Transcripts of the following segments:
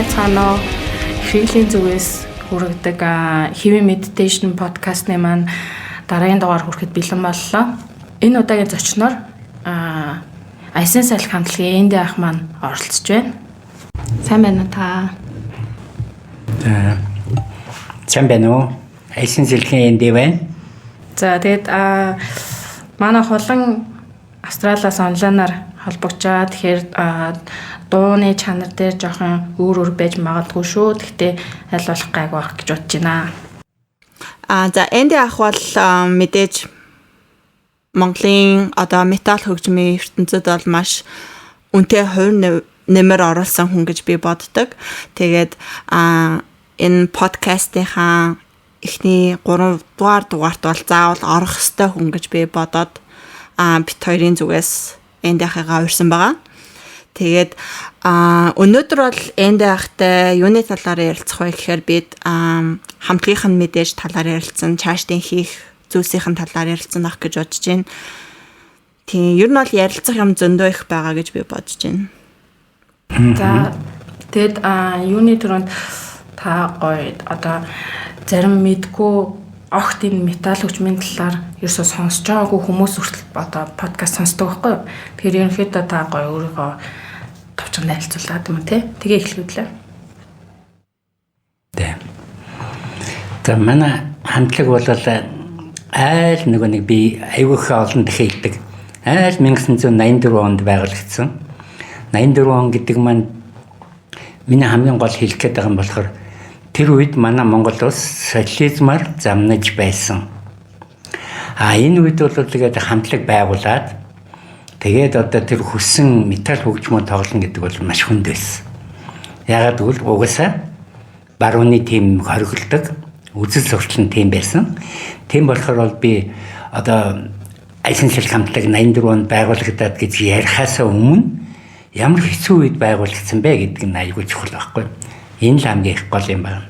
байцгаана уу? Хэрэглийн зүгээс хүргэдэг хэвэн медитейшн подкастны маань дараагийн дугаар хүрэхэд бэлэн боллоо. Энэ удаагийн зочноор Айсан салхи хамтлагийн Энди ах маань оролцож байна. Сайн байна уу та? Сайн байна уу? Айсан салхигийн Энди байна. За тэгээд манай хулан Австралиас онлайнаар холбогдоод тэгэхээр дууны чанар дээр жоохон өөр байж магадгүй шүү. Гэхдээ аль болох гайгүй байх гэж бодож байна. За Энди ах бол мэдээж Монголын одоо метал хөгжмийн ертөнцид бол маш үнэтэй хувь нэмэр оруулсан хүн гэж би боддог. Тэгээд энэ подкастынхаа эхний 3 дугаарт бол заавал орох ёстой хүн гэж би бодоод бит хоёрын зүгээс Энди ахыгаа урьсан байгаа. Тэгээд өнөөдөр бол Энди ахтай юуны талаар ярилцах вэ гэхээр бид хамтлагийнх нь мэдээж талаар ярилцсан, чаашдын хийх зүйлсийн талаар ярилцсан ах гэж бодож байна. Тийм, ер нь бол ярилцах юм зөндөө их байгаа гэж би бодож байна. За тэгэд юуны төрөнд та гоё одоо зарим мэдгүй огт энэ метал хөгжмийн талаар ерөөсөө сонсож байгаагүй хүмүүс хүртэл одоо подкаст сонсдог байхгүй юу? Тэгэхээр ерөнхийдөө та гоё өөрийгөө товчхон танилцуулаад юм тий. Тэгээ эхлүүлээ. Тэ. За манай хамтлаг бол айл нэг би аюулх олон дахиаддаг. Айл 1984 онд байгуулагдсан. 84 он гэдэг маань миний хамгийн гол хэлэх гээд байгаа юм болохоор тэр үед манай Монгол улс социализмаар замнаж байсан. Энэ үед бол тэгээд хамтлаг байгуулад тэгээд одоо тэр хүссэн метал хөгжмөө тоглоно гэдэг бол маш хүнд байсан. Ягаад гэвэл угаасаа барууны тим хориглдог, үзэл сурталчилсан тим байсан. Тийм болохоор бол би одоо Айсан салхи хамтлаг 84 онд байгуулагдаад гэж ярихаасаа өмнө ямар хэцүү үед байгуулагдсан бэ гэдэг нь аягүй чухал байхгүй. Энэ л хамгийн их гол юм байна.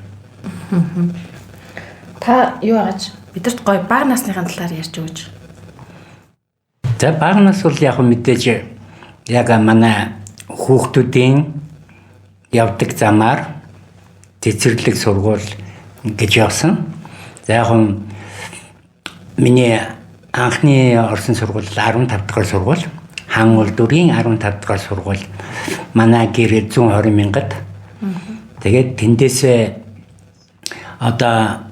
Та юу ааж бидэрт гоё бага насныхын талаар ярьж өгөөч. За бага нас бол яг мэдээж яг манай хүүхдүүдийн явдаг замаар цэцэрлэг сургууль гэж явсан. За яг миний анхны орсон сургууль 15 дахь сургууль, хаан улдурын 15 дахь сургууль манай гэр 120 мянгад. Тэгээд тэндээсээ одоо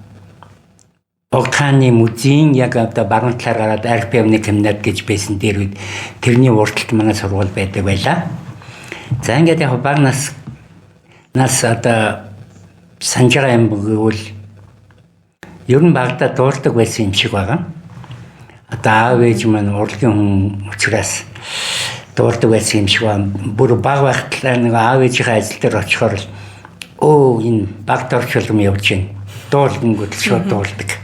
Богдхааны музейн яг одоо баруун талаар гараад архипелны комбинат гэж байсан дээр үед тэрний урталт манай сургууль байдаг байлаа. За ингээд яг бага нас одоо санаж байгаа юм гэвэл ер нь багада дуулдаг байсан юм шиг байгаа. Одоо аав ээж маань урлагийн хүн учраас дуулдаг байсан юм шиг байна. Бүр бага байхад нэг аав ээжийнхээ ажил дээр очихоор энэ багт орчуулсан юм явж байна. Дуулгингүүд шууд дуулдаг.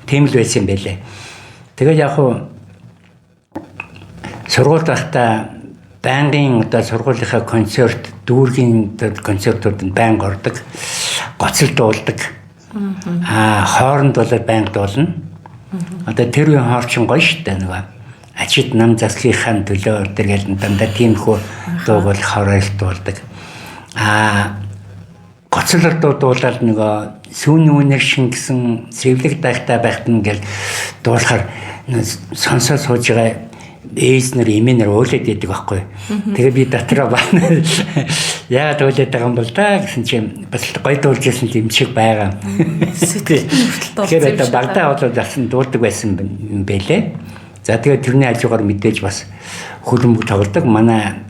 Тийм л байсан юм байлээ. Тэгээд яг сургуульд байхдаа байнгын одоо сургуулийнхаа концерт, дүүргийн концертуудад байнга ордог. Гоцол дуулдаг. Хооронд бол байнга дуулна. Одоо тэр үеийн хоорчин гоё штэ нэг ачид нам заслихын төлөө тэргээл дандаа тиймхүү дуу бол хоройлт дуулдаг. Гоцлол дуулаад нэг сүүний үнэр шингэсэн сэвлэг дайхтай байхад ингээл дуулахаар сонсоо сууж байгаа ээснэр эмээнэр өөлөд идэг байхгүй. Тэгээ би дотроо баана. Яагаад өөлөд байгаа юм бол та гэсэн чинь бас гоё дуулж ирсэн юм шиг байгаа. Тэгэхээр одоо багдаа болоод асан дуулдаг байсан юм бэлээ. За тэгээ тэрний хажуугаар мэдээж бас хөлбөмбөг тоглодог. Манай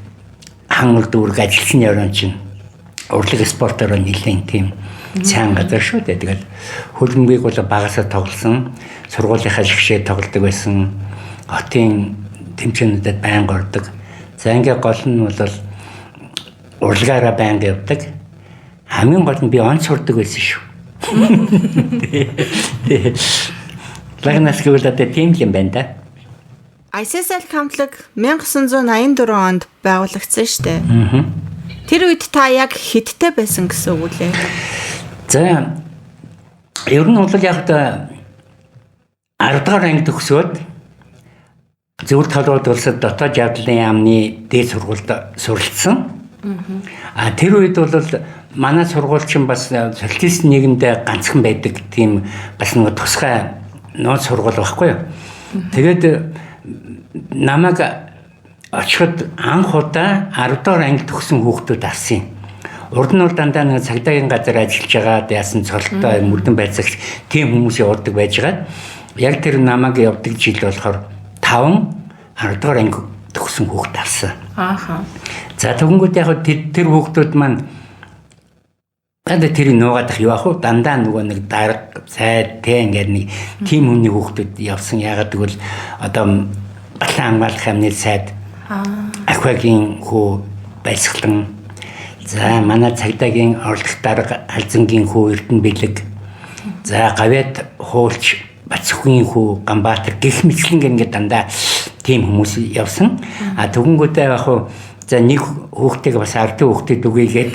хаан улдург ажилласан яврын чинь урлаг спортоор нэлээд тийм сайн газар шүү дээ. Тэгээд хөлбөмбөгийг бол багасаа тоглосон. Сургуулийнхаа шигшээ тоглодог байсан. Хотын тэмцээнүүдэд байнга ордог. За ингээ гол нь бол урлагаараа байнга явдаг. Хамгийн гол нь би он сурдаг байсан шүү. Лагнас гэвэл одоо тийм юм байна да. Айсан салхи хамтлаг 1984 онд байгуулагдсан шүү дээ. Тэр үед та яг хэдтэй байсан гэсэн үг үлээ? За ер нь бол яг 10 дахь анги төгсөөд зөвлөлт холбоод улсад дотоод явдлын яамны дээд сургуульд суралцсан. Тэр үед бол манай сургууль чинь бас социалист нийгэмдээ ганцхан байдаг тийм бас нэг тусгай нууц сургууль байхгүй юу. Тэгээд намайг очиход анх удаа 10 дугаар анги төгсөн хүүхдүүд авсан юм. Урд нь бол дандаа нэг цагдаагийн газар ажиллаж байгаа яасан цолтой мөрдөн байцаагч тийм хүмүүс явдаг байжгаад яг тэр намайг явдаг жил болохоор 5 10 дугаар анги төгсөн хүүхд авсан. За тэгэнгүүт яг тэр хүүхдүүд маань тэр нуугаадах юу ах вэ? Дандаа нөгөө нэг дарга, цайд, ингээд нэг тийм хүний хүүхдүүд явсан. Ягаад гэвэл одоо балан хамгаалах амны сайд ахиагийн хүү байлсгалан. За манай цагдаагийн орлох дарга Халзангийн хүү Эрдэнэ бэлэг. За гавьяд хуулч Бацхүгийн хүү Ганбаатар гэх мэтлэн ингээд дандаа тийм хүмүүс явсан. Тэгэнгүүтээ яг хуу за нэг хүүхдийг бас ардын хүүхдэд үгүйгээд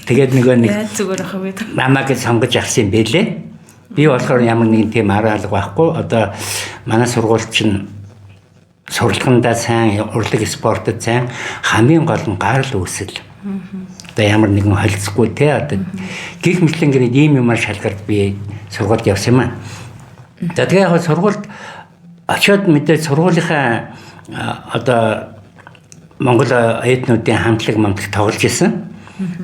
тэгээд нэг зүгээр ах юм. намайг сонгож авсан юм бэлээ. Би болохоор ямар нэгэн тийм аргаалга байхгүй. Одоо манай сургууль чинь сурлагандаа сайн, урлаг спортод сайн, хамгийн гол нь гарал үүсэл. Одоо ямар нэгэн холцгүй те одоо гих мэтлэн гэрээ ийм юмар шалгард би сургуульд явсан юм аа. Тэгээд яг сургуульд очиод мэдээ сургуулийнхаа одоо Монгол оюутнуудын хамтлаг мамтлаг тоглож исэн.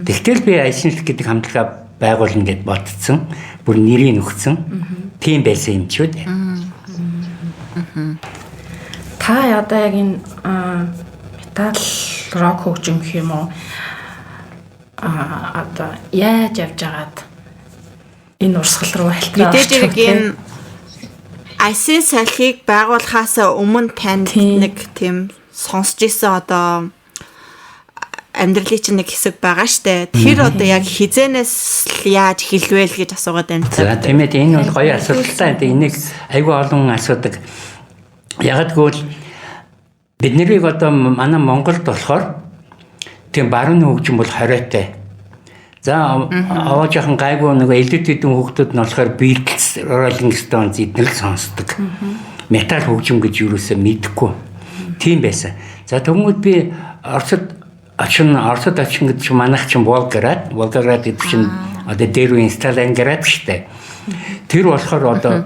Тэгтэл би Айсинлэг гэдэг хамтлага байгуулна гэд бодсон. Бүр нэрийг өгсөн. Тийм байсан юм ч үү. Та одоо яг энэ метал рок хөгжим гэх юм уу? Одоо яаж явж байгаад энэ урсгал руу хальтраа. Мэдээж яг энэ Айсын салхийг байгуулахаас өмнө танд нэг тийм сонсч ийсэн одоо амьдралын чинь нэг хэсэг байгаа штэ. Тэр одоо яг хизэнээс яаж хэлвэл гэж асуугаад байна. За тийм ээ энэ бол гоё асуудалтай. Энийг айгүй олон асуудаг. Яг гэвэл бид нарыг одоо манай Монголд болохоор тийм баруун хөгжим бол хориотой. За аваа жоохон гайгүй нэг элдв хэдэн хүүхдүүд нь болохоор Beatles, Rolling Stones эднэрийг сонсдог. Метал хөгжим гэж юусоо мэдэхгүй. Тийм байсан. За тэгмүүд би Оросд очин гэдэг чинь манайх чинь Волгоград гэдэг чинь одоо дээр үе Сталинград штэ. Тэр болохоор одоо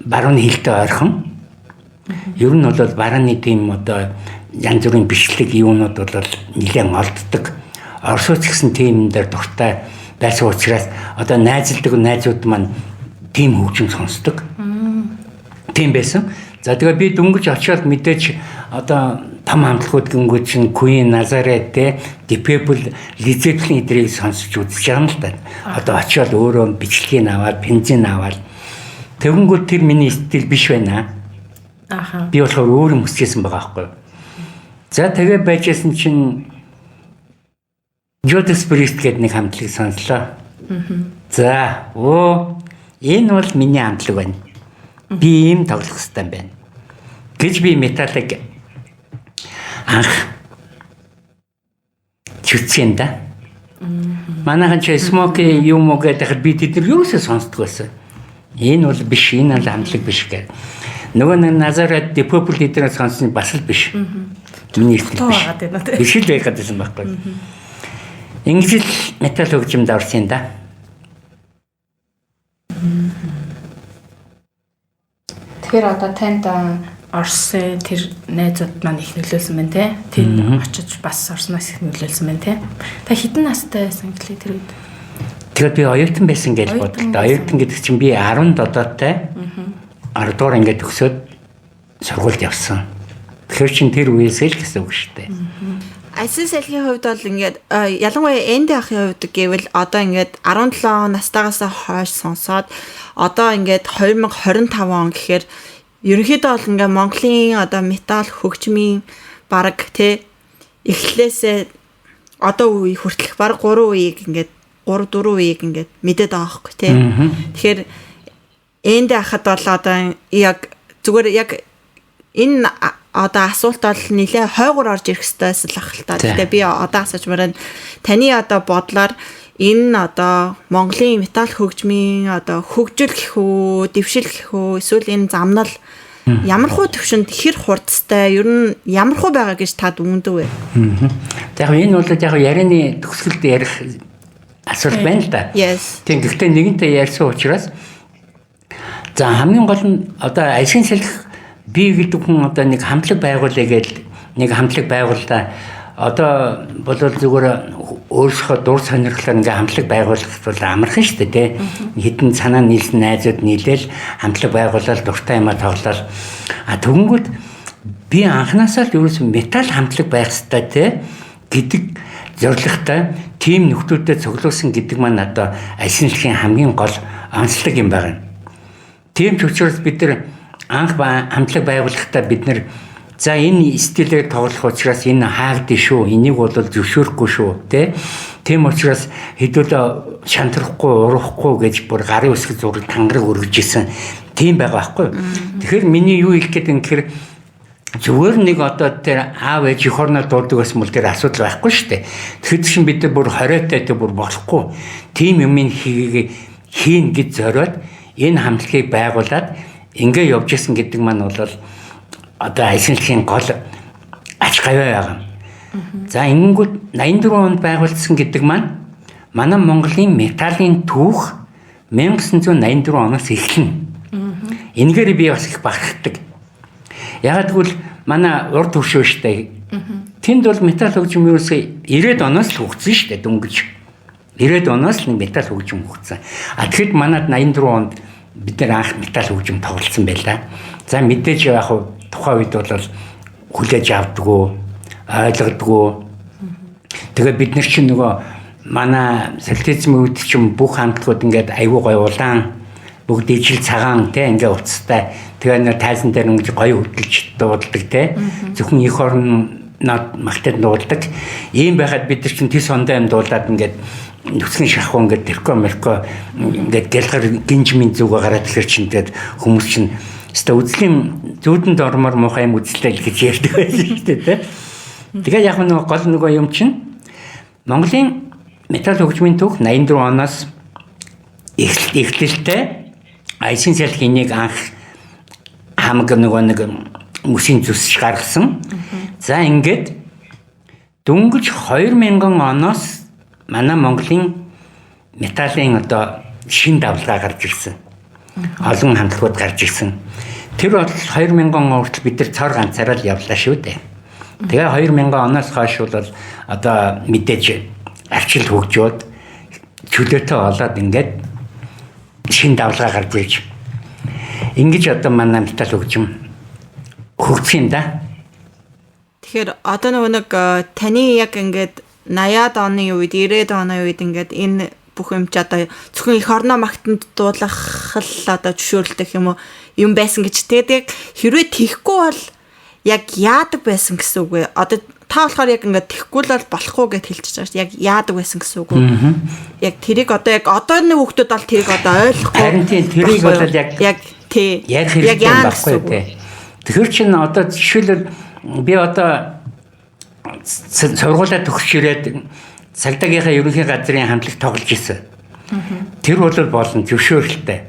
баруун хилтэй ойрхон. Ер нь бол барууны тийм одоо янз бүрийн бичлэг юунууд бол нэлээд олддог. Оросч гэсэн тийм дээр дуртай байсан учраас одоо найзалдаг найзууд маань тийм хөгжим сонсдог. Тийм байсан. За тэгээ би дөнгөж очиод мэдээж одоо том хамтлагууд гингүүд чинь Queen, Nazareth, The People, Led Zeppelin эдрийг сонсож үзэж байгаа юм л да. Одоо очиод өөрөө бичлэгийг аваад, бензин аваад тэгэнгүүт тэр миний стил биш байна. Би болохоор өөр юм хүсчихсэн байгаа байхгүй. За тэгээ байжсэн чинь Judas Priest гэдэг нэг хамтлагийг сонслоо. За энэ бол миний хамтлаг байна. Би ийм тоглох хэрэгтэй байна. Гэж би металлыг анх чүтсэн да. Манайхан ч Smoke юм уу гэдэг би тэдэр юусаа сонсдог байсан. Энэ бол биш, энэ бол хамтлаг биш гэх. Нөгөө нэг Nazareth, The People эдгээр сонссон бас л биш. Миний стил биш. Биш л байгаад байсан байхгүй. Ингэж л метал хөгжимд орсон да. Тэгэхээр одоо танд Оросын тэр найзууд маань их нөлөөлсөн байна те. Тэнд очиж бас Оросноос их нөлөөлсөн байна те. Та хэдэн настай байсан гэлээ тэр үед? Тэгээд би оюутан байсан гэж бодлоо. Оюутан гэдэг чинь би 10 додоотой 10 дугаар ингээд төгсөөд сургуульд явсан. Тэгэхээр чин тэр үеэсээ л гэсэн үг шүү дээ. Айсын салхийн хувьд бол ингээд ялангуяа энд ахын хувьд гэвэл одоо ингээд 17 настайгаас хойш сонсоод одоо ингээд 2025 он гэхээр ерөнхийдөө бол ингээд Монголын одоо метал хөгжмийн бараг те эхлээсээ одоо үе хүртэлх бараг 3 үеийг ингээд 3-4 үеийг ингээд мэдээд байгаа байхгүй те. Тэгэхээр энд ахад бол одоо яг зүгээр яг энэ одоо асуулт бол нэлээ хойгоор орж ирэх хэрэгтэйс л ах л та. Гэхдээ би одоо асууж байна. Таны одоо бодлоор энэ одоо Монголын метал хөгжмийн одоо хөгжил гэх үү, дэвшил гэх үү, эсвэл энэ замнал ямар хуу төвшөнд хэр хурцтай ер нь ямар хуу байгаа гэж та дүгнэдэг вэ? За яг энэ бол яг ярианы төгсгөлд ярих асуулт байна л да. Тийм гэхдээ нэгэнтээ ярьсан учраас за хамгийн гол нь одоо ажлын салхи би гэдэг хүн одоо нэг хамтлаг байгуулъя гэж нэг хамтлаг байгууллаа. Одоо бол зүгээр өөрсдөө дур сонирхлоор ингээ хамтлаг байгуулах бол амархан шүү дээ. Хэдэн санаа нийлсэн найзууд нийлээл хамтлаг байгуулаад дуртай юмаа тоглоод тэгэнгүүт би анханасаа л ерөөс металл хамтлаг байх хэрэгтэй гэдэг зорилготой тим нөхдүүдэд цуглуулсан гэдэг маань одоо ажлын салхиын хамгийн гол онцлог юм байна. Тийм ч учраас бид нар анх хамтлаг байгуулахдаа бид нар за энэ стилээр тоглох учраас энэ хаагдсан шүү. Энийг бол зөвшөөрөхгүй шүү, тийм учраас хэдүүлээ шантрахгүй, урахгүй гэж бүр гарын үсэг зураг тангараг өргөж исэн. Тийм байгаа байхгүй. Тэгэхээр миний юу хэлэх гээд юм гэхээр зүгээр нэг одоо тэр аав ээж эх орноо дуулдаг байсан бол тэр асуудал байхгүй шүү дээ. Тэгэхээр чинь бид нар бүр хориотой бүр болохгүй. Тийм юм хийн гэж зориод энэ хамтлагийг байгуулад ингээ явж исэн гэдэг маань бол одоо ажлын салхиын гол ач гавьяа байгаа. За ингэнгүүт 84 онд байгуулсан гэдэг маань манай Монголын металлын түүх 1984 оноос эхэлнэ. Энэгээр би бас их бахархдаг. Яг тэгвэл манай урд төвшөө штэ. Тэнд бол металл хөгжим юусаа 90-ад оноос л хөгжсөн штэ дөнгөж. 90-ад оноос л металл хөгжим хөгжсөн. Тэгэхэд манад 84 онд бид нар анх металл хөгжим тоглолцсон байлаа. За мэдээж яг тухайн үед бол хүлээж авдаггүй, ойлгодоггүй. Тэгээ бид нар чинь нөгөө манай социализмын үед чинь бүх хамтлагууд ингээд аюу гой улаан бүгд ижил цагаан ингээ уцтай. Тэгээ нэр тайзан дээр ингэж гоё хөдөлж дууддаг зөвхөн эх орнод магтад дууддаг. Ийм байхад бид нар чинь тис ондоо юм дуулаад ингээд нүцгэн шахуу ингээд тэрко ингээд гэлгэр гинжмийн зүгөө гараад тэр чинь тэгээд хүмүүс чинь өстой үзлийн зүудэнд ормоор муухай юм үзлээ гэж ярьдаг байсан шүү дээ. Тэгээ яг нэг гол нөгөө юм чинь Монголын металл хөгжмийн түүх 84 оноос эхлэлтэй ажлын салхиныг анх хамаг нөгөө нэг мөсийн зүсж гаргасан. За ингээд дөнгөж 2000 оноос манай Монголын металлын одоо шин давлгаа гарч ирсэн. Олон хамтлагууд гарч ирсэн. Тэр бол 2000 он хүртэл бид нар цор ганцаараа л явлаа шүү дээ. Тэгээ 2000 оноос хойш бол одоо мэдээж арчил хөгжөөд чөлөөтэй болоод ингээд шин давлгаа гарч ирж. Ингэж одоо манай металл хөгжим хөгжих юм да. Тэгэхээр одоо нэг таны яг ингээд 80-аад оны үед 90-аад оны үед ингээд энэ бүх юм ч одоо зөвхөн эх орноо магтанд дуулах л одоо зөвшөөрлөлтөх юм уу юм байсан гэж тэгээд хэрвээ тийхгүй бол яг яадаг байсан гэсэн үг вэ? Одоо та болохоор яг ингээд тийхгүй л болохгүй гэж хэлчихэж байгаа шүү. Яг яадаг байсан гэсэн үг үү? Яг тэрийг одоо яг одооны хүүхдүүд бол тэрийг одоо ойлгохгүй. Харин тийм тэрийг бол яг тий. Яг яа гэсэн үг вэ? Тэгэхээр чинь одоо жишээлбэл би одоо сургуулаа төгсөж ирээд цагдаагийнхаа ерөнхий газрын хамтлагт тоглож ирсэн. Тэр бол болно зөвшөөрөлтэй.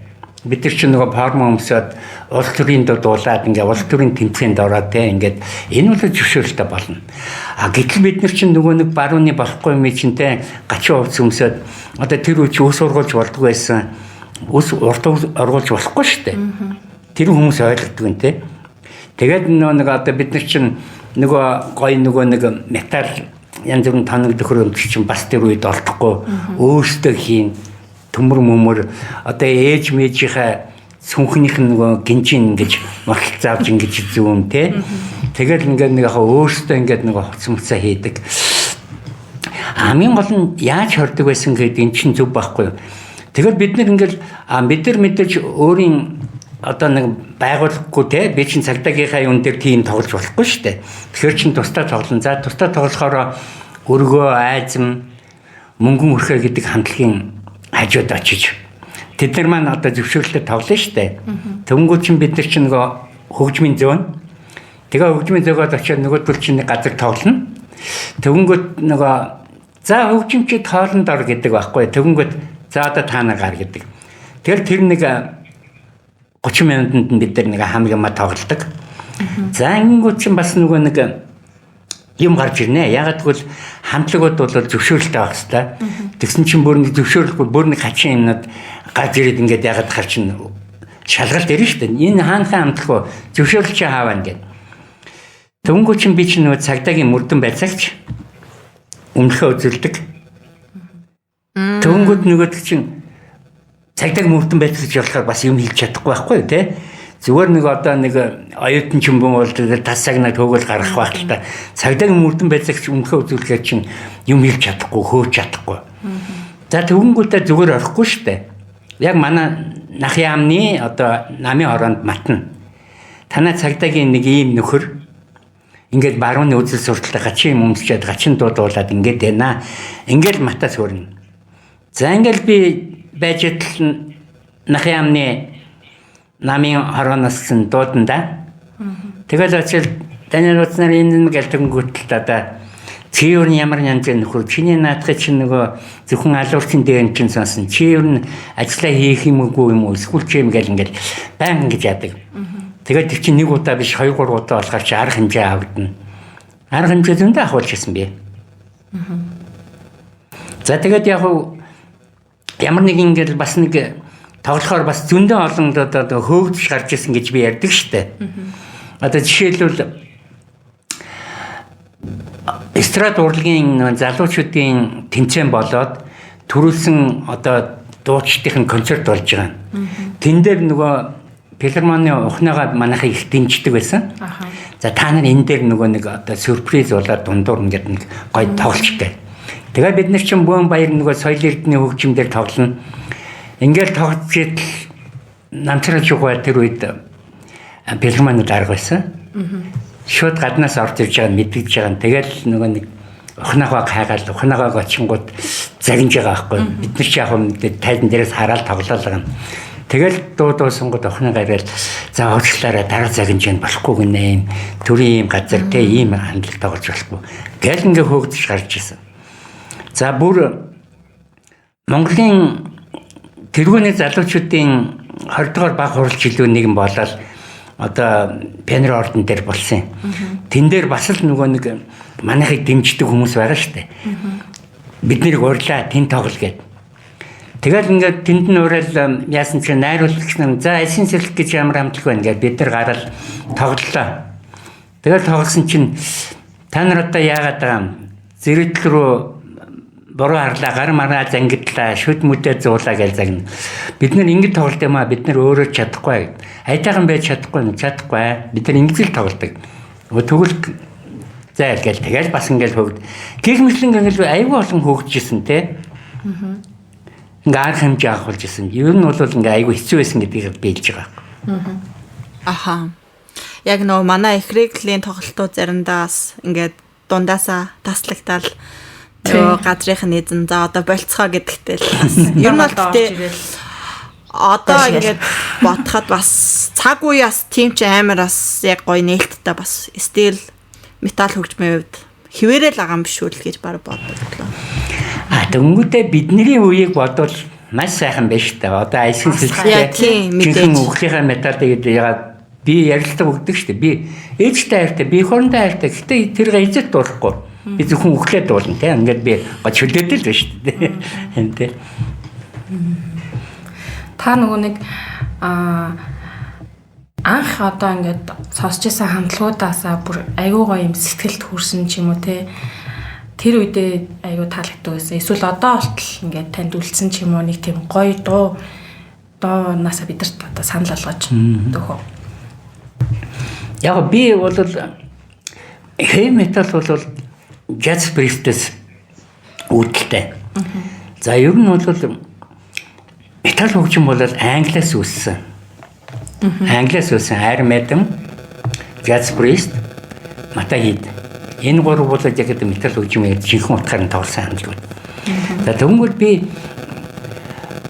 Бид нар чинь нөгөө форм өмсөд улс төрийн дуулаад ингээ улс төрийн тэмцээнд ороод ингээд энэ бол зөвшөөрөлтэй болно. Гэтэл бид нар чинь нөгөө нэг барууны болохгүй юм чинтэй гачин хувцс өмсөд одоо тэр үуч ус ургуулж болдгоо байсан. Ус урт ургуулж болохгүй шүү дээ. Тэр хүмүүс ойлгодог юм те. Тэгээд нөгөө одоо бид нар чинь нөгөө гой нөгөө нэг металл янз бүрийн тоног төхөрөмж чинь бас тэр үед олдохгүй өөртөө хийн төмөр мөмөр одоо ээж мэжийнхаа сүнхнийх нь нөгөө гинжин ингэж мартал заавж ингэж зүүн те тэгэл ингээд нэг яхаа өөртөө ингээд нөгөө хоцмоцоо хийдэг хамгийн гол нь яаж хордог байсан гэдэг эн чинь зөв байхгүй. Тэгэл бид нар ингээд бид нар мэдээж өөрийн одоо нэг байгуулахгүй те би чинь цагдаагийнхаа юун дээр тийм тоглож болохгүй шүү дээ. Тэгэхээр чин тусдаа тоглоно. За тусдаа тоглохоор өргөө айзам мөнгөн өрхөө гэдэг хамтлагийн хажууд очиж тэд нар маань одоо зөвшөөрлөлтөд тоглоно шүү дээ. Тэнгүүд чин бид нар чинь нөгөө хөгжмийн зөөн тэгээ хөгжмийн зөөгөөд очиод нөгөөдөл чинь газар тоглоно. Тэнгүүд нөгөө за хөгжимчид хоолнд ор гэдэг байхгүй. Тэнгүүд за одоо та нар гар гэдэг. Тэгэхээр тэр нэг 30 минутанд бид нар нэг хамгаамаа тоглодог. За ингэнгүүт чинь бас нөгөө нэг юм гарч ирнэ. Ягаад гэвэл хамтлагууд бол зөвшөөрөлтэй байх хэрэгтэй. Тэгсэн чинь бүр нэг зөвшөөрлөхгүй бүр нэг хачин юмнууд гарч ирээд ингээд ягаад хар чинь шалгалт ирнэ шүү дээ. Энэ хаанхаа хамтлаг зөвшөөрөл чи хаавна гэдэг. Төнгөө чинь би чинь нөгөө цагдаагийн мөрдөн байцаагч өмнөхөө үзүүлдэг. Төнгөд нөгөө чинь цагдаагийн мөрдөн байцаагч болохоор бас юм хийж чадахгүй байхгүй юу те. Зүгээр нэг одоо нэг оюутан ч юм бол тасаг нэг төгөл гаргах байх л та. Цагдаагийн мөрдөн байцаагч өмнөхөө үзүүлэхээр чинь юм хийж чадахгүй, хөөж чадахгүй. За төнгөдөө зүгээр орохгүй шүү дээ. Яг манай нах яамны одоо намын хороонд матна. Танай цагдаагийн нэг ийм нөхөр ингээд барууны үзэл сурталтай гачин юм өмсчээд гачин дуудуулаад ингээд байна. Ингээд матаас хөрнө. За ингээд би байж идэл нах яамны намын хорооноос нь дуудана. Тэгэл очил Даниэл Уцнаар энэ гэлтэнгүүтэл одоо чи юу ямар янзын нөхөр чиний наадах чинь нөгөө зөвхөн алуурчин дээр чинь сонсон. Чи юу ажиллаа хийх юм уу юм уу эсвэл чи юм гэл ингээд баян ингэж яадаг. Тэгээд тэр чинь нэг удаа биш 2 3 удаа болохоор чи арга хэмжээ авдана. Арга хэмжээ зөндөө ахуулж ирсэн би. За тэгээд яг ямар нэг ингээд бас нэг тоглохоор бас зөндөө олон одоо хөөгдөж гарч ирсэн гэж би ярьдаг штэ. Одоо жишээлбэл эстрад урлагийн залуучуудын тэмцээн болоод төрүүлсэн одоо дуучдын концерт болж байгаа. Тэн дээр нөгөө филармоны ухнаага манайхыг их дэмждэг байсан. За та нар энэ дээр нөгөө нэг одоо сюрприз болоод дундуур ингээд нэг гоё тоглолттой. Тэгээд бид нар чинь Бөөн баяр нөгөө соёл эрдэнэ хөгжимдөр тоглоно. Ингээд тоглож идэл намтрал жугаа тэр үед филармоны дарга байсан. Шууд гаднаас орж ирж байгааг мэдгэж байгаа. Тэгэл нөгөө нэг ухнаагаа хайгаал ухнаагаа очингууд загинж байгаа байхгүй. Бид нар ч яг мэдээ тайзан дээрээс хараад тоглоол байгаа. Тэгэл дуудуулсангууд ухнаагаа ирэл за уучлаарай дараа загинж яан болохгүй гинэ юм. Төрийн юм газар те ийм хандлт тоглож болохгүй. Гэл ингээ хөөгдөж гарч ирсэн. За бүр Монголын тэргүүний залуучуудын 20 дугаар баг хуралч илүү нэгэн болоод одоо пионер орден дээр болсон. Тэн дээр бас л нөгөө нэг манайхыг дэмждэг хүмүүс байгаа шүү дээ. Бид нэрийг урьлаа тэн тоглол гээд. Тэгэл ингээд тэнд нь уурал яасан чи найруулагч нам за эсийн сэлэх гэж ямар хамтлаг байна гэж бид нар гараад тоглолоо. Тэгэл тоглосон чинь та нар одоо яагаад байгаа юм? Зэрэгтэл рүү бороо харлаа гар мараа зангидлаа шүд мүдэ зуулаа гэж загна. Бид нар ингэж тоглолт юм а бид нар өөрөө чадахгүй. Айтайхан байж чадахгүй чадахгүй. Бид нар ингэж л тоглолдог. Тэгвэл зайл гэл тэгэл бас ингээл хөвд. Гэх мэтлэн ингээл аюул олон хөвгөжсэн те. Ингээ арга хэмжээ авахулж ирсэн. Ер нь бол ингээ аюул хэцүү байсан гэдгийг биелж байгаа. Аха. Яг нөө манай их реглийн тоглолтууд заримдаас ингээд дундаасаа таслагтаал газрын эзэн за одоо болцгоо гэдэгтэй л бас ер нь бол тээ одоо ингээд бодоход бас цаг үеас тийм ч амар бас яг гоё нээлттэй бас стил металл хөгжмийн хувьд хിവэрэл байгаа юм биш үү гэж баг бодлоо. Дөнгөдөө бидний үеийг бодвол маш сайхан байж та. Одоо айсгийн сэлтэй жинхэнэ өглийнхаа металл гэдэг ягаад би ярилцлага өгдөг шүү дээ. Би ээжтэй хайртай, би хоорондоо хайртай. Гэхдээ тэр эзэд дуулахгүй. Би зөвхөн өглөөд дуулна тийм. Ингээд би чөлөөдөл байна шүү дээ. Энд тийм. Та нөгөө нэг анх одоо ингээд сонсч байсан хамтлагуудаасаа бүр аюу гоё юм сэтгэлд хүрсэн ч юм уу те. Тэр үедээ аюу таалагддаг байсан. Эсвэл одоо болтол ингээд танд үлдсэн ч юм уу нэг тийм гоё дуунасаа бидэрт одоо санал болгож дөхөө. Яг би бол хэви метал бол jazz priestess үүдэлтэй. За ер нь бол метал хөгжим бол англиас үүссэн. Англиас үүссэн Iron Maiden, Jazz Priest, Motörhead. Энэ гурав бол яг гэдэг метал хөгжмийн жинхэнэ утгаар нь тоглосон хамтлагууд. За тэгвэл би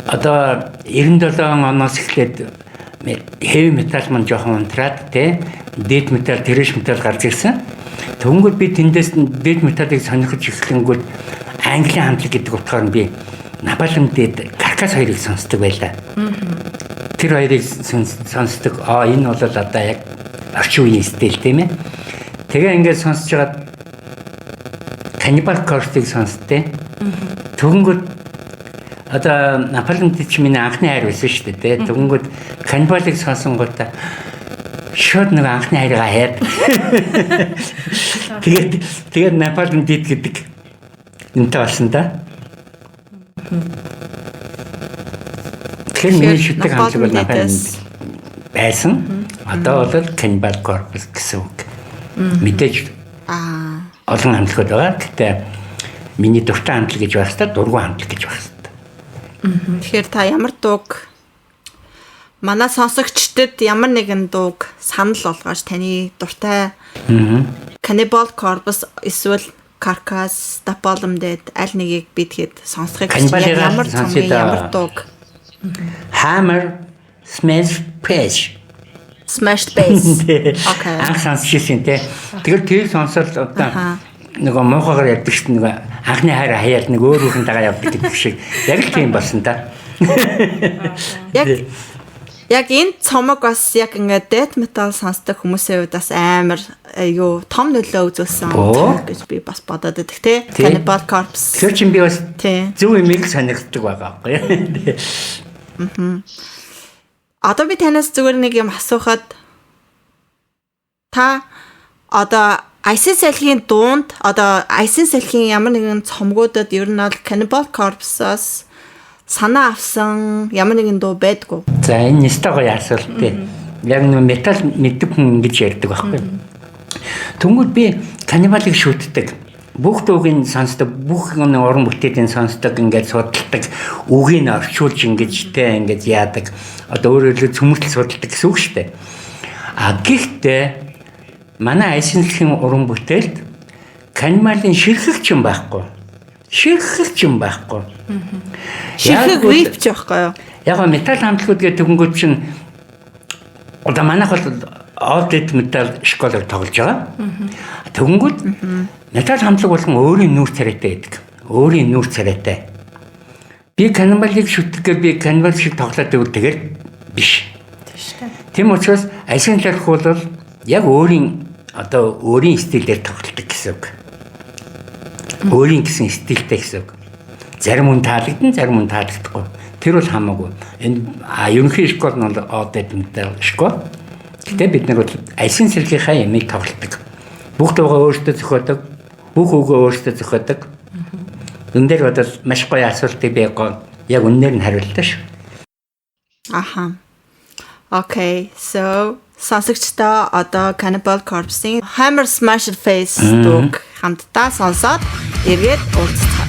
одоо 97 оноос эхлээд heavy metal маань жоохон унтраад те death metal, thrash metal гарч ирсэн. Тэгвэл би тэндээс death metal-ыг сонирхож эхлэнгүүт Английн хамтлаг гэдэг утгаар нь би Napalm Death, Carcass хоёрыг сонсдог байлаа. тэр хоёрыг сонсдог. Энэ бол одоо яг орчин үеийн стил тийм ээ. Тэгээ ингээд сонсож байгаа Cannibal Corpse-ыг сонсдээ. Тэгвэл одоо Наполеон ч миний анхны хайр байсан шүү дээ. Тэгвэл Cannibal-ыг сонсонгуудаа шууд нэг анхны хайргаа хаяад. Тэгээд Наполеон гэдэг юмтай болсон да. Тэгэхээр миний шүтэг хамтлаг бол Наполеон байсан. Одоо бол Cannibal Corpse гэсэн үг. Мэдээж олон хамтлагууд байгаа. Гэхдээ миний дуртай хамтлаг гэж байх хэвээр дургүй хамтлаг гэж байх хэвээр. Тэгэхээр та ямар дууг манай сонсогчдод ямар нэгэн дууг санал болгооч таны дуртай Cannibal Corpse эсвэл Carcass, Napalm Death аль нэгийг бидэхэд сонсохыг ямар цомгийн ямар дууг Hammer, Smash Bass. Smashed Bass. Окей. Анх сонсчихсэн тий. Тэр сонсол одоо нөгөө муухагаар яддаг шүү дээ. Анхны хайр хаяад нэг өөр хүнтэйгээ явдаг гэдэг шиг. Яг л тийм болсон да. Яг энэ цомог бас яг ингээд death metal сонсдог хүмүүсийн хувьд бас амар том нөлөө үзүүлсэн гэж би бас бодоод байдаг тий. Cannibal Corpse. Тэр чинь би бас зөв юмыг сонирхдаг байгаа байхгүй. Одоо би танаас зүгээр нэг юм асуухад та одоо Айсын салхийн дуунд одоо Айсын салхийн ямар нэгэн цомгуудад ер нь бол Cannibal Corpse-аас санаа авсан ямар нэгэн дуу байдгүй. За энэ нэстэгөө яасвал тий. Яг нэг метал мэддэг хүн ингэж ярьдаг байхгүй. Тэнгүүд би Cannibal-ыг шүтдэг. Бүх дуугийн сонсдог, бүх нэг уран бүтээлийн сонсдог, ингээд судалдаг, үгийг орчуулж ингэж тэ ингэж яадаг. Одоо өөрөөр цөмөртөл судалдаг гэсэн үг шүү дээ. Гэхдээ манай Айсэнлэхийн уран бүтээлд Cannibal-ын ширхэгч юм байхгүй. Ширхэг рip ч байхгүй юу? Яг метал хамтлагууд гэдэг тэгэнгүүт чинь одоо манайх бол all death metal школоор тоглож байгаа. Тэгэнгүүт метал хамтлаг болгон өөрийн нүүр царайтай байдаг. Өөрийн нүүр царайтай. Би Cannibal-ыг шүтгэхээр би Cannibal шиг тоглоод өгөх тэгээд биш. Тийм учраас Айсэнлэх бол яг өөрийн стилээр тоглолдог гэсэн үг. Өөрийн гэсэн стилтэй гэсэн үг. Зарим хүн таалагдсан, зарим хүн таалагдахгүй. Тэр бол хамаагүй. Энэ ерөнхий школ нь all death metal школ. Гэтэ бид нар бол Айсэнлэхийнхаа ямыг тоглолдог. Бүх дуугаа өөртөө зохиодог. Бүх үгээ өөртөө зохиодог. Энд дээр бодол маш гоё асуултыг би яг үнээр нь хариуллаа шүү. Аха. Okay, so сонсогчдоо одоо Cannibal Corpse-ийн Hammer Smashed Face дууг хамтдаа сонсоод эргээд уулзцгаая.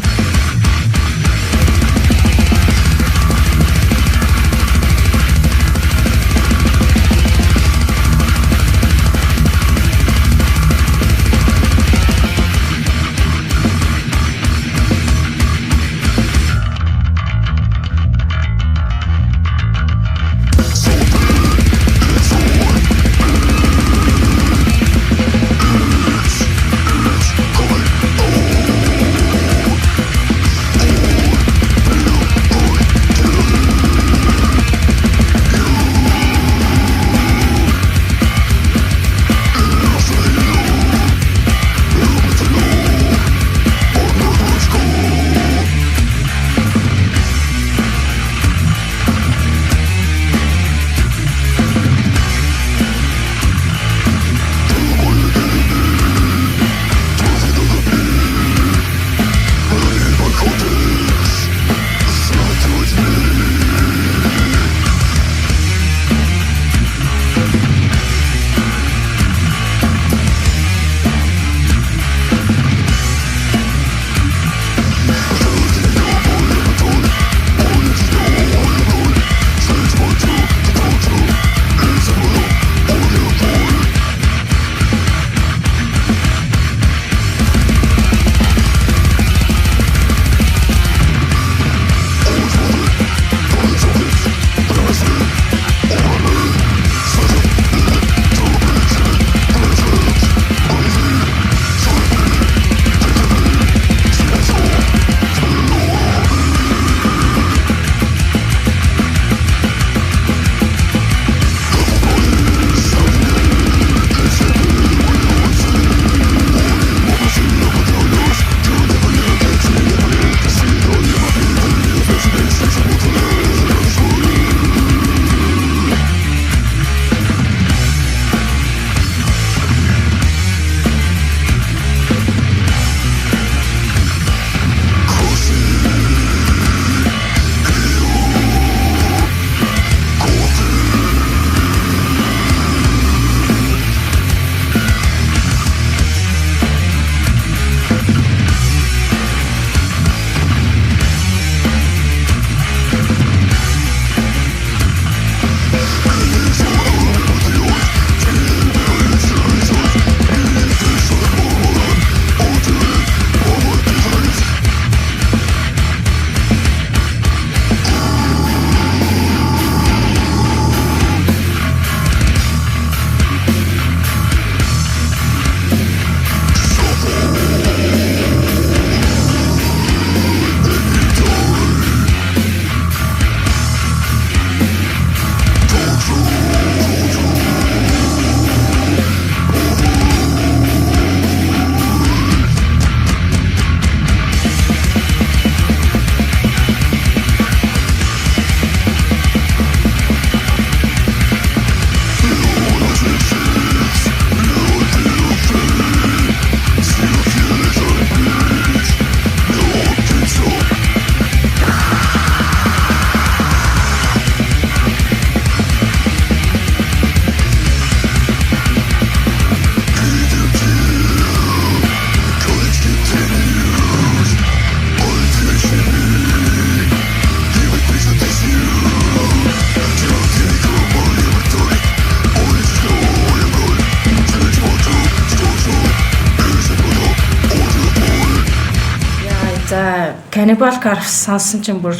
Cannibal Corpse сонсон чинь бүр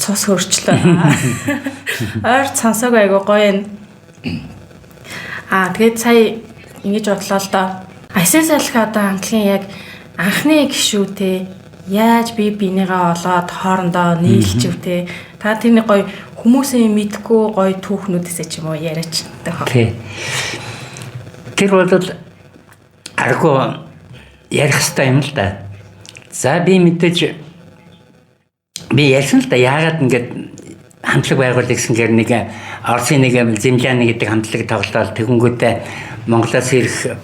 цус хөрчлөө. Ойр сонсоог айгу гоё юм. Тэгээд сая ингэж бодлоо л доо. Айсан салхи одоо хамтлагийн яг анхны гишүүтэй яаж бинийгаа олоод хоорондоо нийлчихвтэй. Та тэрний гоё хүмүүсийн мэдгүй гоё түүхнүүдээсээ ч юм уу яриач. Тий. Тэр бол арга ярих хэрэгтэй юм л да. За би мэдээж би ярьсан л да яагаад ингэж хамтлаг байгуул гэсэнгээр нэг Оросын нэг Земляны гэдэг хамтлаг тоглолт тэгэнгүүтээ Монголоос ирэх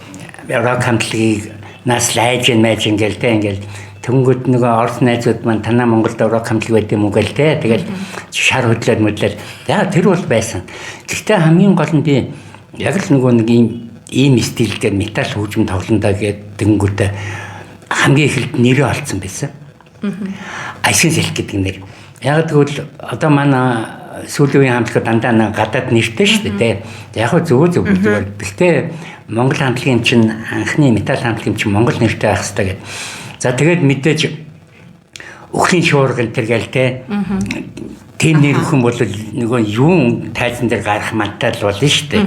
рок хамтлагийг наслайж байж ингээл тэ ингээл тэнгүүд нөгөө Орос найзууд маань танаа Монголд рок хамтлаг байт юм уу гээл тэ тэгэл шар хөдлөд мөдлөд яа тэр бол байсан. Гэхдээ хамгийн гол нь би яг л нөгөө нэг ийм стилдээ метал хөгжим тоглондоо гэдэг тэнгүүтээ хамгийн ихэлд нэрээ олцсон байсан. Айсан сэлх гэдэг нэр. Яг тэгвэл одоо манай сүүлийн үеийн хамтлаг дандаа гадаад нэртэй шүү дээ. Яг хөө зөв зүгээр. Гэхдээ Монгол хамтлагийн чинь анхны метал хамтлагийн чинь Монгол нэртэй байх хэрэгтэй гэдэг. За тэгээд мэдээж өхлийн шуургал тэргээл те. Тийм нэр өхөн бол нөгөө юун тайзан дээр гарах мантай л болно шүү дээ.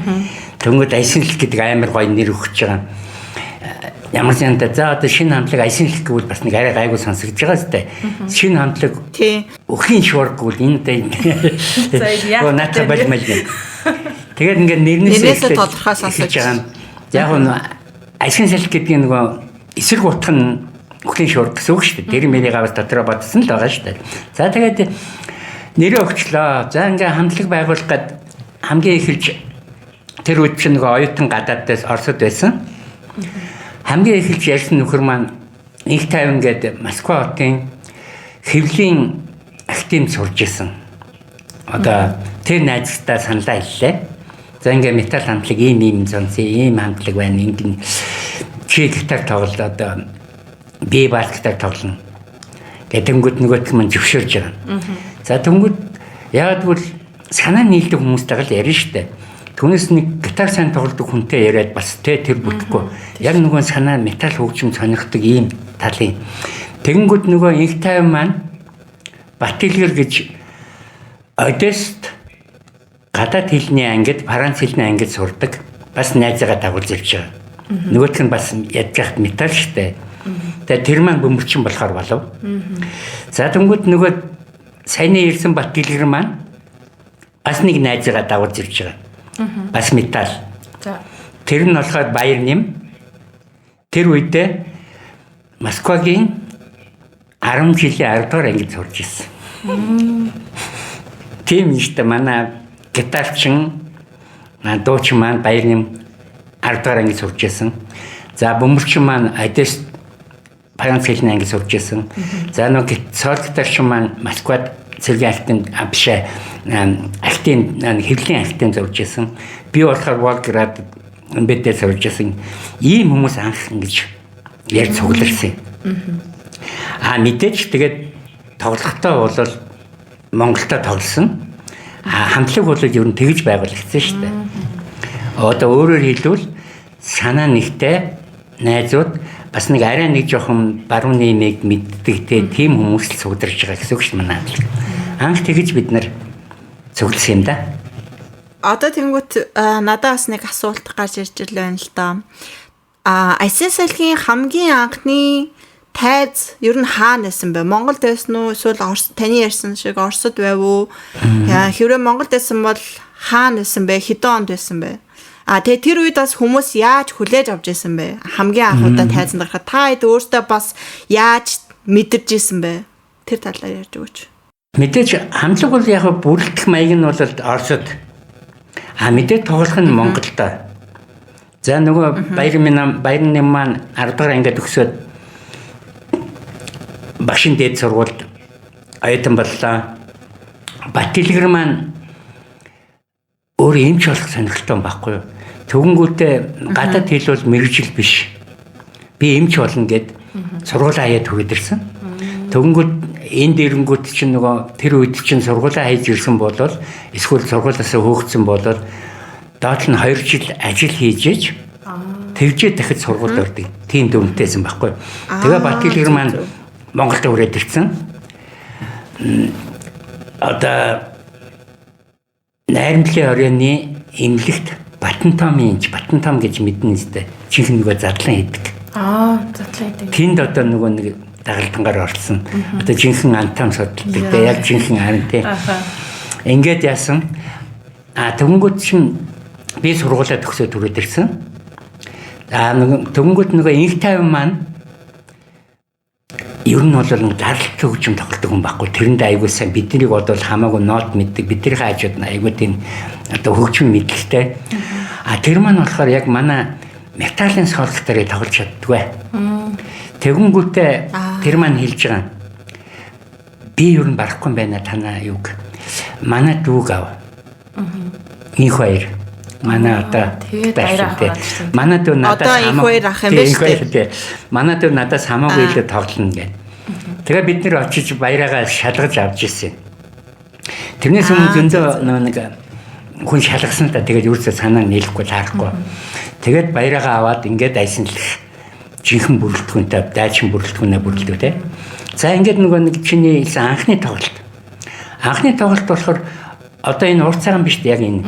Тэнгүүд айсан сэлх гэдэг амар гоё нэр өгч байгаа. Ямар ч юм да за одоо шинэ хамтлаг айсан хэлэх гэвэл бас нэг арай гайгүй сонсогдож байгаа зү. Шинэ хамтлаг өхлийн шуург гэвэл энэ дээ нааца болмол юм. Тэгээд ингээд нэрнээсээ тодорхой сонсож байгаа юм. Яг нь айсан хэлэх гэдэг нөгөө эсрэг утга нь өхлийн шуург гэсэн үг шүү дээ. Тэр мэрийг аваад дотроо бодсон л байгаа шүү дээ. За тэгээд нэрээ өгчлөө. За ингээд хамтлаг байгуулах гээд хамгийн эхэлж тэр үед чинь нөгөө оюутан гадаадаас Оросд байсан. Хамгийн эхэлж ярьсан нөхөр маань их тайван гэдэг Москва хотын хэвлийн актив сурж исэн. Одоо тэр найзтай саналаа хэллээ. За ингээ метал хамтлаг ийм сонсон, ийм хамтлаг байна. Ингээ чи гитар тоглоод одоо би бас гитар тоглоно. Гэтэнгүүд нөгөөтг маань зөвшөөрж байгаа. За тэнгүүд яагаад гэвэл санаа нийлдэг хүмүүстэй л ярина штэ. Түүнээс нэг гитар сайн тоглодог хүнтэй яриад бас тэр бүтэхгүй. Яг нөгөө санаа метал хөгжим сонирхдаг ийм талын. Тэгэнгүүт нөгөө инх тайван маань Батилгэр гэж Одесст гадаад хэлний ангид, Франц хэлний ангид сурдаг. Бас найзаагаа дагуулж явж байгаа. Нөгөөх нь бас ядж яхад метал штэ. Тэгээ тэр маань бөмбөрчин болохоор болов. За тэнгүүт нөгөө саяны ирсэн Батилгэр маань бас нэг найзаагаа дагуулж явж байгаа. Бас метал. За. Тэр нь болохоор баяр нэм. Тэр үедээ Москвагийн 10 жилийн 10 дугаар ангид сурч ирсэн. Тийм ихтэй манай гитарчин, дуучин маань баяр нэм 10 дугаар ангид сурч ирсэн. За бөмбөрчин маань Одесст Франц хэлний ангид сурч ирсэн. За нөгөө соло гитарчин маань Москвад цэргийн актын авшаа актын хэвлийн актын зорж исэн. Би болохоор Волгоград эмбэдээр зорж исэн. Ийм хүмүүс анх ингэж ярьж цугларсан. Мэдээж тэгээд тоглохдоо бол Монголда тоглосон. Хамтлаг бол ер нь тэгж байгуулагдсан шүү дээ. Одоо өөрөөр хэлбэл санаа нэгтэй найзууд бас нэг арай нэг жоохон баруун нэмийг мэддэг тийм хүмүүс л цугларж байгаа гэсэн үг шүү дээ манай хамтлаг. Анх тэгж бид нар цугласан юм да. Одоо тэнгуут надад бас нэг асуулт гарч ирж байна л да. Айсан салхигийн хамгийн анхны тайз ер нь хаана байсан бэ? Монголд байсан уу? Эсвэл таны ярьсан шиг Оросд байв уу? Хэврээ Монголд байсан бол хаана байсан бэ? Хэдэн онд байсан бэ? Тэгээ тэр үед бас хүмүүс яаж хүлээж авч ирсэн бэ? Хамгийн анхудаа тайзанд гарахад та хэд өөртөө бас яаж мэдэрч ирсэн бэ? Тэр талаар ярьж өгөөч. Мэдээж хамтлаг бол яг бүрэлдэх маяг нь бол Оросд. Мэдээж тоглох нь Монголд. За нөгөө баяр нэм маань 10 дугаар ангид өгсөд багшин дээд сургуульд оюутан боллоо. Батилгэр маань өөр эмч болох сонирхолтой байхгүй юу? Төгөнгүүтээ гадаад хэл бол мэрэгжил биш. Би эмч болно гэд сургуулаа хаяад төгөөд ирсэн. Төгөнгүүт энэ дэрэнгүүт чинь нөгөө тэр үед чинь сургуулаа хайж ирсэн болол эсвэл сургуулиас хөөгдсөн болол доод нь 2 жил ажил хийж тэгжээ дахид сургууль ордог. Тийм дүнтэйсэн байхгүй юу? Тэгээ Батилгэр маань Монголд өрөөд ирсэн. одоо найрамдлын оройны эмнэлэгт Батан том гэж мэднэ үстэй. Чихэн нөгөө задлан хийдэг. Задлан хийдэг. Тэнд одоо нөгөө нэг дагалдангаар орсон. Одоо жинхэнэ антам судалдаг. Яг жинхэнэ харин тий. Ингээд яасан. Төвнгүүд чинь би сургуулаа төгсөө түрээд ирсэн. Төвнгүүд нөгөө инх тайван маань ер нь бол даралт хөгжим тоглодог хүн байхгүй. Тэрэнд айгуу сайн биднийг бодвол хамаагүй нот мэддэг. Бидний хажууд нь айгуу тийм одоо хөгжим мэдлэгтэй. Тэр маань болохоор яг манай металлын солих дээр тоглож чаддгүй. Тэгэнгүүтээ тэр маань хэлж байгаа. Би ер нь барахгүй байна танаа юг. Манай дүүг ав. Инх хоёр. Манай одоо баяртай. Манай дүү надад хамаагүй ах юм байна шүү дээ. Манай дүү надад хамаагүй л тоглоно гэх. Тэгээ бид нэр очиж баяраагаа шалгаж авч ирсэн. Тэрнээс өмнө зөндөө нэг хүн шалгасан та тэгээд юусаа санаа нийлэхгүй таарахгүй. Тэгээд баяраагаа аваад ингээд айсанлах жинхэнэ бүрэлдэхүүнтэй дайчин бүрэлдэхүүнээ бүрэлдэв те. За ингээд нөгөө нэг чиний анхны тоглолт. Анхны тоглолт болохоор одоо энэ урт цагаан биш яг энэ.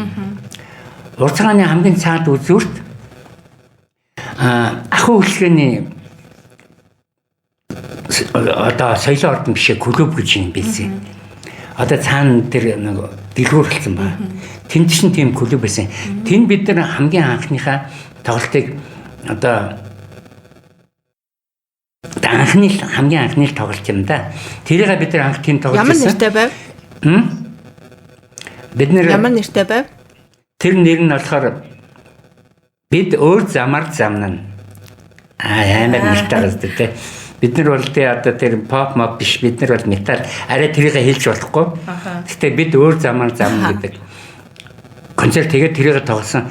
Урт цагааны хамгийн цаад үзүүрт ахын хөдөлгөөний одоо соёлын ордон бишээ клуб гэж юм билсэн. Одоо цаана тэр нэг дэлгүүрлсэн байна. Тэнд чинь тийм клуб байсан. Тэнд бид нар хамгийн анхныхаа тоглолтыг одоо хамгийн анхны тоглолт юм да. Тэрийг бид нар анх тийм тоглож байсан. Ямар нэртэй байв? Бид нэр ямар нэртэй байв? Тэр нэр нь болохоор бид өөр замаар замнана. Амар нэртэй гэдэг тийм. Бид нар бол тэ одоо тэр pop mob биш, бид нар бол метал арай тэрийг хэлж болохгүй. Гэхдээ бид өөр замаар замна гэдэг. Концерт тэгээд тэрийг тоглосон.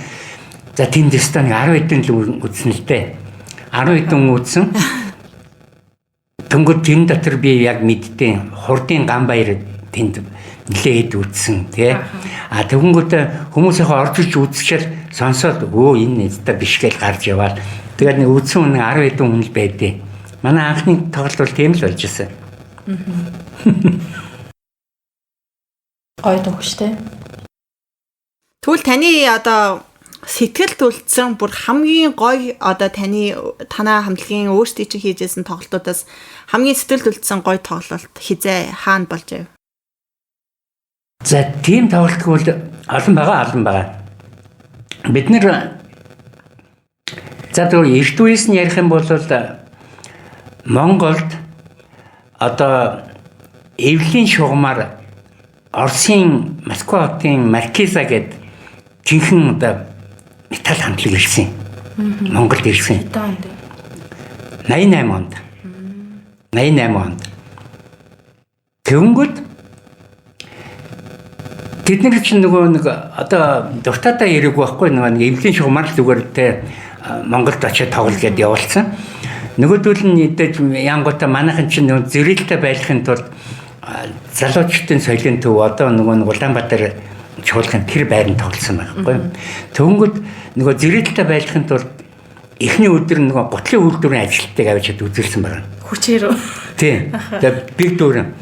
За тэнд дэстан 10 хэдэн л үзсэн л дээ. 10 хэдэн үзсэн. Тэнгүүд тэн дотор би яг мэдтээ хурдын Ганбаяр тэнд нэлээд үзсэн тий. Тэгэнгүүтээ хүмүүсийнхээ орж иж үзчихэл сонсоод энэ нэстэ биш гэж гарч яваад тэгээд нэг үзсэн хүн 10 хэдэн хүн л байдیں۔ Манай анхны тоглолт бол тийм л болж ирсэн. Гоё төгштэй. Тэгвэл таны одоо сэтгэлд үлдсэн бүр хамгийн гоё одоо танаа хамтлагийн өөрсдий чинь хийжсэн тоглолтуудаас хамгийн сэтгэлд үлдсэн гоё тоглолт хизээ хаана болж байв? За тийм тоглолт бол олон байгаа. Бид нэр за тэр эрт үеэс нь ярих юм бол Монголд одоо эвлийн шугамар Оросын Москва хотын Маркиза гэдэг жинхэнэ одоо метал хамтлаг ирсэн. Монголд ирсэн. 88 онд. Тэгэнгүүт тэд нар чинь нөгөө нэг одоо дуртатаа яриг байхгүй нэг эвлийн шугамар зүгээр тэ Монголд очиж тоглол гэдээ явуулсан. Нөгөөдөл нь идэж янгуудаа манайхан чинь зэрэлтэй байхын тулд залуучдын соёлын төв одоо нөгөө Улаанбаатар чуулган тэр байранд тоглосон байхгүй. Төвөнгөд нөгөө зэрэлтэй байхын тулд эхний өдөр нөгөө гутлын үйлдвэрийн ажилтныг авч үзүүлсэн байна. Хүчээр үү? Тийм. Тэгээ биг дүүрэн.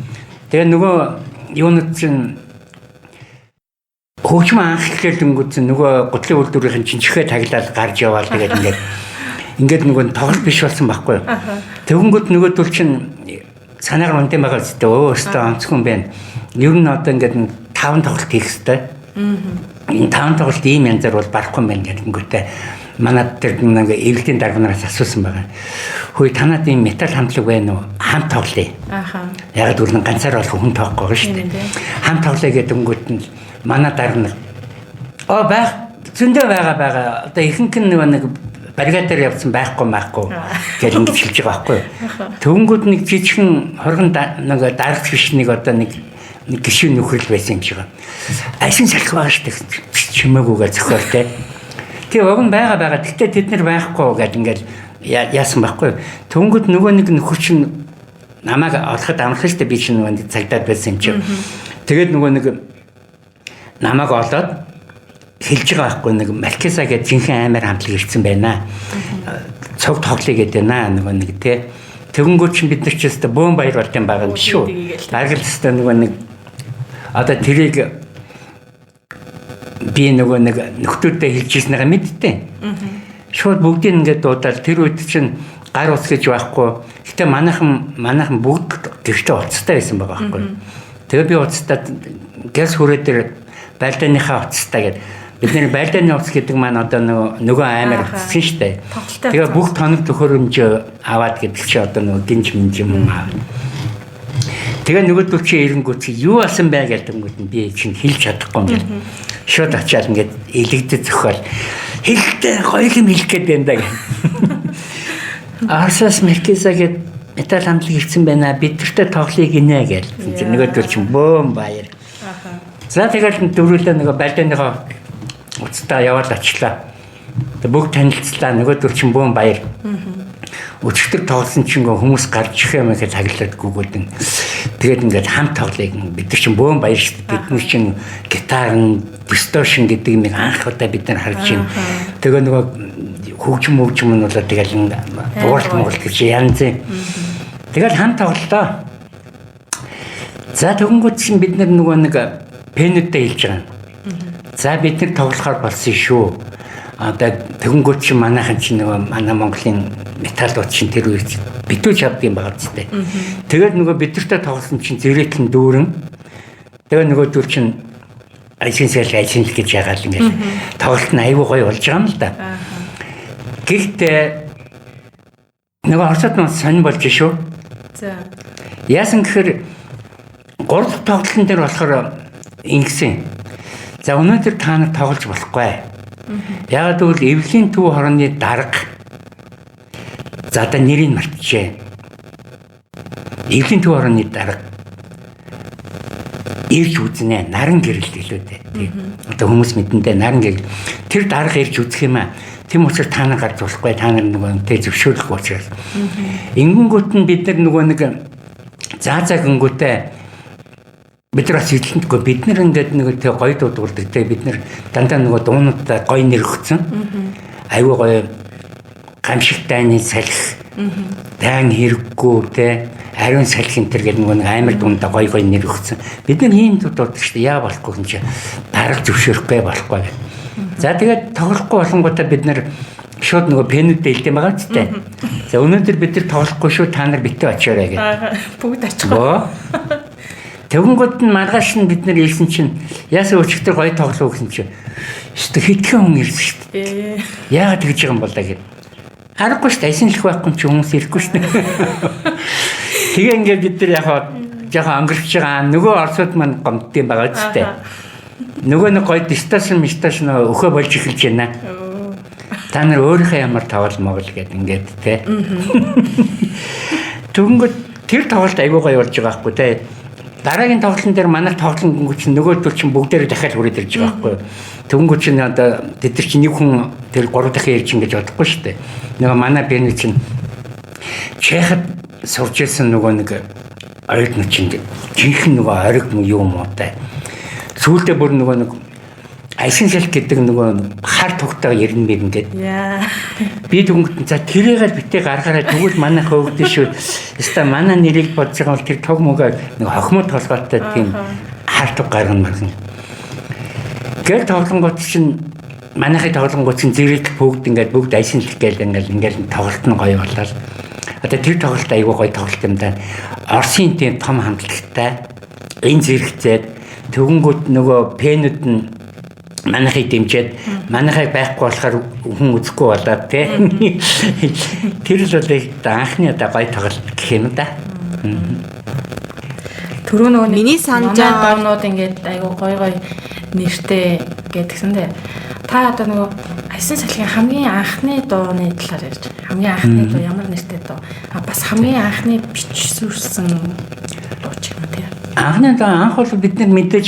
Тэгээ нөгөө юунууд чинь хөгжим анхлал өнгөц нөгөө гутлын үйлдвэрийн чинчхээ таглаад гарч яваал тэгээд ингээд нөгөө тоглолт биш болсон байхгүй. Тэгэнгүүт нөгөөдөл чинь санаагаар унтсан байгаа зү өөстөө онцгой байна. Ер нь одоо ингээд 5 тоглолт хийх хэрэгтэй. Энэ 5 тоглолт ийм янзаар бол барахгүй байна гэнгүүтээ манад тэр нэг эвлэлийн дарганараас асуусан байгаа. Хөөе танад ийм метал хамтлаг байна уу? Хамт тоглоё. Яг дөрвөн ганцаар болох хүн тоохгүй шүү дээ. Хамт тоглоё гэдэнгүүт нь манай даргана байх зөндөө байгаа. Одоо ихэнх нь нэг баригатаар явсан байхгүй гэж ингэж хэлж байгаа байхгүй. Төвнгүүд нэг жижигхэн хоргон нэг дарагч биш нэг одоо нэг гişүүн нөхрөл байсан юм шиг байна. Айсан салхи байгаа шүү дээ. Чимээгүйгээ зөхиолтэй. Тэгээ уг нь байгаа. Тэгтээ тэд нар байхгүй гэж ингээд яасан байхгүй. Төвнгүүд нөгөө нэг нөхөр чинь намайг олоход амархан шүү дээ. Би чинь нөгөө цагдаад байсан юм чинь. Тэгээд нөгөө нэг намайг олоод хэлж байгаа байхгүй нэг Маркиза гэдэг жинхэнэ амар хамтлаг ирсэн байна. Цог тоглоё гэдэг байна нөгөө нэг тий. Тэгэнгүүт чинь бид нар ч өстө бөөн баяр болт юм байгаа юм шүү. Аргал өстө нөгөө нэг одоо тэрийг би нөгөө нэг нөхдүүдтэй хэлжсэнийга мэдтээ. Шууд бүгдийг ингээд дуудаад тэр үед чинь гар ус гэж байхгүй. Гэтэ манайхан бүгд гэртээ уцтай байсан байгаа байхгүй. Тэгээ би уцтай гэс хүрээ дээр байлдааныхаа уцтай гэдэг. Бидний байлдааны уц гэдэг маань одоо нөгөө амар утсан шүү дээ. Тэгээ бүх тоног төхөөрөмж аваад гэдэг чи одоо нөгөө гинж минж юм аа. Тэгээ нөгөөдөл чи эренгүүт чи юу асан бай гэдэг нь би чинь хэлж чадахгүй юм гээд шууд ачаал ингээд элэгдэж зөхөөл хэлтэй гоё юм хэлэх гээд байна даа. Арсас Меркиза гээд метал хамтлаг ирсэн байна. Бидэртээ тоглоё гинэ гэж. Нөгөөдөл чи бөөм баяр. За тэгээд дөрүүлээ нөгөө байлдааныхаа уцтаа яваад очлаа. Бүгд танилцлаа. Нөгөөдөр чинь бөөн баяр. Өчтөр тоглосон чинь хүмүүс гарч ирэх юм гэж хаглаад гүгүүдэн. Тэгээд ингээд хамт тоглоё. Бид нар чинь бөөн баяр шүү дээ. Бид нар чинь гитар, дисторшн гэдэг юм анх удаа бид нар харж байна. Тэгээ нөгөө хөгжим нь бол тэгэл дууралт гэж янз. Тэгэл хамт тоглолоо. За тэгэнгүүт чинь бид нар нөгөө нэг пенүүдтэй хэлж байгаа. За бид нар тоглохоор болсон шүү. Одоо тэгэнгүүт чинь манайхан чинь нөгөө манай Монголын металлууд чинь тэр үед битүүж авдаг юм байгаа зү. Тэгээд нөгөө бидэртээ тоглосон чинь зэрэглэн дүүрэн. Тэгээ нөгөөдөл чинь ажинсэл гэж ягаал ингээд тоглолт нь аюу гоё болж байгаа юм л да. Гэхдээ нөгөө орцод нь сонир болж шүү. За. Яасан гэхээр 3 дахь тоглолтын дээр болохоор ингэсэн. За өнөөдөр та нар тоглож болохгүй. Яагаад гэвэл эвлийн төв хорооны дарга. За одоо нэрийг мартчихжээ. Эвлийн төв хорооны дарга. Ирж үзнэ. Наран гэрэл гэлөө дээ. Одоо хүмүүс мэдэндээ наран гэрэл. Тэр дарга ирж үзэх юм аа. Тэм учраас та нар гарч болохгүй. Та нар нөгөө тэ зөвшөөрөх учраас. Ингэнгүүт нь бид нар нөгөө нэг гингүүтээ бид нар сэтлэнтгүй бид нар ингээд нэг тэг гоё дуудуулдаг тэг бид нар дандаа нөгөө дуунуудаа гоё нэр өгсөн. Аюу гоё гамшигтайны салхи. Дан хэрэггүй те ариун салхи энэ төр гэдэг нөгөө амар дундаа гоё нэр өгсөн. Бид нар ийм дууддаг шүү дээ. Яа болохгүй юм чи дарга зөвшөөрөхгүй болохгүй. За тэгээд тоглохгүй болонгуудаа бид нар шууд нөгөө пенүүдтэй хэлдэм байгаа ч тийм. За өнөөдөр бид нар тоглохгүй шүү та нар битээ очиорой гэдэг. Бүгд очихгоо. Тэгэнгүүт нь маргааш нь бид нар ирсэн чинь яасан өчигдөр гоё тоглоо гэсэн чинь өстө хитгэн хүн ирсэн шүү дээ. Яагаад тэгж байгаа юм бол гэдэг. Харахгүй шүү дээ. Айсан лх байхгүй ч хүмүүс ирэхгүй шүү дээ. Тэгээ ингээд бид нар яхаа жоохон өнгөрч байгаа нөгөө орсууд маань гомддсан байгаа ч тийм. Нөгөө нэг гоё дисташн өхөө болж эхэлж байна. Та нар өөрийнхөө ямар тавал могол гэдэг ингээд тийм. Тэгэнгүүт тэр тоглолт аягүй гоё болж байгаа байхгүй тийм. Дараагийн тоглолтын дээр манай тоглолтын чинь нөгөөдөл чинь бүгдээрээ дахиад хүрээд ирж байгаа байхгүй. Тэнгүү чинь одоо тэд нар чинь нэг хүн тэр 3 дахин ярьж ингэж бодохгүй шүү дээ. Нөгөө манай бэний чинь Чехад сурч ирсэн нөгөө нэг ойрд нь чинь жинхэнэ нөгөө ориг юу юм уу та. Сүүлдээ бүр нөгөө нэг айсан шалх гэдэг нөгөө хар тугтаа ярина мэн гэдэг. Би түнгэт за тэрийгээ битээ гаргаараа тэгвэл манай хөөгдөн шүү. Яста манай нэрийг бодож байгаа бол тэр тог мөгөө нэг хохмоо толгойтой тийм хар туг гаргана маргана. Гэл тоглонгууд чинь манайхыг тоглонгууд чинь зэрэг бүгд ингээд бүгд айсан шалх гээл ингээд тоглолт нь гоё болоод. Одоо тэр тоглолт аягүй гоё тоглолт юм да. Орсын тийм том хамтлагтай энэ зэрэгцээд тэгэнгүүт нөгөө пенүүд нь манайхыг дэмжиад манайхыг байхгүй болохоор хүн үзэхгүй болоод тийм тэр л бол анхны одоо гоё тоглолт гэх юм да. Түрүү нөгөө миний санаж байгаа доонууд ингээд айгу гоё нэртэй гэдгсэндээ та одоо нөгөө айсан салхи хамгийн анхны дууны талаар ярьж хамгийн анхны дуу ямар нэртэй дуу бас хамгийн анхны бичсүрсэн дуу ч юм тийм. Анхны дуу анх бол бид нар мэдээж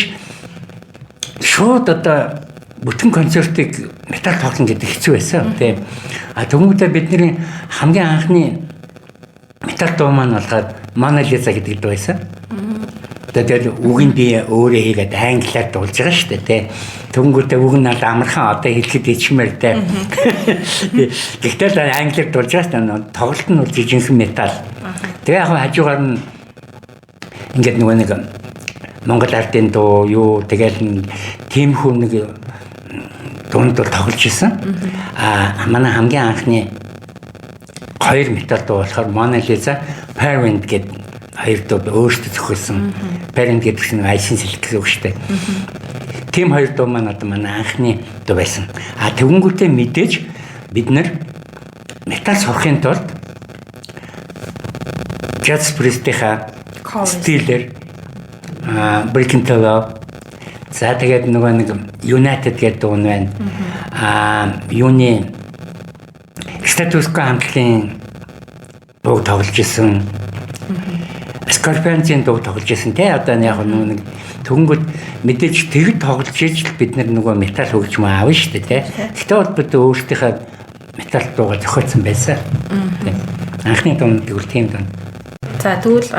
шууд одоо бүтэн концертыг метал тоглоно гэдэг хэцүү байсан тийм. Тэгмүүдээ бидний хамгийн анхны метал дуу маань болохоор Mona Lisa гэдэг дуу байсан. Тэгээд үгийн би өөрөө хийгээд англиар дуулж байгаа шүү дээ тийм. Тэнгүүтээ үг нь амархан одоо хэлэхэд ичмээр тийм. Гэхдээ англиар дуулж байгаа шүү дээ. Тоглолт нь бол жинхэнэ метал. Тэгээ яг хажуугаар нь ингээд нөгөө нэг Монгол ардын дуу юу тэгэл тиймхүү нэг дунд бол тоглож исэн. Манай хамгийн анхны 2 метал дуу болохоор Mona Lisa, Parent гэдэг 2 дуу өөртөө зохиолсон. Parent гэдэг нь айсын сэлэх гэсэн үг шүү дээ. Тим 2 дуу маань одоо манай анхны дуу байсан. Тэгвэл мэдээж бид нар метал сурахын тулд Judas Priest-ийн Steeler, Breaking the Law, за тэгээд нөгөө нэг United гэдэг дуу байна. Юуны Status Quo хамтлагийн дуу тоглож исэн. Scorpions-ийн дуу тоглож исэн те одоо яг нэг Тэгэнгүүт мэдээж тэгж тоглож ижил бид нөгөө метал хөгжим аавна шүү дээ те. Гэтэ бол бид өөрсдийнхээ метал дуугаа зохиолсон байсан. Анхны дунд гэвэл тийм дунд. За тэгвэл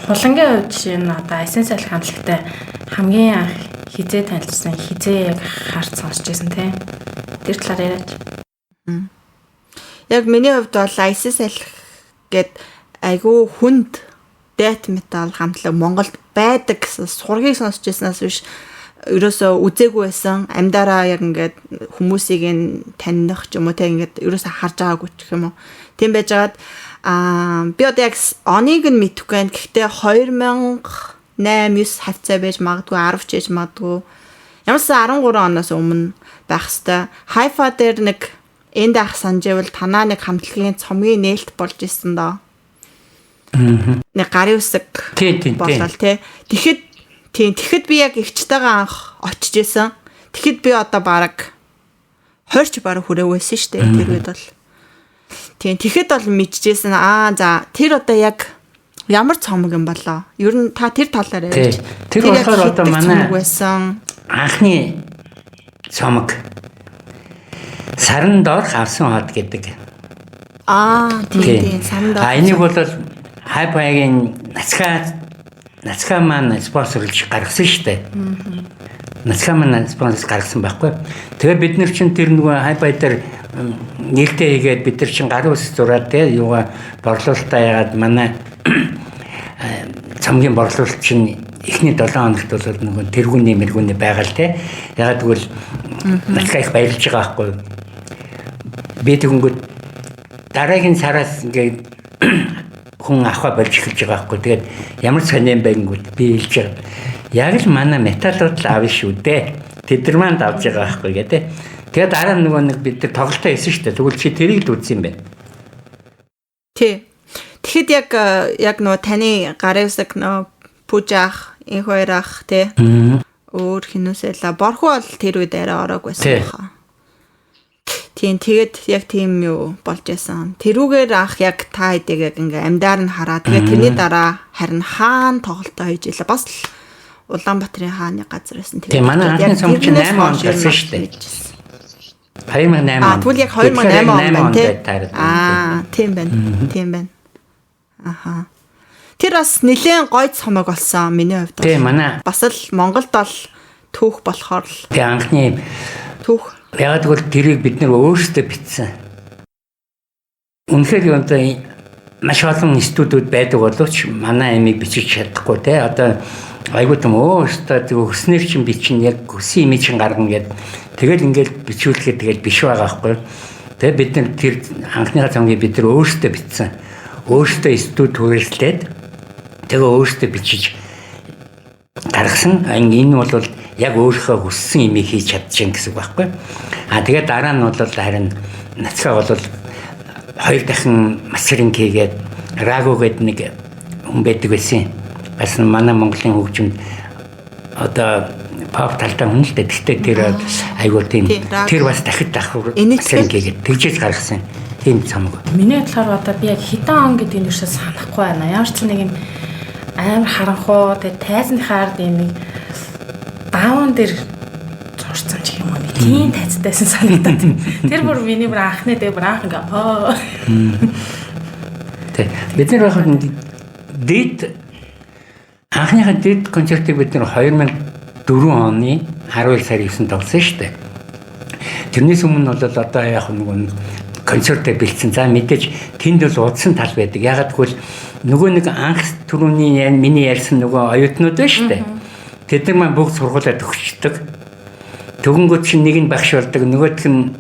хулангийн хувьд жишээ нь одоо Essential хамтлагтай хамгийн анх хизээ танилцсан хизээ яг харж сонсч байсан те. Тэр талаар яриач. Яг миний хувьд бол Essential гэд айгүй хүнд death metal хамтлаг Монголд байдаг гэсэн сургийг сонсч байснаас биш ерөөсөө үзээгүй байсан. Амьдараа яг ингээд хүмүүсийг таних ч юм уу те ингээд ерөөсөө харж байгаагүй ч юм уу. Тийм байжгаад би одоо яг оныг нь мэдэхгүй байна. Гэхдээ 2008-9 хавцаа байж магадгүй 10 ч байж магадгүй. Ямарсаа 13 оноос өмнө байх хэвээр Хайфа дээр нэг энд ах сандживэл танаа нэг хамтлагийн цомгийн нээлт болж исэн доо. Нэг гарын үсэг болол тий. Тэгэхэд би яг эгчтэйгээ анх очиж исэн. Тэгэхэд би одоо баг 20 бараг хүрээвэсэн шүү дээ. Тэр үед бол. Тэгэхэд бол мэдчихсэн. За тэр одоо яг ямар цомог юм болоо. Ер нь та тэр талаар ярьж. Тэр болохоор одоо манай анхны цомог Саран доор хавсан хот гэдэг. Тийм саран доор. Энийг бол Хайпагийн нацгаа маань спонсорлж гаргасан шүү дээ. Нацгаа маань спонсор гаргасан байхгүй. Тэгээ бид нар чинь тэр нөгөө Хайпай дээр нээлттэй хийгээд бид нар чинь гарын ус зураад те юугаа борлуулалтаа ягаад манай цамгийн борлуулалт чинь эхний 7 хоногт бол нөгөө тэргүүний мэргүүний байгаа л те. Ягаад гэвэл нацгаа их баярлж байгаа байхгүй. Би тэгэнгүүт дараагийн сараас ингээд хүн ахва болж эхэлж байгаа байхгүй. Тэгээд ямар сонирн байнгут би хэлж байгаа. Яг л манай металууд л аав шүү дээ. Тэд нар манд авч байгаа байхгүй гэдэг. Тэгээд дараа нөгөө нэг бид нар тоглолтоо хийсэн шүү дээ. Тэгвэл чи тэрийг л үзсэн юм байна. Тий. Тэгэхэд яг нөгөө таны гарын үсэг нөгөө пужаах, энэ хоёр ах тий. Өөр хинүсэлα борхоо бол тэр үед арай ороог байсан баха. Тэгээд яг тийм юу болж байсан. Тэрүүгээр ах яг та хэдийг ингээ амьдаар нь хараа. Тэгээд тэрний дараа харин хаан тоглолтоо хийж илаа. Бас л Улаанбаатарын хааны газар байсан. Тэгээд манай анхны цомч 8 онд болсон шүү дээ. 2008 онд. Тэгвэл яг 2008 онд байна тийм байна. Тийм байна. Аха. Тэр бас нэлээд гоё цомог болсон миний хувьд. Тийм манай. Бас л Монголд бол түүх болохоор л. Тэгээд анхны түүх. Яг тэгвэл тэрийг бид нэр өөрсдөө бичсэн. Үнэхээр одоо маш олон студиуд байдаг боловч манай амийг бичиж чадахгүй те. Одоо айгуу юм өөртөө өснөр чинь бичин яг өсөн имиж чинь гаргана гэд. Тэгэл ингээл бичүүлэхэд тэгэл биш байгаа байхгүй. Тэгээ бид нар тэр анхныхаа цомгийг бид нар өөрсдөө бичсэн. Өөрсдөө студ хүрээлээд тэгээ өөрсдөө бичиж гаргасан. Энэ бол яг өөрийнхөө хүссэн имийг хийж чадчихна гэсэн үг байхгүй. Тэгээд дараа нь бол харин нацгаа бол 2 дахин масринг хийгээд Раго гэдэг нэг хүн байдаг байсан. Бас манай Монголын хөгжимд одоо pop талтай хүн л дээ. Гэхдээ тэр айгуул тийм. Тэр бас дахид масринг хийгээд тэгжээж гаргасан. Тийм цамаг. Миний бодлоор одоо би яг хэдэн он гэдэг нь юусаа санахгүй байна. Ямар ч нэг юм амар харанхуу тэгээ тайзныхаа ард юм нэг даун дээр зурцсан ч юм уу нэг тийм тайцтайсан санагдаад. Тэр бүр миний бүр анхны дээр бүр анх ингээ Тэг. Бид нар яг дэд анхныхаа дэд концертыг бид нар 2004 оны 12 сарын 9-нд тоглосон шүү дээ. Тэрнээс өмнө бол одоо яг нэг концертыг бэлдсэн. За мэдээж тэнд бол удсан тал байдаг. Ягаад гэвэл нөгөө нэг анх түрүүний миний ярьсан нөгөө оюутнууд байна шүү дээ. Тэд нар маань бүгд сургуулаад өгчдөг. Тэгвэл чинь нэг нь багш болдог, нөгөөх нь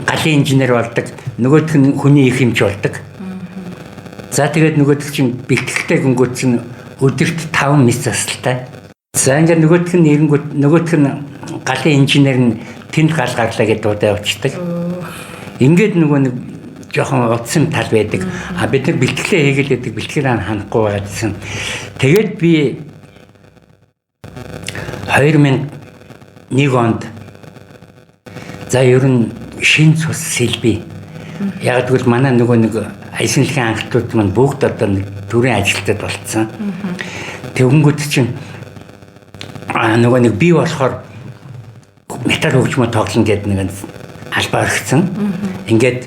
галын инженер болдог, нөгөөх нь хүний их хэмж болдог. За тэгээд нөгөөх чинь бэлтгэлтэй гингүүд чинь өдөрт 5 мис засалтай. За ингээд нөгөөх нь нэрэнгүүд нөгөөх нь галын инженер нь тэнд гал гарлаа гэдээ дуудаа явчихдаг. Ингээд нөгөө нэг жоохон утсан тал байдаг. А бид нар бэлтгэлээ хийгээл гэдэг бэлтгэлээ ханахгүй байгаадсэн. Тэгээд би 2001 онд за ер нь шин цус сэлбий. Яг тэгвэл манай нөгөө нэг ажлын анхлууд маань бүгд одоо нэг төрийн ажилтнууд болцсон. Тэгэнгүүт чинь нөгөө нэг бий болохоор метал хөгжмөө тоглоно гэдэг нэг албаа өргөцсөн. Ингээд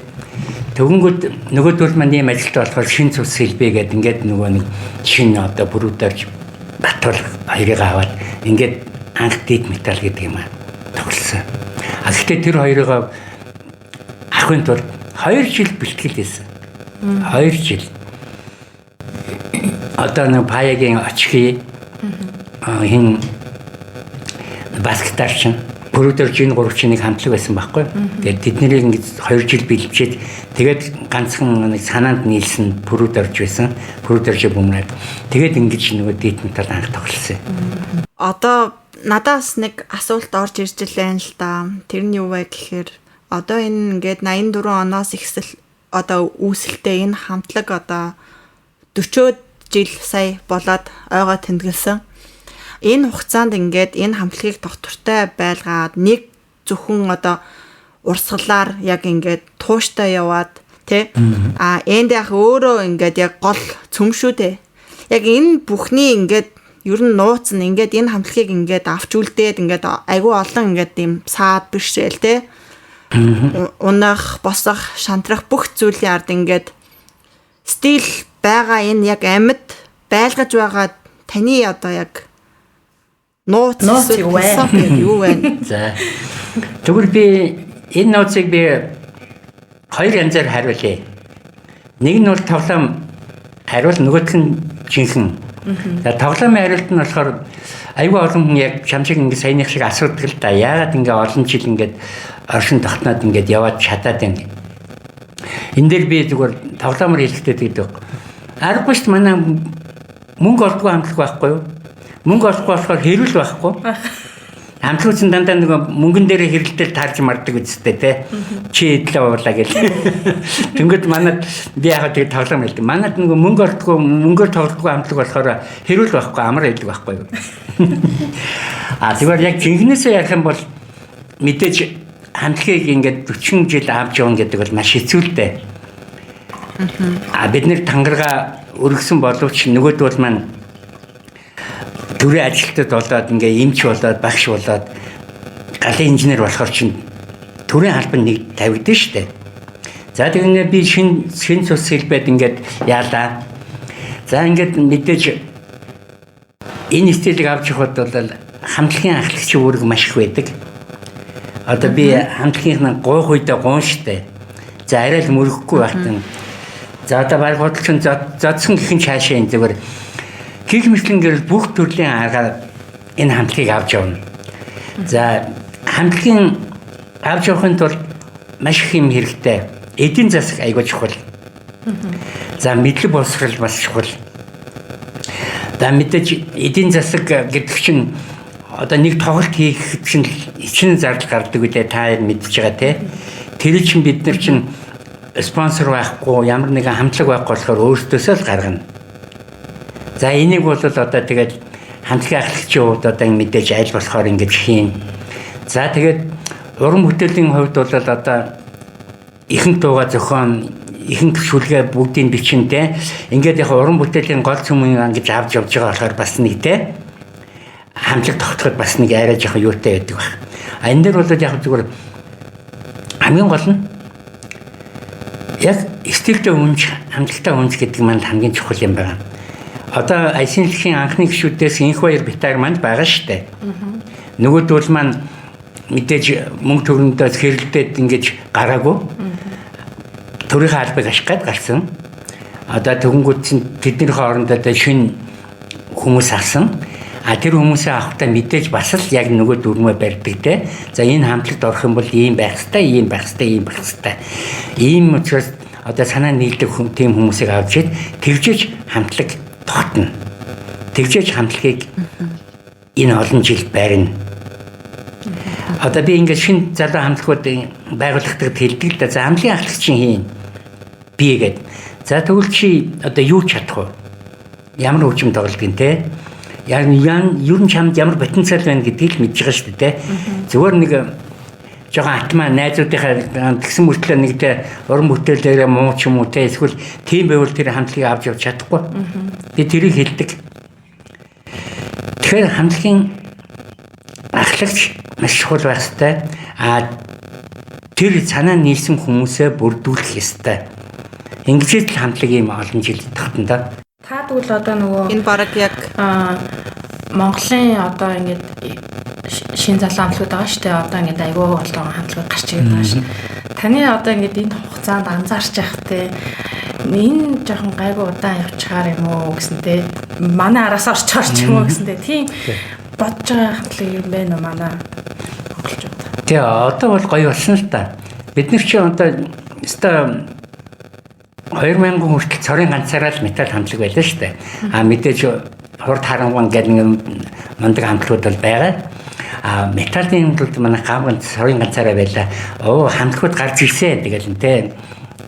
тэгэнгүүт нөгөө төл маань ийм ажилтаа болохоор шин цус сэлбий гэдэг ингээд нөгөө нэг шин одоо бүрүүдэрж Батбал хоёрыг аваад ингээд анх дид метал гэдэг юм тоглосон. А гэхдээ тэр хоёрыг авахын тулд 2 жил бэлтгэл хийсэн. 2 жил. Одоо нэг паягийн очхи хин баскетарч бүрүүдэр жин 3-1 хамтлаг байсан байхгүй. Тэгээд тэднийг ингэж 2 жил бэлчээд тэгээд ганцхан нэг санаанд нийлсэн бүрүүдэрж байсан. Бүрүүдэрж бөмрээд тэгээд ингэж нөгөө дид метал анх тоглосон. Одоо надаас нэг асуулт орж ирж илээ л да. Тэр нь юу вэ гэхээр одоо энэ ингээд 84 оноос ихсэл одоо үүсэлтэй энэ хамтлаг одоо 40 жил сая болоод ойгоо тэмдэглэсэн. Энэ хугацаанд ингээд энэ хамтлагийг доктортой байлгаад нэг зөвхөн одоо урсгалаар яг ингээд тууштай яваад тий энд яг өөрөө ингээд яг гол цөм шүү дээ. Яг энэ бүхний ингээд ер нь нууц нь ингээд энэ хамтлагийг ингээд авч үлдээд ингээд айгүй олон ингээд юм саад бишрэл тий унах босох шантрах бүх зүйлийн ард ингээд стил байгаа энэ яг амьд байлгаж байгаа таны одоо яг нууц юу вэ? За. Тэгвэл би энэ нууцыг би 2 янзаар хариулъя. Нэг нь бол тоглоом хариул, нөгөөх нь жинхэнэ. За тоглоомын хариулт нь болохоор айгүй олон хүн яг чамшиг ингэ саяных шиг асуудаг л да. Яагаад ингэ олон жил ингэ оршин тогтноод ингэ яваад чадаад байна. Энэ дээр би зүгээр тоглоомор хэлэхдээ гэдэг. Аргагүй шүү манай мөнгө олдгүй хамтлаг байхгүй юу? Мөнгө олохгүй болохоор хэрүүл байхгүй. Хамтлагч дандаа нэг мөнгөн дээр хэрэлдэл таарж мардаг үстэй те. Чи эдлээ уулаа гэл. Тэнгүүд манад би яагаад тэг тоглоом хэлдэг. Манад нэг мөнгө олдгүй мөнгөөр тоглохгүй хамтлаг болохоор хэрүүл байхгүй амар хэлдэг байхгүй юу. А тэгвэл яг жинхнээсээ ярих юм бол мэдээж хамтлагийг ингээд 40 жил авч явна гэдэг бол маш хэцүү л дээ. А бид нэр тангараа өргөсөн боловч нөгөөд бол маань төрийн ажилтнууд болоод ингээ эмч болоод багш болоод галын инженер болохоор чинь төрийн албан нэг тавигдсан шүү дээ. За тэгвэл би шин цус хэлбэд ингээд яалаа. За ингээд мэдээж энэ стилийг авч явахад бол хамтлагийн ахлагч үүрэг маш их байдаг. Одоо би хамтлагийн гойх үедээ гуун штэ. За арай л мөрөхгүй байхтан. За одоо баг бодолч зодсон гихэн цаашаа энэ зүгээр гих мэтлэнгэр бүх төрлийн аргаар энэ хамтлагийг авч явна. За хамтлагийн авч явахын тулд маш их юм хэрэгтэй. Эдийн засаг айгүй чухал. За мэдлэг боловсрол бас чухал. За мэдээж эдийн засаг гэдэг чинь одоо нэг тоглолт хийх чинь ичнэ зардал гардаг үлээ та мэдж байгаа те. Тэр чинь бид нар чинь спонсор байхгүй ямар нэгэн хамтлаг байхгүй болохоор өөрсдөөсөө л гаргана. За энийг бол одоо тэгээд хамтлагийн ахлагчийн хувьд одоо мэдээж айл болохоор ингэж хийн. За тэгээд уран бүтээлийн хувьд бол одоо ихэнх дууга зохион ихэнх шүлгээ бүгдийн бичэндээ ингээд яг уран бүтээлийн гол цөмийн ингэж авч явж байгаа болохоор бас нэг те хамтлаг тогтоход бас нэг арай жоохон юутай байдаг баг. А энэ дээр бол яг зүгээр хамгийн гол нь яг стилтэй үнж хамтлагтай үнж гэдэг маань хамгийн чухал юм байна. Одоо Айсинлхийн анхны гишүүдээс инх баяр битаар манд байгаа штэ. Нөгөөдөл маань мэдээж мөнгө төгрөндөөс хэрэлдээд ингэж гараагүй. төрийн албыг ашиглаад гарсан. Одоо төгөнгүүд тэдний хоорондоо шинэ хүмүүс авсан. Тэр хүмүүсээ авахтаа мэдээж бас л яг нөгөө дүрмээ барьдаг те. За энэ хамтлагт орох юм бол ийм байх хэрэгтэй, ийм байх хэрэгтэй, ийм байх хэрэгтэй. Ийм учраас одоо санаа нийлдэг тийм хүмүүсийг авч ид тэгжиж хамтлаг тогтно. Тэгжиж хамтлагийг энэ олон жил барина. Одоо би ингээд шинэ залуу хамтлагуудын байгууллагад хэлдэг л да. За хамтлагийн ахлагч чинь хийн бий гэдэг. За тэгвэл чи одоо юу чадах вэ? Ямар хөгжим тоглох юм те? Яг ер нь чамд ямар потенциал байна гэдгийг л мэдж байгаа шүү дээ. Зүгээр нэг жоохон атмаа найзуудынхаа тэгсэн мөртлөө нэгтэй уран бүтээлээрээ муу ч юм уу те эсвэл тийм байвал тэр хамтлагийг авч явж чадахгүй. Би тэрийг хэлдэг. Тэгэхээр хамтлагийн ахлагч маш чухал байх ёстой. Тэр санаа нийлсэн хүмүүсээ бүрдүүлэх ёстой. Ингэж л хамтлаг юм олон жил тогтно да. Та тэгвэл одоо нөгөө Энэ бараг яг Монголын одоо ингээд шин залуу хамтлагууд байгаа шүү дээ. Одоо ингээд айгүй олон хамтлагууд гарч ирээд байгаа шүү. Таны одоо ингээд энэ хугацаанд анзаарч байхтай энэ жоохон гайгүй удаан явчихаар юм уу гэсэнтэй манай араас орчоор ч юм уу гэсэнтэй тийм бодож байгаа хамтлаг юм байна уу манай монголчууд. Тэгээ одоо бол гоё болсон л та. Бид нар чи одоо 2000 хүртэл цорын ганцаараа л металл хамтлаг байлаа шүү дээ. Мэдээж хурд харангуун гэдэг мундаг хамтлагууд бол байгаа. Металлын хувьд манай гавган цорын ганцаараа байлаа. Хамтлагууд гарч ирсэн. Тэгэл нэ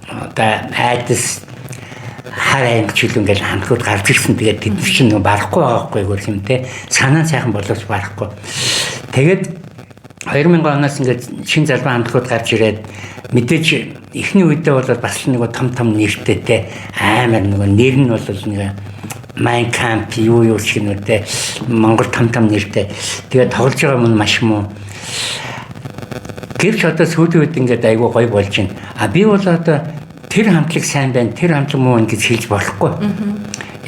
одоо айдас хар ангич хилэн гэж хамтлагууд гарч ирсэн. Тэгээд тэд чинь барахгүй байгаа хгүй гэх юм те. Санаа сайхан боловч барахгүй. Тэгээд 2000 оноос ингээд шин залбаа хамтлагууд гарч ирээд мэдээж эхний үедээ бол бас нэг том нэртэй те амар нэг нэр нь бол нэг Mein Kampf юу ч гэнэтэй Монгол том нэртэй тэгээд тоглож байгаа юм маш муу. Гэвч одоо сүүлийн үед ингээд айгүй гоё болж байна. Би бол одоо тэр хамтлаг сайн байна, тэр хамтлаг муу ингэж хэлж болохгүй.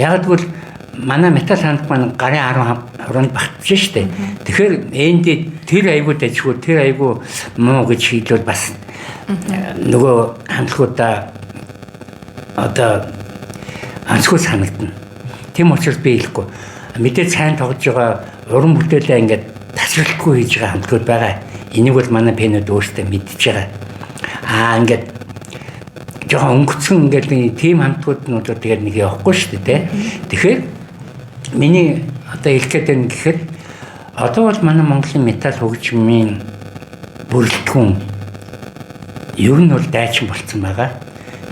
Яг тэгвэл манай металл хамтлаг маань гарын 10 хүрээнд багтж штэ. Тэгэхээр энд тэр айгүй дэжгүй, тэр айгүй муу гэж хэлвэл бас нөгөө хамтлагуудаа одоо анцгүй санагдана. Тийм учраас би хэлэхгүй. Мэдээ сайн тоглож байгаа уран бүтээлээ ингээд тасралтгүй хийж байгаа хамтлагууд байгаа. Энийг бол манай пенүүд өөрсдөө мэдж байгаа. Ингээд жоохон өнгөцсөн ингээд тийм хамтлагууд тэгээд нэг явахгүй шүү дээ. Тэгэхээр миний одоо хэлэх гээд байна гэхээр одоо бол манай Монголын металл хөгжмийн бүрэлдэхүүн ер нь бол дайчин болцсон байгаа.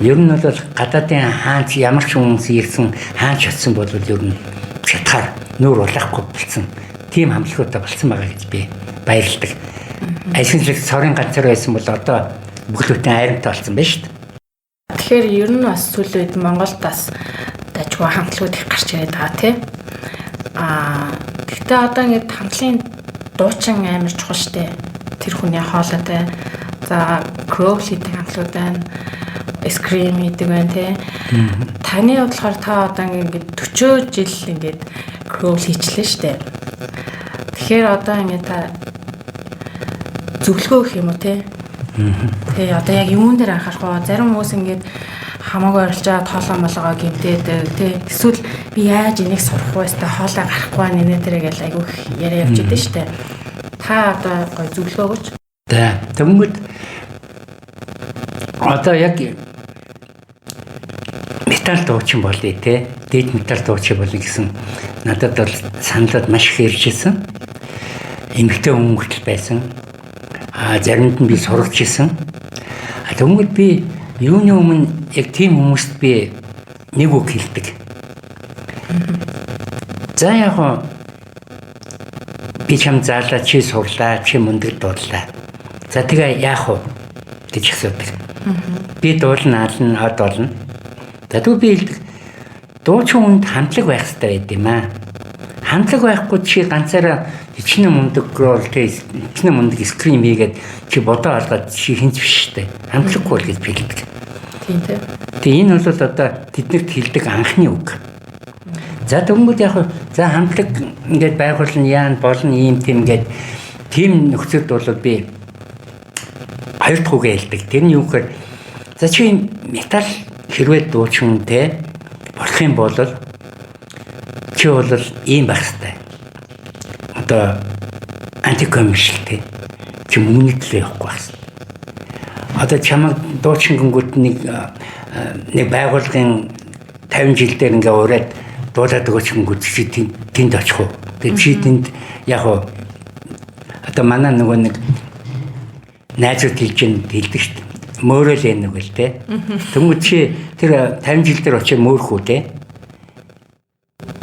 Ер нь бол гадаадын хаач ямар ч хүмүүс ирсэн хаач очсон бол ер нь шатгаар нүүр улаахгүй болцсон. Тийм хамтлагуудаа болцсон байгаа гэж би баярлалдаг. Ажинлэг цорын ганцаар байсан бол одоо бүхэл бүтэн айрамтай болцсон байна шүү дээ. Тэгэхээр ер нь бас сүүлийн үед Монголд бас дайггүй хамтлагууд их гарч ирээд байгаа тий. Гэхдээ одоо ингээд хамтлагын дуучин амар чухал штэ. Тэр хүний хоолойтой. За Crow хийдэг хамтлагууд байна. Scream хийдэг байна тий. Таны бодлохоор та одоо ингээд 40 жил ингээд Crow хийчлээ штэ. Тэгэхээр одоо ингээд та зөвлөгөө өгөх юм уу тий? Тэгээ одоо яг юун дээр анхаарах вэ? Зарим хүмүүс ингээд хамаагүй орилж байгаа тоолоо молгоо гинтээд тий. Эсвэл би яаж энийг сурах вэ? Хоолой гарахгүй нэ тэрэг л айгүй яриа явж идэв штэ. Та одоо гой зөвлөгөө өгөөч. Тэнгүүд одоо яг металл дуучин болъё те. Дээд металл дуучин болъё гэсэн надад бол саналд маш их ирж ирсэн. Эмэгтэй хүн хүртэл байсан. Заримд нь би сурч ирсэн. Тэнгүүд би юуны өмнө яг тийм хүмүүст би нэг үг хэлдэг. За яг би чам заалаа чи сурлаа, чи мундаг дуулаа. За тэгээ яах вэ гэж асуудаг. Би дуулна, ална, од болно. Тэгвэл би хэлдэг. Дуучин хүнд хамтлаг байх хэрэгтэй байд юм аа. Хамтлаг байхгүй чи ганцаараа хичнээн мундаг рол хичнээн мундаг скрим хийгээд чи бодоо алгаад чи хинц биш штэ. Хамтлаггүй бол гэж би хэлдэг. Тийм тийм. Тэгээ энэ бол одоо тэднэрт хэлдэг анхны үг. За тэгвэл яг за хамтлаг ингээд байгуулна яан болно ийм тийм ингээд тийм нөхцөлд бол би хоёр дахь үгээ хэлдэг. Тэр нь юу гэхээр За чи металл хэрвээ дуучинтэй болох юм бол чи бол ийм байх хэрэгтэй. Одоо антикоммершилтэй чи мөнгөлөө явахгүй байна. Одоо чамаг дуучингууд нэг байгууллагын 50 жил дээр ингээ ураад дуулаад өгөөчгөнгүүд чи тэнд очих уу? Тэгээ чи тэнд яг уу одоо манай нөгөө нэг найзууд хэлдэг шүү дээ. Мөөрөл нэг л те. Тэнгүүд чи тэр 50 жил дээр очиж мөөрөх үү те.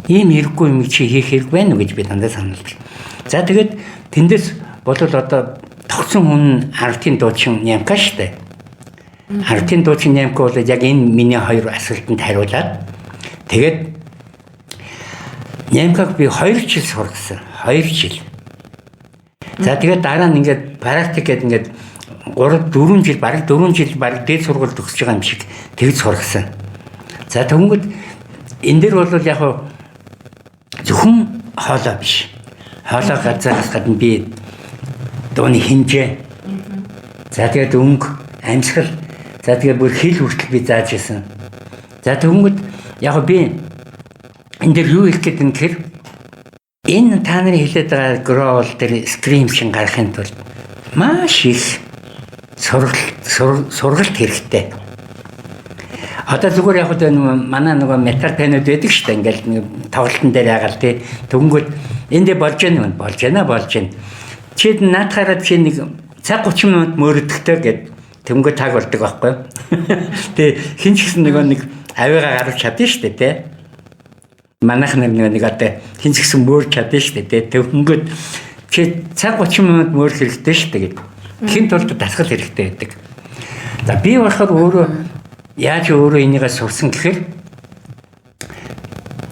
Ийм хэрэггүй юм чи хийх хэрэг байна уу гэж би дандаа саналдаг. За тэгээд тэндээс болол одоо тогтсон хүн ардын дуучин Нямка штэ. Ардын дуучин Нямка бол яг энэ миний хоёр асуултанд хариулаад тэгээд Нямкаг би 2 жил сургасан. 2 жил. За тэгээд дараа нь ингээд практик гэдэг ингээд 3-4 жил бараг 4 жил бараг дээд сургуульд төгсөж байгаа юм шиг тэгж сургасан. За тэгвэл энэ дэр бол яг зөвхөн хоолой биш. Хоолой газраас гадна би дууны хинжээ. За тэгээд өнгө, амьсгал, за тэгээд бүр хэл хүртэл би зааж ирсэн. За тэгвэл яг би энэ дэр юу хэлэх гээд юм гэхээр энэ та нарын хэлээд байгаа гроул дээр скрим шин гарахын тулд маш их сургалт хэрэгтэй. Одоо зүгээр яг манай нөгөө метал пенод байдаг шүү дээ. Ингээл нэг тоглолтын дээр ягаал тий. Төнгөд эндээ болж байна. Чи наадахаараа чи нэг цаг 30 минут мөрөдөхтэй гэд төнгөд таг болдог байхгүй. Тэгээ хин ч гэсэн нэг авигаа гаргаж чадна шүү дээ тий. Манайх нэг одоо хин ч гэсэн мөрж чадна шүү дээ тий. Төнгөд чи цаг 30 минут мөрөх хэрэгтэй шүү дээ гэд. Хин тулд дасгал хэрэгтэй байдаг. За би болохоор өөрөө яаж энийг сурсан гэхээр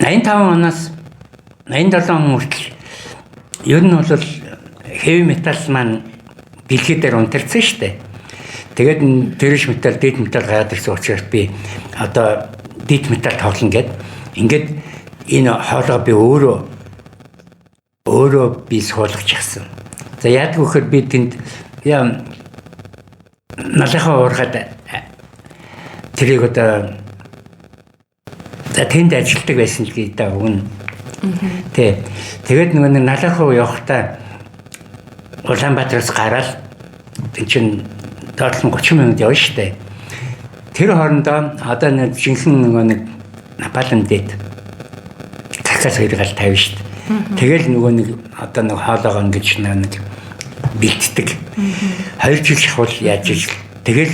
85 оноос 87 он хүртэл ер нь бол heavy metal маань дэлхийд дээр унтарсан шүү дээ. Тэгээд trash metal, death metal гараад ирсэн учраас би одоо death metal тоглоно гэд ингээд энэ хоолоо би өөрөө би суулгаж гисэн. За яадаг вөхөр би тэнд яа налахаа уурхад тэрийг одоо за тэнд ажилладаг байсан л гэдэг өгнө. Тэгээд нэг налахаа явахдаа Улаанбаатараас гараад тэн чин доотлон 30 минут явна штэ. Тэр хоорондоо одоо нэг жинхэнэ нэг Напалм дэд какас хэрэгэл тавина штэ. Тэгэл нэг одоо нэг хоолоогоо ингэж нэг бэлддэг. 2 жил шахвал яаж ижил. Тэгэл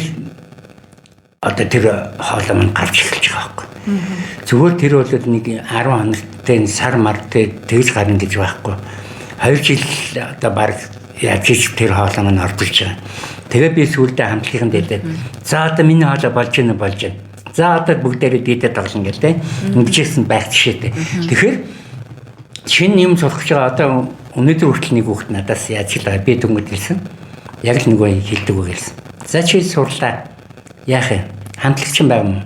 одоо тэр хоолой маань гарч эхэлж байгаа байхгүй. Зүгээр тэр бол нэг 10 хоногт сар март тэгж гарна гэж байхгүй. 2 жил одоо баг яаж иж тэр хоолой маань ордолж байгаа. Тэгээ би сүүлдээ хамтлагийн дэдээд за одоо миний хоолой болж байна. За одоо бүгдээрээ дийдээ тоглоно гэл тэ. Ингэжсэн байх жишээтэй. Тэгэхээр шинэ юм сурах гэж байгаа одоо өнөөдөр хүртэл нэг хүүхэд надаас яаж хэлээ би дүнгээд хэлсэн. Яг л нөгөө хэлдэг үг хэлсэн. За чи сурлаа. Яах юм? Хамтлагч юм байна уу?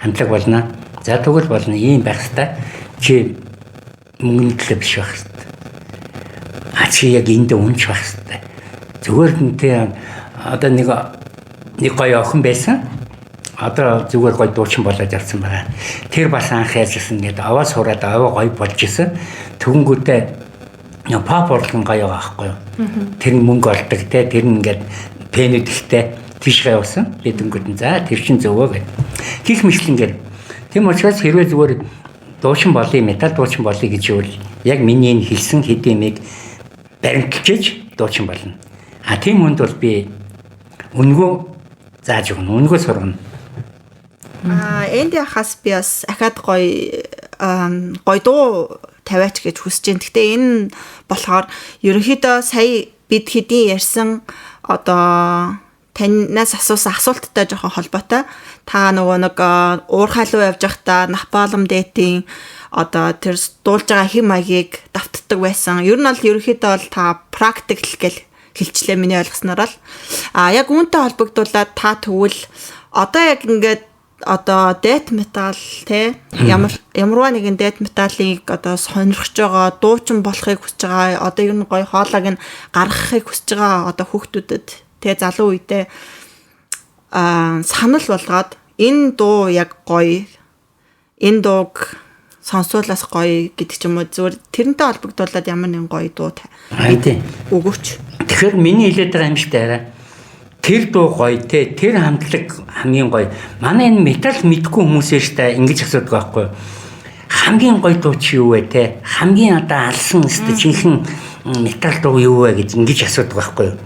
Хамтлаг болно. За тэгвэл болно. Ийм байх хэрэгтэй. Чи мөнгөний төлөө биш байх хэрэгтэй. Чи яг энд унч байх хэрэгтэй. Зүгээр нэ одоо нэг гоё охин байсан. Одоо зүгээр гоё дуучин болоод явсан байгаа. Тэр бас анх ярьжсэн гэдэг аваа сураад аваа гоё болж исэн. Төгөнгүүтээ pop орлон гоё байхгүй юу? Тэр мөнгө олдог те тэр ингээд пенэд ихтэй тийшээ явсан. Би дөнгөд за тэр чин зөвөө гэв. Хих мэтлэнгээр тийм учраас хэрвээ зүгээр дуучин болъё метал дуучин болъё гэж үл яг миний энэ хэлсэн хэдиймийг баримталж дуучин болно. Тийм хүнд бол би өнгөө зааж өгнө. Өнгөө сургана. Энд яхаас би бас ахаад гоё дуу тавиач гэж хүсэж байна. Гэхдээ энэ болохоор ерөнхийдөө сая бид хэдийн ярьсан одоо танаас асуусан асуулттай жоохон холбоотой. Та нөгөө нэг уурхай руу явж байхдаа Напалм дэдийн одоо тэр дуулж байгаа хэм маягийг давтдаг байсан. Ер нь бол ерөнхийдөө бол та практикл гэж хэлчлээ миний ойлгосноор л. Яг үүнтэй холбогдуулаад та тэгвэл одоо яг ингээд одоо death metal те ямарваа нэгэн death metal-ыг одоо сонирхож байгаа, дуучин болохыг хүсэж байгаа, одоо ер нь гоё хоолойг нь гаргахыг хүсэж байгаа одоо хүүхдүүдэд те залуу үедээ санал болгоод энэ дуу яг гоё, энэ дууг сонсуулаас гоё гэдэг ч юм уу, зүгээр тэрнтэй холбогдуулаад ямар нэгэн гоё дуу өгөөч. Тэгэхээр миний хэлээд байгаа юм шиг таараа. Тэр дуу гоё те, тэр хамтлаг хамгийн гоё. Манай энэ метал мэдгүй хүмүүсээ штэ ингэж асуудаг байхгүй юу? Хамгийн гоё дуу чи юу вэ те? Хамгийн одоо алсан өстө жинхэнэ метал дуу юу вэ гэж ингэж асуудаг байхгүй юу?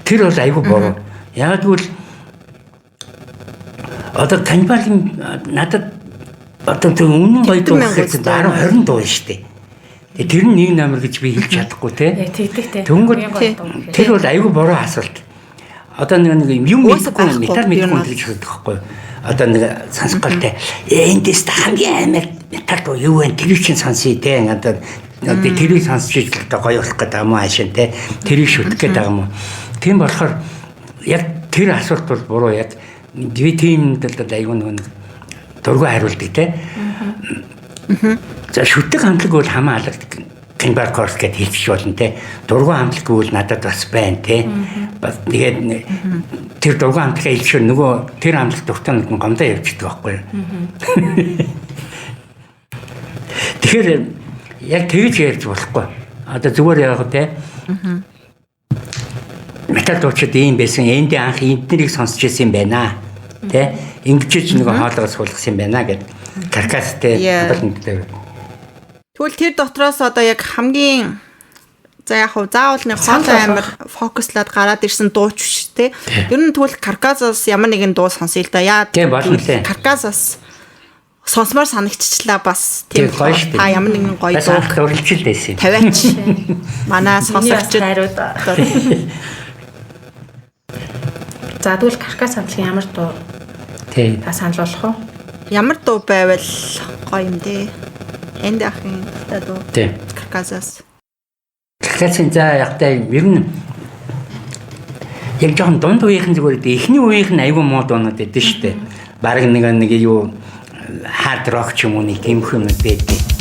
Тэр бол айгүй буруу. Яг тэгвэл одоо каннибалын надад одоо тэр үнэн гоё дуу гэхэд 20 дуу штэ. Тэр нь нэг номер гэж би хэлж чадахгүй те. Тэгдэг те. Тэнгүүд тэр бол айгүй буруу асуулт. Одоо нэг юм мэдгүй метал мэдгүй гэж хэлдэг байхгүй юу? Одоо нэг сонсголтой эндээс хамгийн амар метал дуу юу вэ? Тэр чинь сонсъё те. Одоо би тэрийг сонсч иж л гоё болох гэдэг юм аа шин те. Тэрийг шүтэх гэдэг юм уу? Тийм болохоор яг тэр асуулт бол буруу. Яг би тийм дэлд айгүй нэг дургүй хариулдаг те. За шүтэх хамтлаг бол хамаалагдаг. Каннибал корс гэж хэлчих болно те. Дургүй хамтлаг гэвэл надад бас байна те. Бас тэгээд тэр дургүй хамтлагаа хэлчихвэл нөгөө тэр хамтлаг дуртай нэг гомдоо явчихдаг байхгүй юу? Тэгэхээр яг тэгж ярьж болохгүй. Одоо зүгээр яг те. Метал дуучид ийм байсан. Энд анх энднийг сонсч ирсэн юм байна. Тэ? Ингэж ч нөгөө хоолойгоо суулгасан юм байна гэд каркастэй болонтой. Тэгвэл тэр дотроос одоо яг хамгийн за яг заавал нэг хоолой амар фокуслаад гараад ирсэн дууч биш те. Ер нь тэгвэл каркасаас ямар нэгэн дуу сонсъё л да. Яа. Каркасаас сонсмоор санагчлаа бас тийм гоё шүү дээ. Та ямар нэгэн гоё дуу урилжил байсан. Тавиач. Манай сонсогчд хариуд. За тэгвэл каркас хамтлаг ямар дуу? Тий. Та санал болох уу? Ямар дуу байвал гоё юм дээ. Энд ахын дуу. Тий. Каркасаас. Каркасын за ягтай ер нь яг жоохон дунд үеийнхэн зүгээр эхний үеийнх нь аюу мод оноод байдсан шүү дээ. Бараг нэг юу хард рок ч юм уу нэг тийм юм байдаг.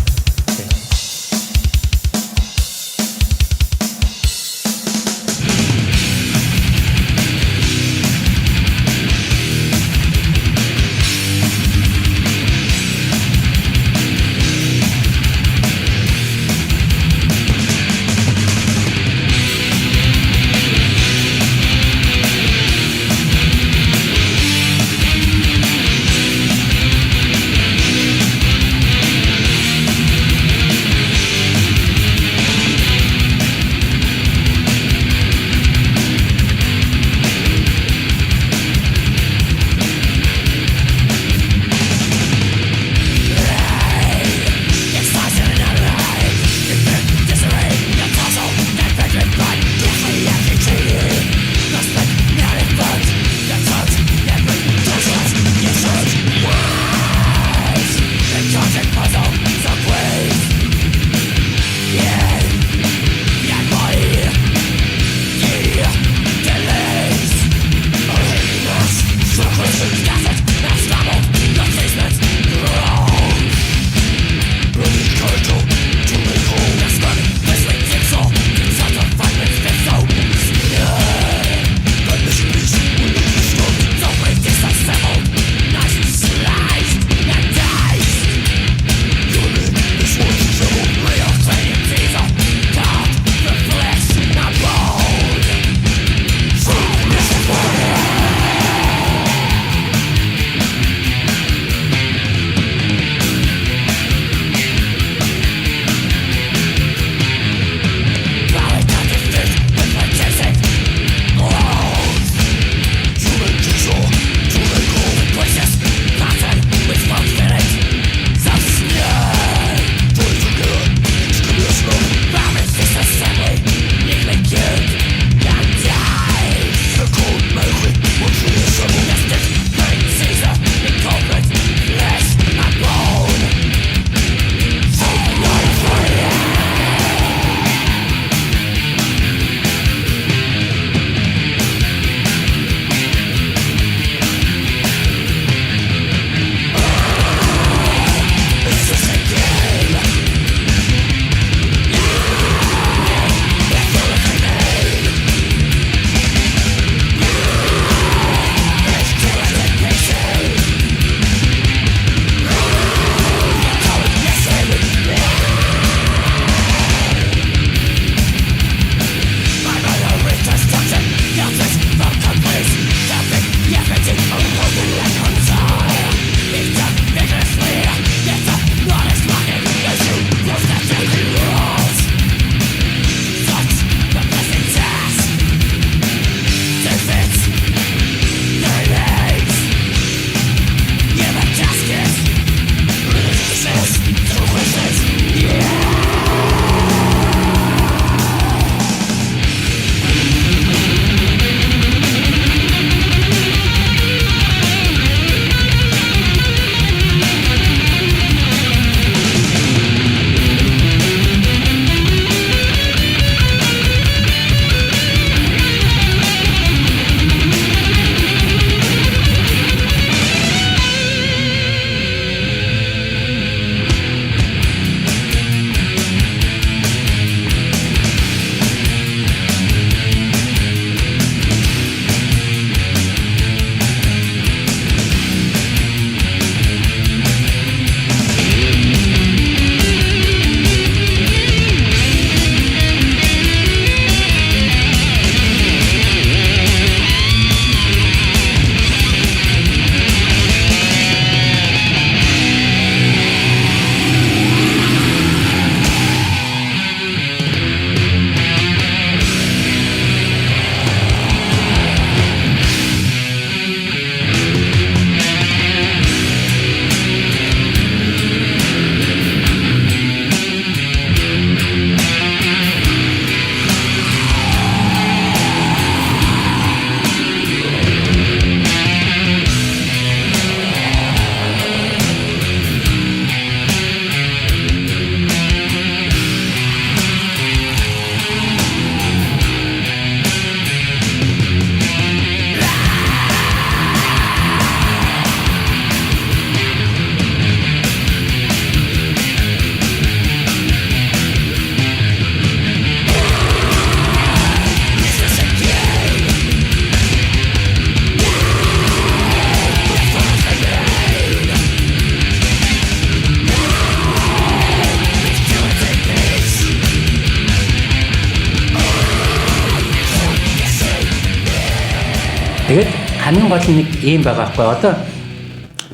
хамгийн гол нь нэг юм байгаа байхгүй. Одоо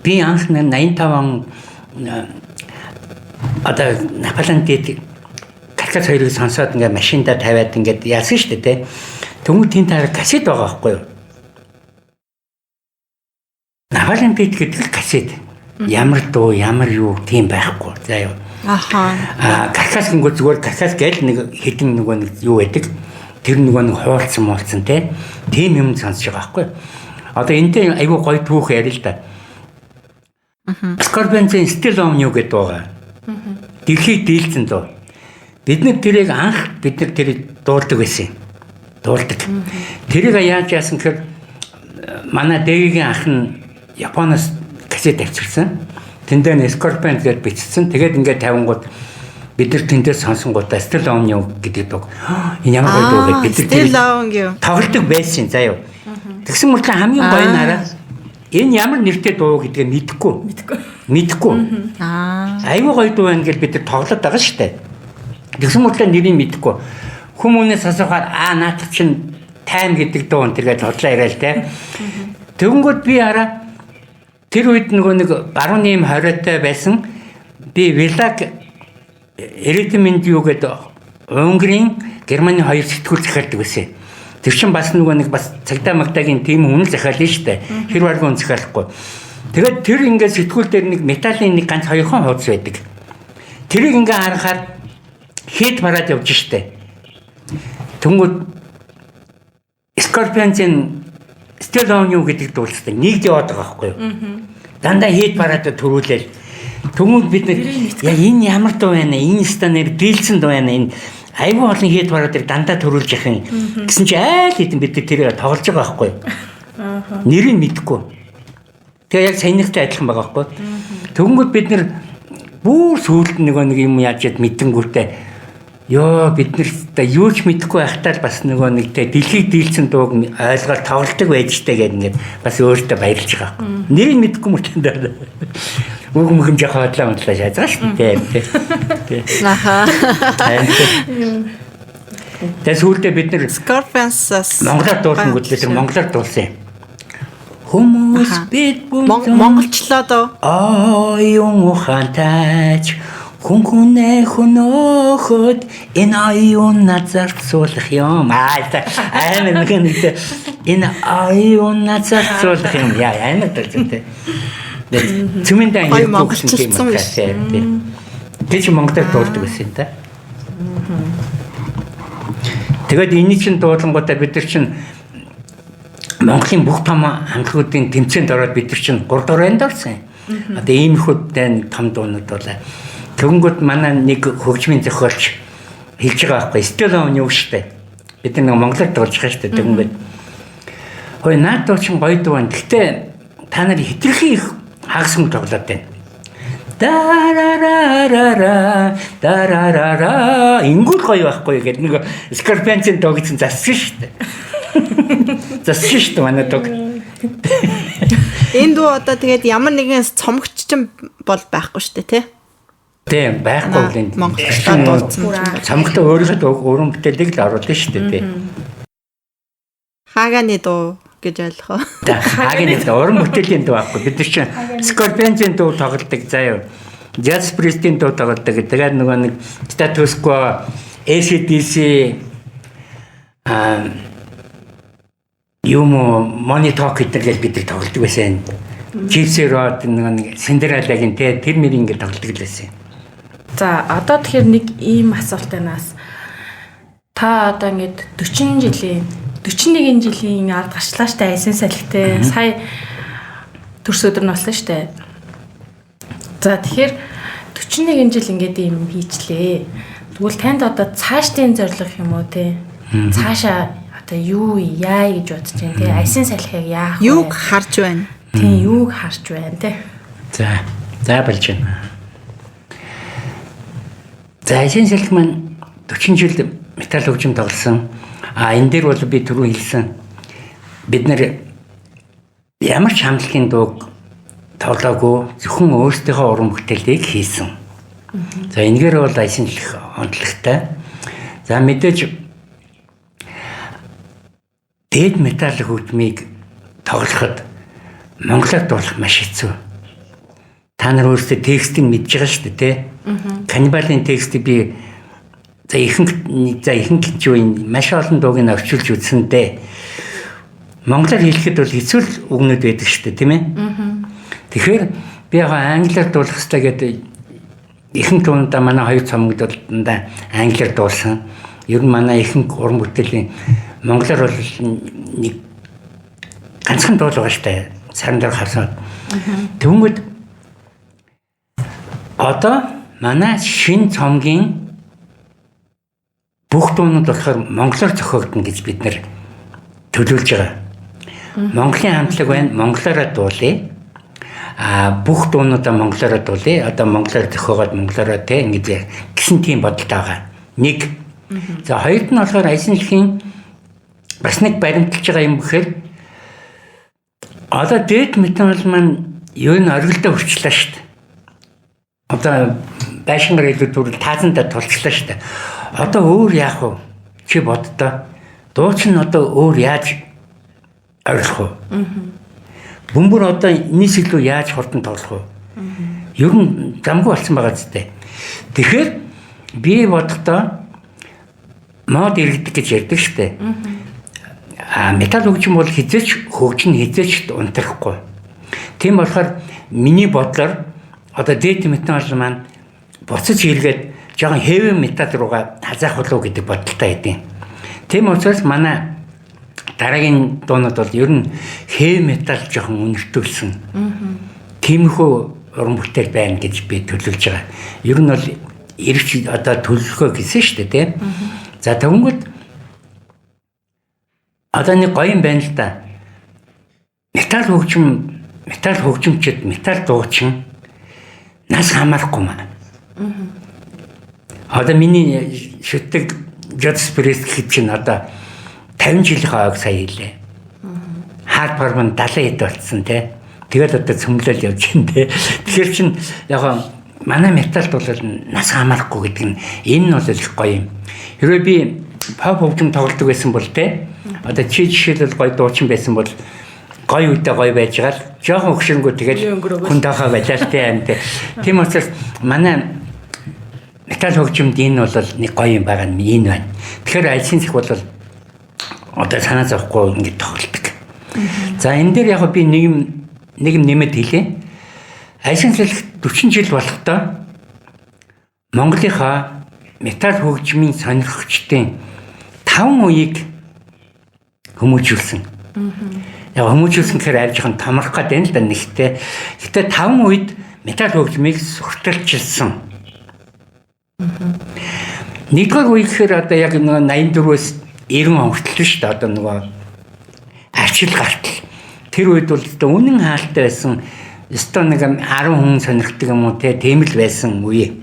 би анх 85 он одоо Наполеон дээд Кавказ хоёрыг сонсоод ингээ машинда тавиад ингээд яасан шүү дээ те. Тэнгүүд тийм таар касет байгаа байхгүй юу? Наполеон дээд гэдэг касет. Ямар дуу, ямар юу тийм байхгүй. За юу. Кавказ гингүүд зүгээр Кавказ гээл нэг хэдэн нэг юу байдаг. Тэр нэг хуурцсан муулцсан те. Тийм юм сонсож байгаа байхгүй юу? Одоо энэтэй айгүй гоё түүх ярил л да. Scorpions-ийн Still On You гэдэг байгаа. Дэлхийг дийлцэн дуу. Бид нар тэрийг анх тэрийг дуулдаг байсан. Дуулдаг. Тэрийг яаж яасан гэхээр манай дэгийн ах нь Японоос касет авчирсан. Тэндээ Scorpions гэж бичсэн. Тэгээд ингээд тавингууд бид нар тэндээс сонсонгуудаа Still On You гэдэг дуу. Энэ ямар гоё дуу гэдэг бид нар Still On You тоглодог байсан заяа. Тэгсэн мөртлөө хамгийн гоё нараа энэ ямар нэртэй дуу гэдгийг мэдэхгүй. Айгүй гоё дуу байна гэж бид нар тоглоод байгаа шүү дээ. Тэгсэн мөртлөө нэрийг мэдэхгүй. Хүмүүнээс асуухаар наадах чинь тайм гэдэг дуу тэргээд бодлоо яриа л те. Тэгэнгүүт би хараа тэр үед нэг баруун нэм 20-тай байсан. Би Вилаг Эритминд юу гэдэг Унгарын Германы хоёр сэтгүүл захиалдаг байсан. Тэр чинь бас нэг бас цагдаа магтаагийн тийм үнэл захиална шүү дээ. Хэр баргуун захиалахгүй. Тэгээд тэр ингээд сэтгүүл дээр нэг металлын нэг ганц хоёрхан хуудас байдаг. Тэрийг ингээд харахаар хэд бараад явж штэ. Тэнгүүд Scorpions-ийн Still On You гэдэг дуулцдаг нэг яваад байгаа байхгүй юу? Дандаа хэд бараад төрүүлээл. Тэнгүүд бид нэг энэ ямар дуу байна? Энэ станаар дийлсэн дуу байна. Энэ айгүй олон хэд бараад тэр дандаа төрүүлж явах юм. Гэсэн чи айл хэдэн бид тэрийг тоглож байгаа байхгүй юу? Нэрийг мэдэхгүй. Тэгээ яг саяныхтай адилхан байгаа байхгүй юу? Тэнгүүд бид нэр бүр сүүлд нэг юм яаж яд мэдэнгүүтээ ёо бид нэр юу ч мэдэхгүй байхтаа бас нэг тэ дэлхийг дийлсэн дууг ойлгоод тоглолдог байж тээ гэдэг ингээд бас өөртөө баярлж байгаа байхгүй. Нэрийг мэдэхгүй мөртөндөө үг мөхөн жахаа хадлаа унтлаа шаазгаа шүү дээ. Аха. Тэс сүүлдээ бид нэр Scorpions-аас монголоор дуулсан гэдэг тэр монголоор дуулсан. Хүмүүс бид монголчлоо доо. Оюун ухаантайч хүн хөнөөхөд энэ оюун назарт суулгах юм. Амар нэг энэ оюун назарт суулгах юм. Амар гэдэг. Цүмэндээ ингэ монголчилсан юм. Тэгж монголоор дуулдаг байсан та. Тэгээд энэ чинь дуулангуудаа бид нар чинь Монголын бүх том анхлуудын тэмцээнд ороод бид нар чинь 3 дугаар анд орсон. Одоо иймэрхүүтэй том дуунууд бол тэгэнгүүт манай нэг хөгжмийн зохиолч хэлж байгаа байхгүй Still On You штэ. Бид нар монголоор дуулж байгаа штэ. Тэгэнгүүт хөөе наад дуу чинь гоё дуу байна. Гэхдээ та нар хитрхи их хагасмаг тоглоод байна. Дарарара ингүүл гоё байхгүй гэдэг нэг Scorpions-ийн дуу гэсэн зассан штэ. Зассан штэ манай дуу. Энэ дуу одоо тэгээд ямар нэгэн цомогч ч бол байхгүй штэ тий. Тийм байхгүй үл энэ монголчууд дуулсан. Цамгтаа өөрийнхөө өрөн бүтээлийг л оруулсан штэ тий. Хааганы дуу гэж ойлгох. Хааганы уран бүтээлийн дуу байхгүй. Бид нар чинь Scorpions-ийн дуу тоглодог заяа. Jazz Priest-ийн дуу тоглодог. Тэгээд нөгөө нэг Status Quo, AC/DC юм Money Talk гэдэг бид нар тоглодог байсан. Gypsy Road нэг Cinderella-гийн тэр мэрийн ингэ тоглодог л байсан. За одоо тэгэхээр нэг ийм асуулт банаас та одоо ингэж 41 жилийн ард гарчлаа штэ айсан салхитай сая төрс өдөр нь болсон штэ. За тэгэхээр 41 жил ингээд юм хийчлээ. Тэгвэл танд одоо цаашдын зорилго юм уу те? Цаашаа одоо юу яа гэж бодож байна те? Айсан салхийг яах вэ? Юуг харж байна? Тийм юуг харж байна те? За болж байна. За айсан салхи маань 40 жил металл хөгжим тоглосон. Энэ дээр бол би түрүү хэлсэн. Бид нэр ямар ч хамтлагийн дууг тоглоогүй зөвхөн өөрсдийнхөө уран бүтээлийг хийсэн. За энэгээр бол айсан салхи онцлогтой. За мэдээж дээд металл хөгжмийг тоглоход монголоор дуулах маш хэцүү. Та нар өөрсдөө текстийг мэдж байгаа шүү дээ, тэ? Каннибалын текстийг би за ихэнх чинь маш олон дууг нь орчуулж үзсэндээ монголоор хэлэхэд бол хэцүү үгнүүд байдаг шүү дээ, тийм ээ? Тэгэхээр би яг англиар дуулах хэрэгтэй гэдэг ихэнх дуунда манай хоёр цомогд бол дандаа англиар дуулсан. Ер нь манай ихэнх уран бүтээлийн монголоор бол нэг ганцхан дуул байгаа шүү дээ. Саран дээр харсан. Тэгвэл одоо манай шин цомгийн бүх дуунууд болохоор монголоор зохиогдно гэж бид нэр төлөвлөж байгаа. Монголын хамтлаг байна, монголоор дуулъя. Бүх дуунуудаа монголоор дуулъя. Одоо монголоор зохиогоод монголоор тэ ингэж гисэн тийм бодолтой байгаа. Нэг. За хоёрд нь болохоор Айсенлхийн бас нэг баримталж байгаа юм гэхээр одоо дэд метал маань юу н оргилдоо хүрчлээ шүү дээ. Одоо байшингаар илүү түрүүл таазандаа тулчлаа шүү дээ. Одоо өөр яах вэ? Чи боддоо. Дууч нь одоо өөр яаж орилох вэ? Бөмбөр одоо энэс илүү яаж хурдан тоглох вэ? Ер нь замгүй болсон байгаа зү. Тэгэхээр би бодохдоо мод иргэдэг гэж ярьдаг шүү дээ. Метал хөгжим бол хизээч хөгжин хизээч унтрахгүй. Тийм болохоор миний бодлоор одоо дэд метал маань буцаж эргээд жоохон хэви метал руугаа хазаах болов гэдэг бодолтой байдیں۔ Тийм учраас манай дараагийн дуунууд бол ер нь хэви метал жоохон өнөртүүлсэн. Тиймэрхүү уран бүтээл байна гэж би төлөвлөж байгаа. Ер нь бол эргэж одоо төлөвлөгөө гэсэн шүү дээ, тийм. За тэгвэл одоо нэг гоё юм байна л да. Метал хөгжимчд, метал дуучин нас хамаарахгүй маа. Одоо миний шүтдэг Judas Priest гэхэд чинь одоо 50 жилийн хойг сая хэлээ. Hardcore маань 70 хэд болцсон тий. Тэгээд одоо цөмлөл явж байна тий. Тэгэхээр чин яг манай металд бол нас хамаарахгүй гэдэг нь энэ нь бол их гоё юм. Хэрвээ би pop хөгжим тоглодог байсан бол тий. Одоо чи жишээлбэл гоё дуучин байсан бол гоё үедээ гоё байж байгаа л жоохон хөшрөнгөө тэгэл хүн даахаа байлаа л тий. Тийм учраас манай метал хөгжимд энэ бол нэг гоё юм байгаа нь энэ байна. Тэгэхээр альсын зэх бол одоо санаа зовхгүй ингэж тоглолдог. За энэ дээр яг би нэг юм нэмэт хэлээ. Альсын зэх 40 жил болохдоо Монголынхаа метал хөгжмийн сонирхогчдын 5 үеийг хүмүүжүүлсэн. Яг хүмүүжүүлсэн гэхээр арай жоохон томрох гэдэг нь л да нэгтэй. Гэтэ 5 үед метал хөгжмийг сурталчилсан. Нэгдүгээр үе гэхээр одоо яг 84-өөс 90 он хүртэл шүү дээ. Одоо нөгөө арчил гартал. Тэр үед бол одоо үнэн хаалттай байсан. Өстө нэг 10 хүн сонирхдаг юм уу тийм л байсан үе.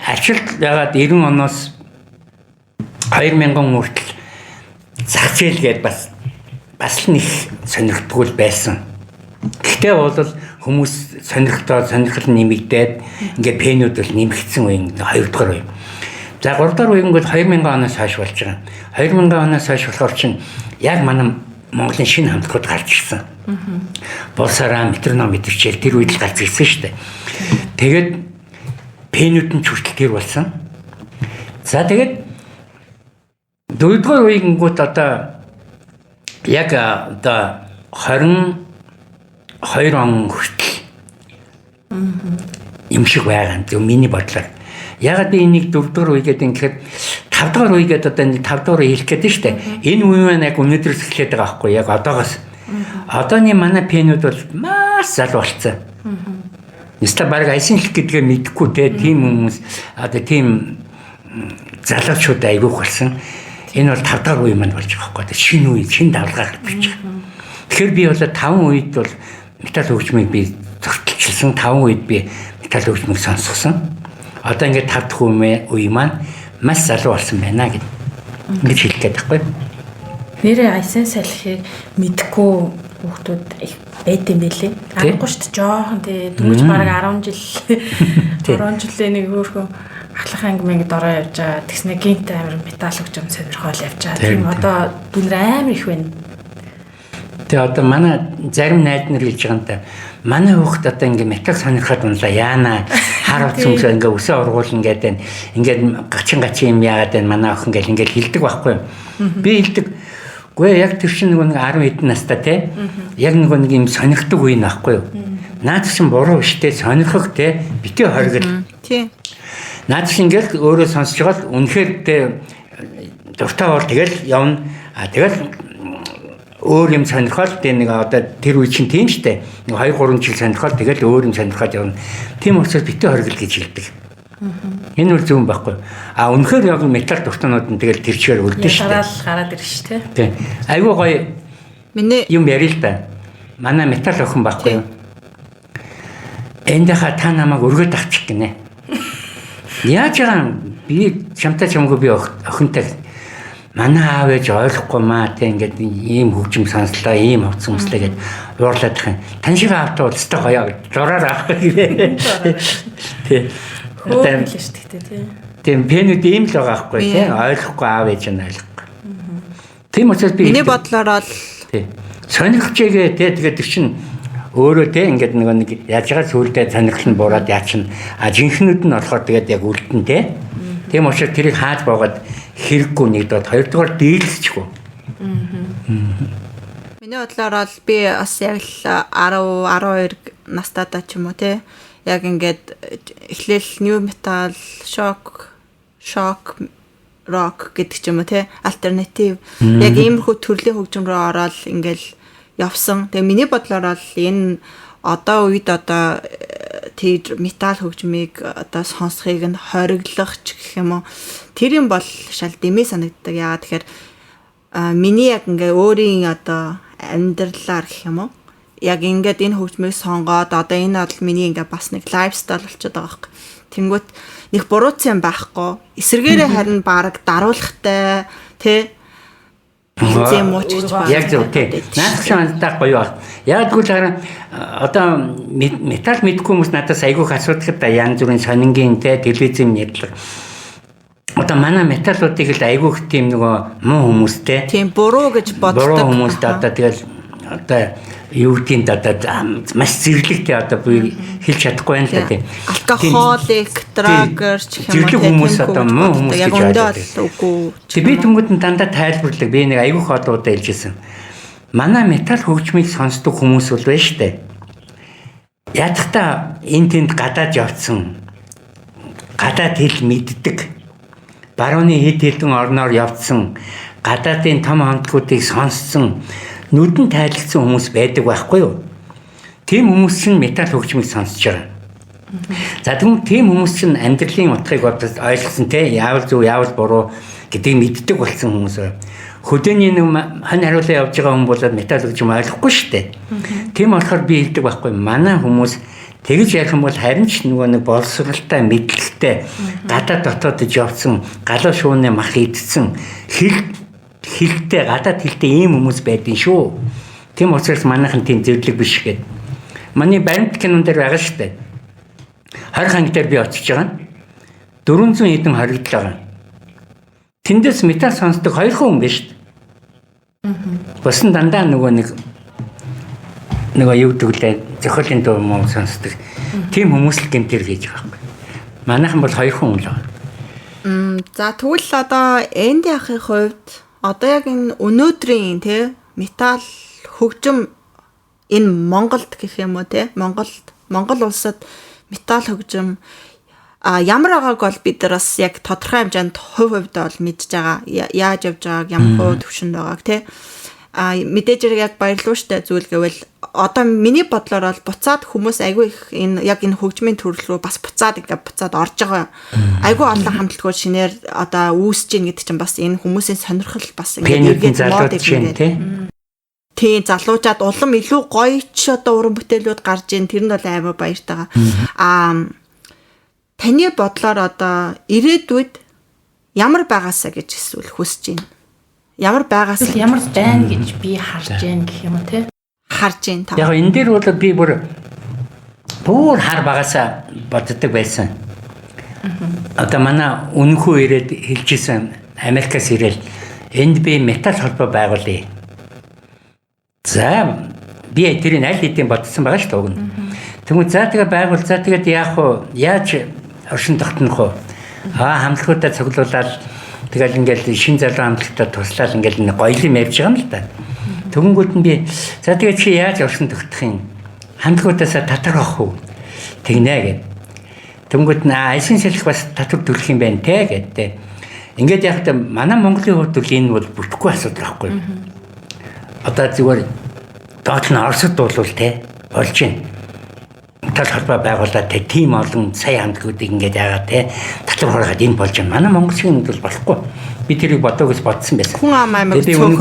Арчил ягаад 90 оноос 2000 хүртэл зах зээл гээд бас л нэг сонирхдаггүй байсан. Гэхдээ бол хүмүүс сонирхол нэмэгдээд ингээд пенүүд бол нэмэгдсэн үе 2 дугаар үе. За 3 дугаар үе ингээд 2000 оноос хойш болж байгаа. 2000 оноос хойш болохоор чинь яг манай Монголын шинэ хамтлагууд гарч ирсэн. Болсараа метроном мэдэрчээл тэр үед л гарч ирсэн шүү дээ. Тэгээд пенүүд нь хүртэл тэр болсон. За тэгээд 4 дугаар үеингүүд одоо яг одоо 22 он хүртэл юм шиг байгаа юм миний бодлоор. Ягаад би энийг 4 дугаар үе гэдэг юм гэхээр 5 дугаар үе гэдэг одоо 5 дугаар хэлэх гэдэг шүү дээ. Энэ үе маань яг өнөөдрөөс эхлээд байгаа байхгүй яг одоогоос. Одооний манай пенүүд бол маш залуу болцсон. Нэстэ баг айсинлэх гэдгээ мэдэхгүй те тийм хүмүүс одоо тийм залуучууд айгүйх болсон. Энэ бол 5 дахь үе маань болж байгаа байхгүй. Шинэ үе, шинэ давлгаар гарч байгаа. Тэгэхээр би бол 5 үед бол метал хөгжмийг би зөрчилсөн. 5 үед би метал хөгжмийг сонсгосон. Одоо ингээд 5 дахь үе маань маш залуу болсон байна гэж ингэж хэлэх гээд байхгүй. Нэрээ айсан салхийг мэдхгүй хүүхдүүд их байд юм байлээ. Аргагүй шүү дээ. Жоохон тий дөнгөж бараг 10 жил 10 жилийн нэг өөрхөн ахлах ангимыг дороо явж байгаа. Тэгснэ гинт амир метал хөгжим сонирхол явж байгаа. Тийм одоо дүнэр амир их байна. Тэгээ одоо манай зарим найз нар хэлж байгаа юм та. Манай хүүхд одоо ингээ метал сонирхоод унлаа яана хар утсамсаа ингээ өсөө ургуул ингээд гачин юм яагаад байна манай охин гэл ингээд хэлдэг байхгүй юу. Би хэлдэг. Гүй яг тэр чинь нэг 10 хэдэн настай те. Яг нэг юм сонирхдаг үе наахгүй юу. Наад чинь буруу биш те сонирхох те битээ хоригдол. Тийм. Наад чинь ингээд өөрөө сонсож байгаа л үнэхээр те дуртай бол тэгэл явна. Тэгэл өөр юм сонирхоод тэг нэг одоо тэр үе чинь тийм штэ. Нэг 2-3 жил сонирхоод тэгэл өөр юм сонирхоод явна. Тийм учраас битээ хоригдол гэж хэлдэг. Энэ үл зөв байхгүй. Үнэхээр яг метал дуртанууд нь тэгэл тэр чигээр үлдэн штэ. Гараад ирж штэ. Тэг. Айгуу гоё. Миний юм ярил л да. Манай метал охин байхгүй юу? Эндээ та намайг өргөд авчих гинэ. Яаж байгаа би чамтай би охинтой манай аав ээж ойлгохгүй маа те ингээд ийм хөгжим сонслоо ийм авцсан өмслөө гэд уурлаад их юм. Тань шиг аавтай уулзтай гоё зураар авах гээ. Тэ. Хөөрөл шүү дээ тий. Тийм пенүүд ийм л байгаа байхгүй тий ойлгохгүй аав ээж нь ойлгохгүй. Тийм учраас би миний бодлоор л тий сонирхчихээ тий тэгээд тэр чинь өөрөө тий ингээд нэг яаж байгаа сүулдэ сонирхол нь буураад яачин жинхнүүд нь болохоор тэгээд яг үлдэн тий. Тийм учраас тэрийг хааж боогаад хэрэггүй нэгдээд хоёрдугаар дийлсчихгүй. Миний бодлоор л би бас яг л 10 12 настайдаа ч юм уу тий. Яг ингээд эхлээл new metal, shock, rock гэдэг ч юм уу тий альтернатив яг иймэрхүү төрлийн хөгжим рүү ороод ингээл явсан. Тэгээ миний бодлоор л энэ одоо үед одоо тэр метал хөгжмийг одоо сонсхийг нь хориглох ч гэх юм уу тэр юм бол шал дэмий санагддаг. Яагаад тэгэхээр миний яг ингээ өөрийн одоо амьдралаар гэх юм уу яг ингээд энэ хөгжмийг сонгоод одоо энэ бол миний ингээ бас нэг лайфстайл болчиход байгаа хэрэг. Тэнгүүт нэг бурууцсан байхгүй. Эсэргээрээ харин баг даруулахтай тий зэм мууч гэж байна. Яг зөв тий. Наадах шаналтай гоё баг. Яг тэгвэл одоо метал мэдгүй хүмүүс надаас айгүйх асуудаг да янз бүрийн сонингийн тий телевизэн нэрлэг. Одоо манай металуудыг л айгүйх тийм нөгөө муу хүмүүстэй. Тийм буруу гэж боддог. Буруу хүмүүстэй одоо тэгэл одоо юу гэдгийг одоо маш зэрлэгтэй одоо би хэлж чадахгүй байна л да тийм. Алкохолик, драгер ч юм уу тийм хүмүүс одоо муу хүмүүс гэж боддог. Үгүй. Би тэнгууд нь дандаа тайлбарлаг. Би нэг аюух одуудаа хэлжсэн. Манай метал хөгжмийг сонсдог хүмүүс бол байна штэ. Ядахта энэ тэнд гадаад явцсан. Гадаад хэл мэддэг. Барууны хэд хэдэн орноор явцсан. Гадаадын том хамтгуудыг сонссон. Нүдэн тайлцсан хүмүүс байдаг байхгүй юу? Тийм хүмүүс чинь метал хөгжмийг сонсож байгаа. За тийм хүмүүс чинь амьдралын утгыг ойлгосон те яавал зөв яавал буруу гэдгийг мэддэг болсон хүмүүс. Хөдөөний нэг хань хариулаа явж байгаа хүн болоод метал хөгжим ойлгохгүй шүү дээ. Тийм болохоор би хэлдэг байхгүй манай хүмүүс тэгж ярих юм бол харин ч нөгөө нэг боловсралтай мэдлэгтэй гадаад дотоодж явсан галуу шууны мах идсэн хэлтэй гадаад хэлтэй ийм хүмүүс байдгийн шүү. Тийм учраас манайхан тийм зэрлэг биш гээд. Манай баримт кинон дээр байгаа шүү дээ. 20 ханг дээр би очиж байгаа. 400 хэдэн хоригдл байгаа. Тэндээс метал сонсдог 2 хүн биш шүү дээ. Басан дандаа нөгөө юу гэвэл зохиолын дуу муу сонсдог. Тийм хүмүүс л гэмтэр хийж байгаа юм. Манайхан бол 2 хүн л байгаа. За тэгвэл одоо энд яхахын хувьд одоо яг энэ өнөөдрийн тий метал хөгжим энэ Монголд гэх юм уу тий Монгол улсад метал хөгжим ямар байгааг бол бид нар бас яг тодорхой хэмжээнд хувьд бол мэдж байгаа. Яаж явж байгааг ямар хувь төвшөнд байгааг тий мэдээж яг баярлуу штэ зүйл гэвэл одоо миний бодлоор бол буцаад хүмүүс айгүй их энэ яг энэ хөгжмийн төрөл рүү бас буцаад орж байгаа. Айгүй олон хамтлагууд шинээр одоо үүсэж ийн гэдэг чинь бас энэ хүмүүсийн сонирхол бас ингээд мод юм тий залуучаад улам илүү гоё ч одоо уран бүтээлүүд гарч ийн тэр нь бол аймаа баяртайгаа. Таны бодлоор одоо ирээдүйд ямар байгаасаа гэж эсвэл хүсэж байна? Ямар байгаас ямар байна гэж би харж байна гэх юм уу те харж байна та. Яг энэ дээр бол би бүр хар багасаа боддог байсан. Одоо манай үнэхүү ирээд хэлжсэн Америкаас ирээл энд би метал холбоо байгуулъя. За би тэрийг аль хэдийн бодсон байгаа шүү дээ. Тэгвэл за тэгээ байгуул за тэгээд яах вэ? Яаж оршин тогтнох вэ? Хамтлагуудаа цуглуулаад тэгэл ингээл шин залуу хамтлагтаа туслаад ингээл нэг гоёлын ярьж байгаа юм л да. Тэгэнгүүт нь би за тэгээд чи яаж оршин тогтох юм? Хамтлагуудаасаа татвар авах уу? Тэгнэ гэд. Тэгэнгүүт нь айсын салхи бас татвар төлөх юм байна те гэдэг. Ингээд яг та манай Монголын хувьд бол энэ бол бүтэхгүй асуудал байхгүй. Одоо зүгээр доод нь Оросд болвол те болж байна. Тал холбоо байгуулаад те тим олон сая хамтлагуудыг ингээд яагаад те татвар гаргаад энэ болж байна. Манай Монголын хувьд бол болохгүй. Би тэрийг бодоогоос бодсон байсан. Хүн амаймаг цөөхөн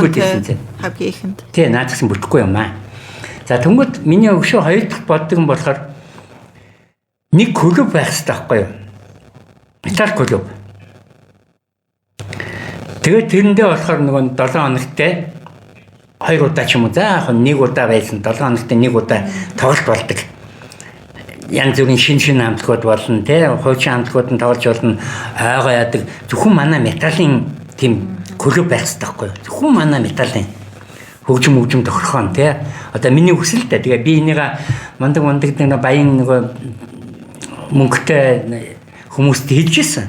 хамгийн ихэнд. Тий, наад гэсэн бүтэхгүй юм аа. За тэнгууд миний өвшөө хоёр дахь боддог юм болохоор нэг клуб байх хэрэгтэй байхгүй юу? Метал клуб. Тэгээд тэрэндээ болохоор нөгөө 7 хоногт 2 удаа ч юм уу за яг 1 удаа байсан 7 хоногт 1 удаа тоглолт болдог. Янз бүрийн шин хамтлагууд болно те хуучин хамтлагууд нь тоглож болно ойгоо яадаг зөвхөн манай металлын тийм клуб байх хэрэгтэй байхгүй юу? Зөвхөн манай металлын хөгжим тохирхон те одоо миний хүсэл дээ. Тэгээ би энийг мандаг нэг баян нөгөө мөнгөтэй хүмүүст хэлж ирсэн.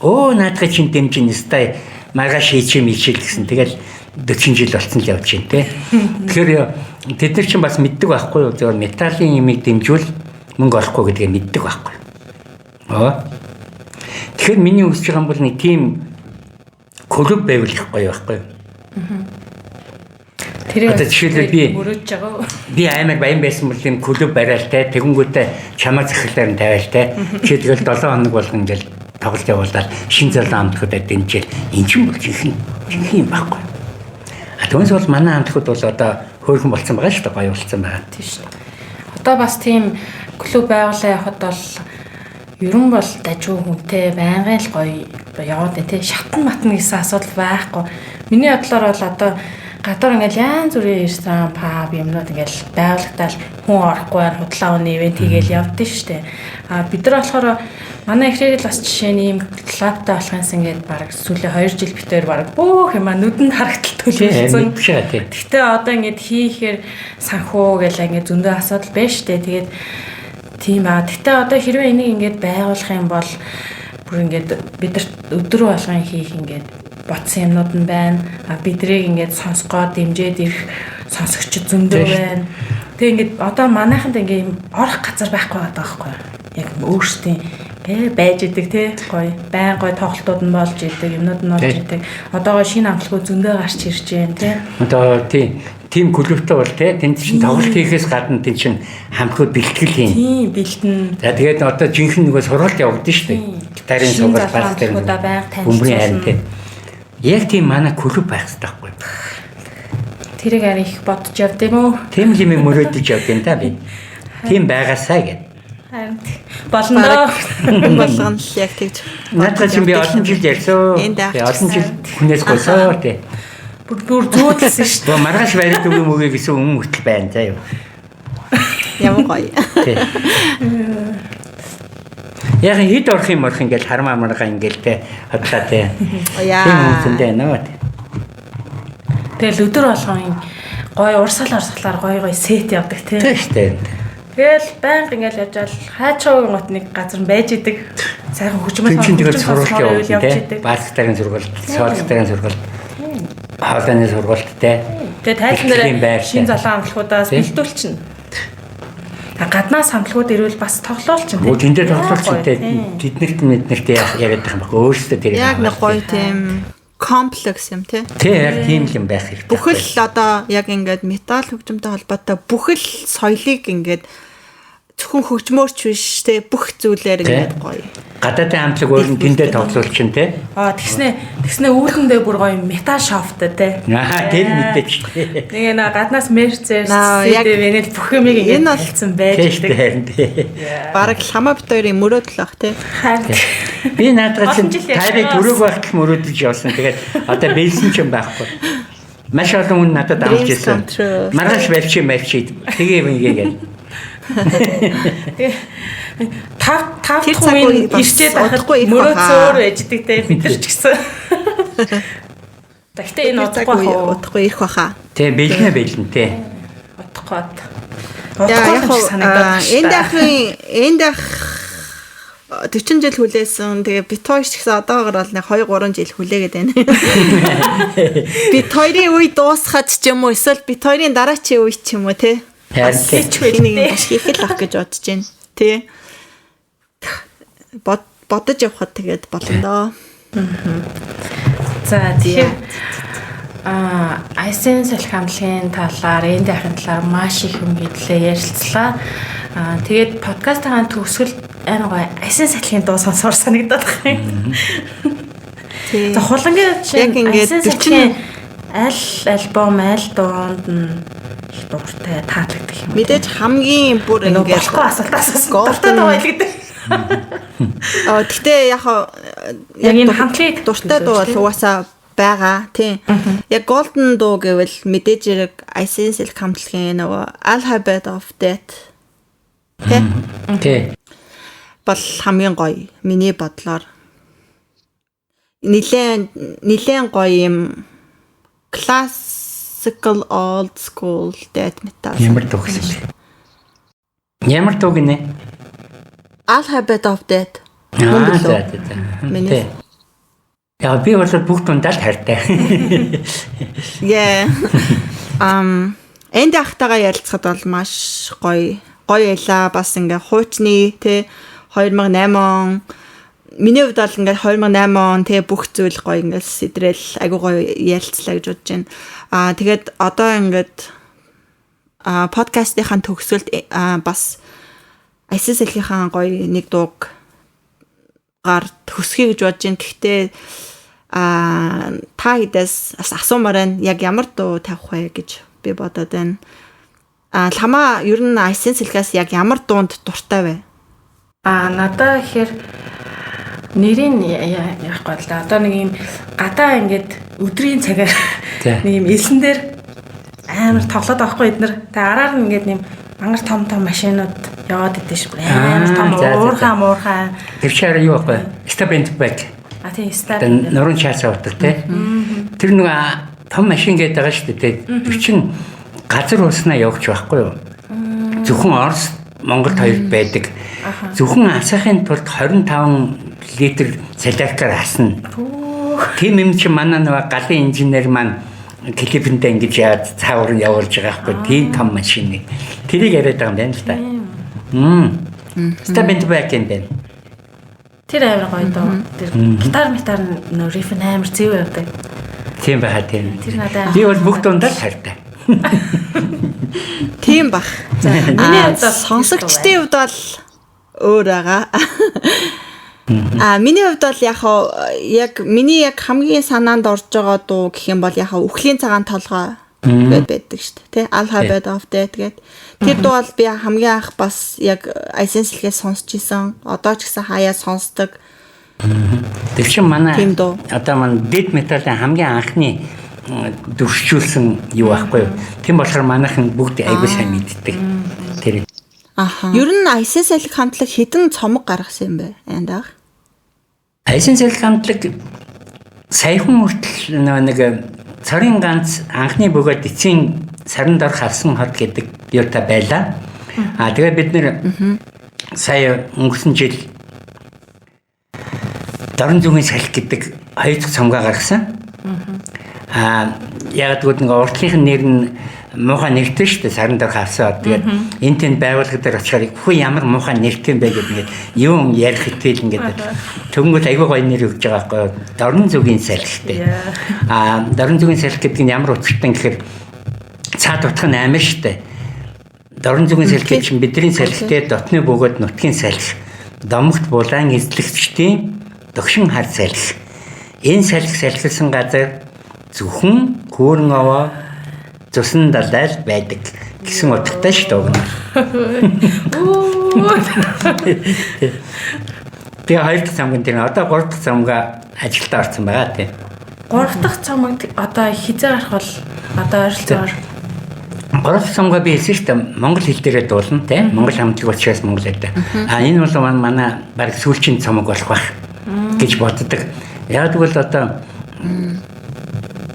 Наадах чинь дэмжин нэстэй маргааш хийчих мичил гэсэн. Тэгэл 40 жил болсон л явж байна те. Тэгэхээр тэд нар чинь бас мэддэг байхгүй юу? Зөвхөн металлын юмыг дэмжүүл мөнгө олохгүй гэдгийг мэддэг байхгүй юу? Тэгэхээр миний хүсэж байгаа юм бол нэг тийм клуб байвал их гоё байхгүй юу? Тэр жишээлбэл би мөрөж байгаа. Би аймаг баян байсан бол тийм клуб барайл те тэгэнгүүтээ чамаа захирлаар нь тавиал те. Чи тэгэл 7 хоног болгон ингээл тоглож явуулаад шин залуу хамтлагуудад дэмжээл эн чинь бол жинхэнэ юм байхгүй. Түүнээс бол манай хамтлагууд бол одоо хөөрхөн болсон байгаа шүү дээ гоё болсон байгаа. Тийм шүү. Одоо бас тийм клуб байгуулаа явахад бол ерөн бол дажгүй хүнтэй байнгын л гоё яваад тий шатан матна гэсэн асуудал байхгүй. Миний бодлоор бол одоо гадар ингээл янз бүрийн ирсэн паб юмнууд ингээл байгуулагдал хүн орохгүйгээр худлаа өний ивент хийгээл явдсан шүү дээ. Бид нар болохоор манай ихрийг л бас жишээ нь ийм клубтай болохынс ингээд баг сүүлийн 2 жил битээр баг бүх юм нүдэнд харагдтал төлөвлөсөн. Гэхдээ одоо ингээд хийхээр санхүү гэл ингээд зөндөө асуудал байна шүү дээ. Тэгээд тийм гэхдээ одоо хэрвээ энийг ингээд байгуулах юм бол бүр ингээд бид нар өдөр болгон хийх ингээд бодсон юмнууд нь байна. Бидрийг ингээд сонсгоод дэмжиж ирэх сонсогчд зөндөө байна. Тэг ингээд одоо манайханд ингээд орох газар байхгүй байгаа байхгүй юу? Яг өөрсдийн байж идэг тий гоё байн гоё тоглолтууд нь болж идэг юмнууд нь болж идэг. Одоогоо шинэ амтлагууд зөндөө гарч ирж байна тий. Одоо тийм клубтай бол тий тэнд чинь тоглолт хийхээс гадна тэнд чинь хамтлагууд бэлтгэл хийн. Тийм бэлтэн. За тэгээд одоо жинхэнэ нөгөө сургалт явагдсан шүү дээ. Гитарын сургалт бас тэр бөмбөрийн харин тий. Яг тийм манай клуб байх хэрэгтэй байхгүй юу? Тэрийг арай их бодож явд юм уу? Тийм л юм мөрөөдөж явд юм да би. Тийм байгаасаа гэд. Харин болно. Болгоно л яг тэгж. Надад чинь би олон жил ярьсан. Би олон жил хүнээс гойсоо тий. Бүр зүүдэлсэн шүү дээ. Маргааш барих үг мөгөө гэсэн өмнө хөтөл байна заа юу. Ямар гоё. Яг хэд орох юм ингээл хармаа маргаа ингээл те хотлаа те. Тийм үнэндээ нөө. Тэгэл өдөр болгон гоё урсгалаар гоё сет явдаг те. Тийм шүү дээ. Тэгэл байнга ингээл явж ал хаачаагийн гот нэг газар байж идэг. Сайхан хөгжмөл сургууль явж идэг. Баалгтарын сургууль, соолгтарын сургууль. Хаалганы сургуульд те. Тэгээ тайлбар шин залуу амтлагуудаас бэлтүүлчихнэ. Гаднаас хамтлагууд ирвэл бас тоглоулчихна. Тэндээ тоглоулчихна те. Тэднэрт яриад байгаа юм байна. Өөрсдөө тэр яг нэг гоё тийм комплекс юм тий. Тий, яг тийм юм байх хэрэгтэй. Бүхэл одоо яг ингээд металл хөгжимтэй холбоотой бүхэл соёлыг ингээд зөвхөн хөгжмөөрч биш те бүх зүйлээр ингээд гоё. Гадаадын хамтлаг өөр нь тэндээ тоглоулчихна те. Тэгснээ үүлэндээ бүр гоё метал шофттой те. Тэр мэдээч. Нэг гаднаас мерцээс CD-ээр бүх юмыг ингээд болсон байдаг. Бараг хамаа бит хоёрын мөрөөдөл ах те. Би наадах чинь тайрыг төрөг байхад мөрөөдөж явсан. Тэгээд одоо бэлсэн ч юм байхгүй. Маш олон хүн надад амж ирсэн. Маргааш барьчих. Тэгээ юм ийгээд. Тав хүн ирчээд байхад мөрөө зөөр ээждэг те бид нар ч гэсэн. Гэхдээ энэ удахгүй ирэх баха. Тэ бэлэн тэ. Удахгүй. Яг энд 40 жил хүлээсэн. Тэгээ бит хоёр ч гэсэн одоогоор бол нэг 2-3 жил хүлээгээд байна. Бит хоёрын үе дуусгаад ч юм уу эсвэл бит хоёрын дараачийн үе ч юм уу те. Хайртай. Нэг хийх л ах гэж бодож байна. Тэ. Бодож явхад тэгээд болно доо. За тийм. Айсэн салхи хамтлагийн талаар, энэ дахин талаар маш их юм хэллээ, ярилцлаа. Тэгээд подкастын төгсгөл амар гоё айсэн салхигийн дуу сонсоор санагдаад байна. За хулангийн чинь айсэн салхигийн аль альбом, аль дуунд нь их дуртай таалагддаг юм. Мэдээж хамгийн бүр ингээд болохгүй асуултаас дуртай дуу байлгдаг. Гэхдээ яг энэ хамтлагийг дуртай дуу бол угаасаа байгаа тийм. Яг Golden дуу гэвэл мэдээж хэрэг Айсэн салхи хамтлагийн нөгөө Alphabet of Death Тэ. бол хамгийн гоё миний бодлоор. Нилээн гоё юм classical old school death metal. Ямар төгсөл. Ямар дуу гинэ? Alphabet of Death. За. Миний. Яа би бол бүх дундаа л хайртай. Yeah. Энд ахтайгаа ярилцахад бол маш гоё ялаа. Бас ингээ хуучны те 2008 он миний хувьд бол ингээ 2008 он те бүх зүйл гоё ингээ сэдрэл айгуу гоё ярилцлаа гэж бодож байна. Тэгээд одоо ингээд подкастынхаа төгсгөлд бас Айсэн салхийнхаа гоё нэг дууг гар төсхий гэж бодож байна. Гэхдээ та хэдээс асуумаар байна. Яг ямар дуу тавих вэ гэж би бодоод байна. Ламаа ер нь Айсэн салхиас яг ямар дуунд дуртай вэ? Надаа ихээр нэрийн яахгүй л да. Одоо нэг юм гадаа ингээд өдрийн цагаар нэг юм элсэн дээр амар тоглоод байхгүй эднэр. Тэгээ араар нь ингээд юм мангар том машинууд яваад идэв ш. Амар том уурхаа. Тэр чаар юу вэ? Step back. Тийм step. Нуруу чаасаа утдаг те. Тэр нэг том машин гээд байгаа шүү дээ. Тэр чинь газар уснаа явж байхгүй юу? Зөвхөн Орос, Монголд хоёр байдаг. Зөвхөн асахын тулд 25 литр соляркаар асна. Тийм юм чи манай нэг галын инженер маань клипэндээ ингэж яад цаавар явуулж байгаа байхгүй тийм том машин. Тэрийг яриад байгаа юм байна л да. Step back энэ. Тэр амар гоё доо. Тэр гитар риф амар зэв явдаг. Тийм байхаа тийм. Тэр надад би бол бүх дундаа хайртай. Тийм бах. Миний хувьд сонсогчдын хувьд бол өөр байгаа. Миний хувьд бол яг миний хамгийн санаанд орж байгаа дуу гэх юм бол үхлийн цагаан толгой байдаг шүү дээ. Тэ Alphabet of Death гэдэг. Тэр дуу бол би хамгийн анх бас яг Айсэн салхиас сонсч исэн. Одоо ч гэсэн хаяа сонсдог. Тэр чинь манай одоо манай death metal-ын хамгийн анхны дөрвчүүлсэн юу байхгүй юу? Тийм болохоор манайхан бүгд айгүй сайн мэддэг. Тэр. Ер нь Айсэн салхи хамтлаг хэдэн цомог гаргасан юм бэ? Яндаах. Айсэн салхи хамтлаг саяхан хүртэл нэг цорын ганц анхны бөгөөд эцсийн саранд орох алсан хот гэдэг юутай байлаа. Тэгээд бид нэр сая өнгөрсөн жил Дорн зүгийн салхи гэдэг хоёр дахь цомгоо гаргасан. Яг тэгвэл нэг уртлынхын нэр нь муухай нэртэй шүү дээ. Саранд орох алсан хот. Тэгээд энэ тэнд байгууллага дээр очихоор хүү ямар муухай нэртэй юм бэ гэдэг ингээд юм ярих хэвэл ингээд төгөнгөд айгүй гоё нэр өгч байгаа байхгүй юу? Дорн зүгийн салхитэй. Дорн зүгийн салхи гэдэг нь ямар утгатай гэхээр цаад утга нь амар шүү дээ. Дорн зүгийн салхи чинь бидний салхитэй дотны бөгөөд нутгийн салхи. Домогт булаан эзлэгчдийн догшин хар салхи. Энэ салхи салхилсан газар зөвхөн хөөрн овоо цусан далайл байдаг гэсэн утгатай шүү дээ. Тэгээ хоёр дахь цамгийн дээр одоо гурав дахь цамгаа ажилдаа орсон байгаа тийм. Гурав дахь цамаг одоо хизээ гарах бол одоо ойролцоогоор гурав дахь цамгаа би хэлсэн шүү дээ. Монгол хэл дээрээ дуулна тийм. Монгол хамтлаг учраас монгол хэлтэй. Энэ бол манай баг сүүлчийн цамаг болох байх гэж боддог. Яг тэгвэл одоо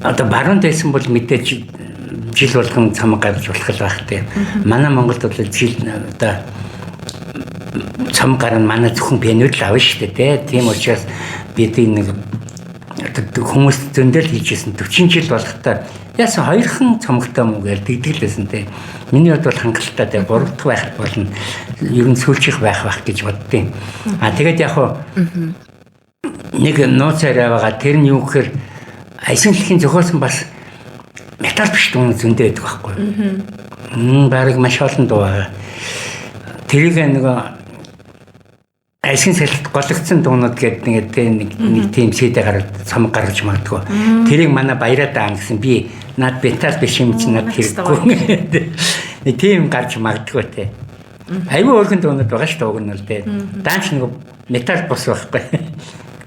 одоо баруун байсан бол мэдээж жил болгон цамаг гарч болох л байх тийм. Манай Монголд бол жил одоо цамаг гарна манай зөвхөн пенүүд л авна шүү дээ тийм учраас бид нэг хүмүүс зөндөл хийжсэн 40 жил болохтой яасан хоёрхан цамагтай муу гэж дэгдэглэсэн тийм. Миний хувьд бол хангалттай тийм 3 дахь байх болно. Ер нь сүүлчих байх гэж боддیں۔ Тэгээд яг хуу нэг нууцаар байгаа тэр нь юу гэхээр айсанлхийн зохиосон бас метал биш дүн зөндөө байдаг байхгүй. Бараг маш олон дуу байгаа. Тэрийг нөгөө айсан салхит гологдсон дуунууд гэдэг нэг тийм сэдэ гараад цамаг гаргаж магадгүй. Тэрийг манай баяраа даана гэсэн би над метал биш юм чинь над хэрэггүй. Нэг тийм гарч магадгүй те. Айгүй өөрхөн дуунууд байгаа шүү дээ уг нь л те. Даанч нэг метал бос байхгүй.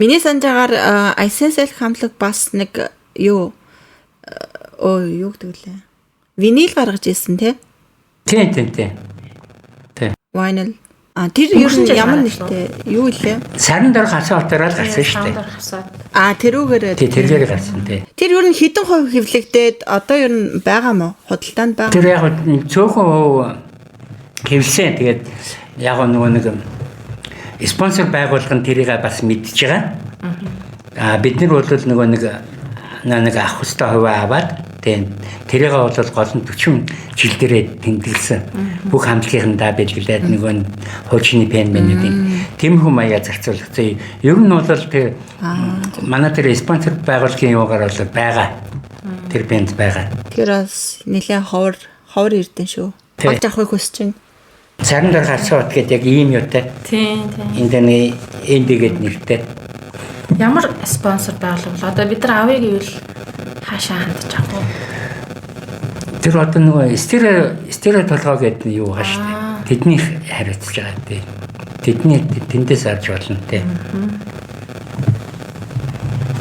Миний санджаагаар айсан салхи хамтлаг бас нэг юу гэдэг лээ. Винил гаргаж ирсэн те. Тийм. Vinyl. Тэр ер нь ямар нэртэй юу илээ? Саран дор хасаа утаараа гарсан шүү дээ. Тэрүүгээр тэргээр гарсан тий. Тэр ер нь хэдэн хувь хэвлэгдээд одоо ер нь байгаа мó? Худалдаанд байгаа. Тэр яг цөөхөн хэвлсэн. Тэгээд яг нөгөө нэг спонсор байгуулгын тэрийг бас мэдж байгаа. Бид нар бол нөгөө нэг авах хөстэй хувиа аваад тэрийг бол гол нь 40 жил дээрээ тэмдэглэсэн. Бүх хамтлагийнхандаа бэлгэлээд нөгөө хуучны пен менүүдийн тэм хүм маяа зарцуулсан. Ер нь бол тэр манай тэр спонсор байгуулгын юугаар бол байгаа. Тэр бэнд байгаа. Тэр бас нэлээд ховор эрдэн шүү. Болж авахыг хүсэж байна. Саран дор хасаа ut гэдэг яг ийм юутай. Тийм. Энд эндгээд нэртэй. Ямар спонсор байгуулвал одоо бид нар авъя гэвэл хаашаа хандж авах вэ? Тэр одоо нөгөө стерео толгой гэдэг нь юу байгаа шүү дээ. Тэдний хариуцж байгаа дээ. Тэдний тэндээс авч болно те.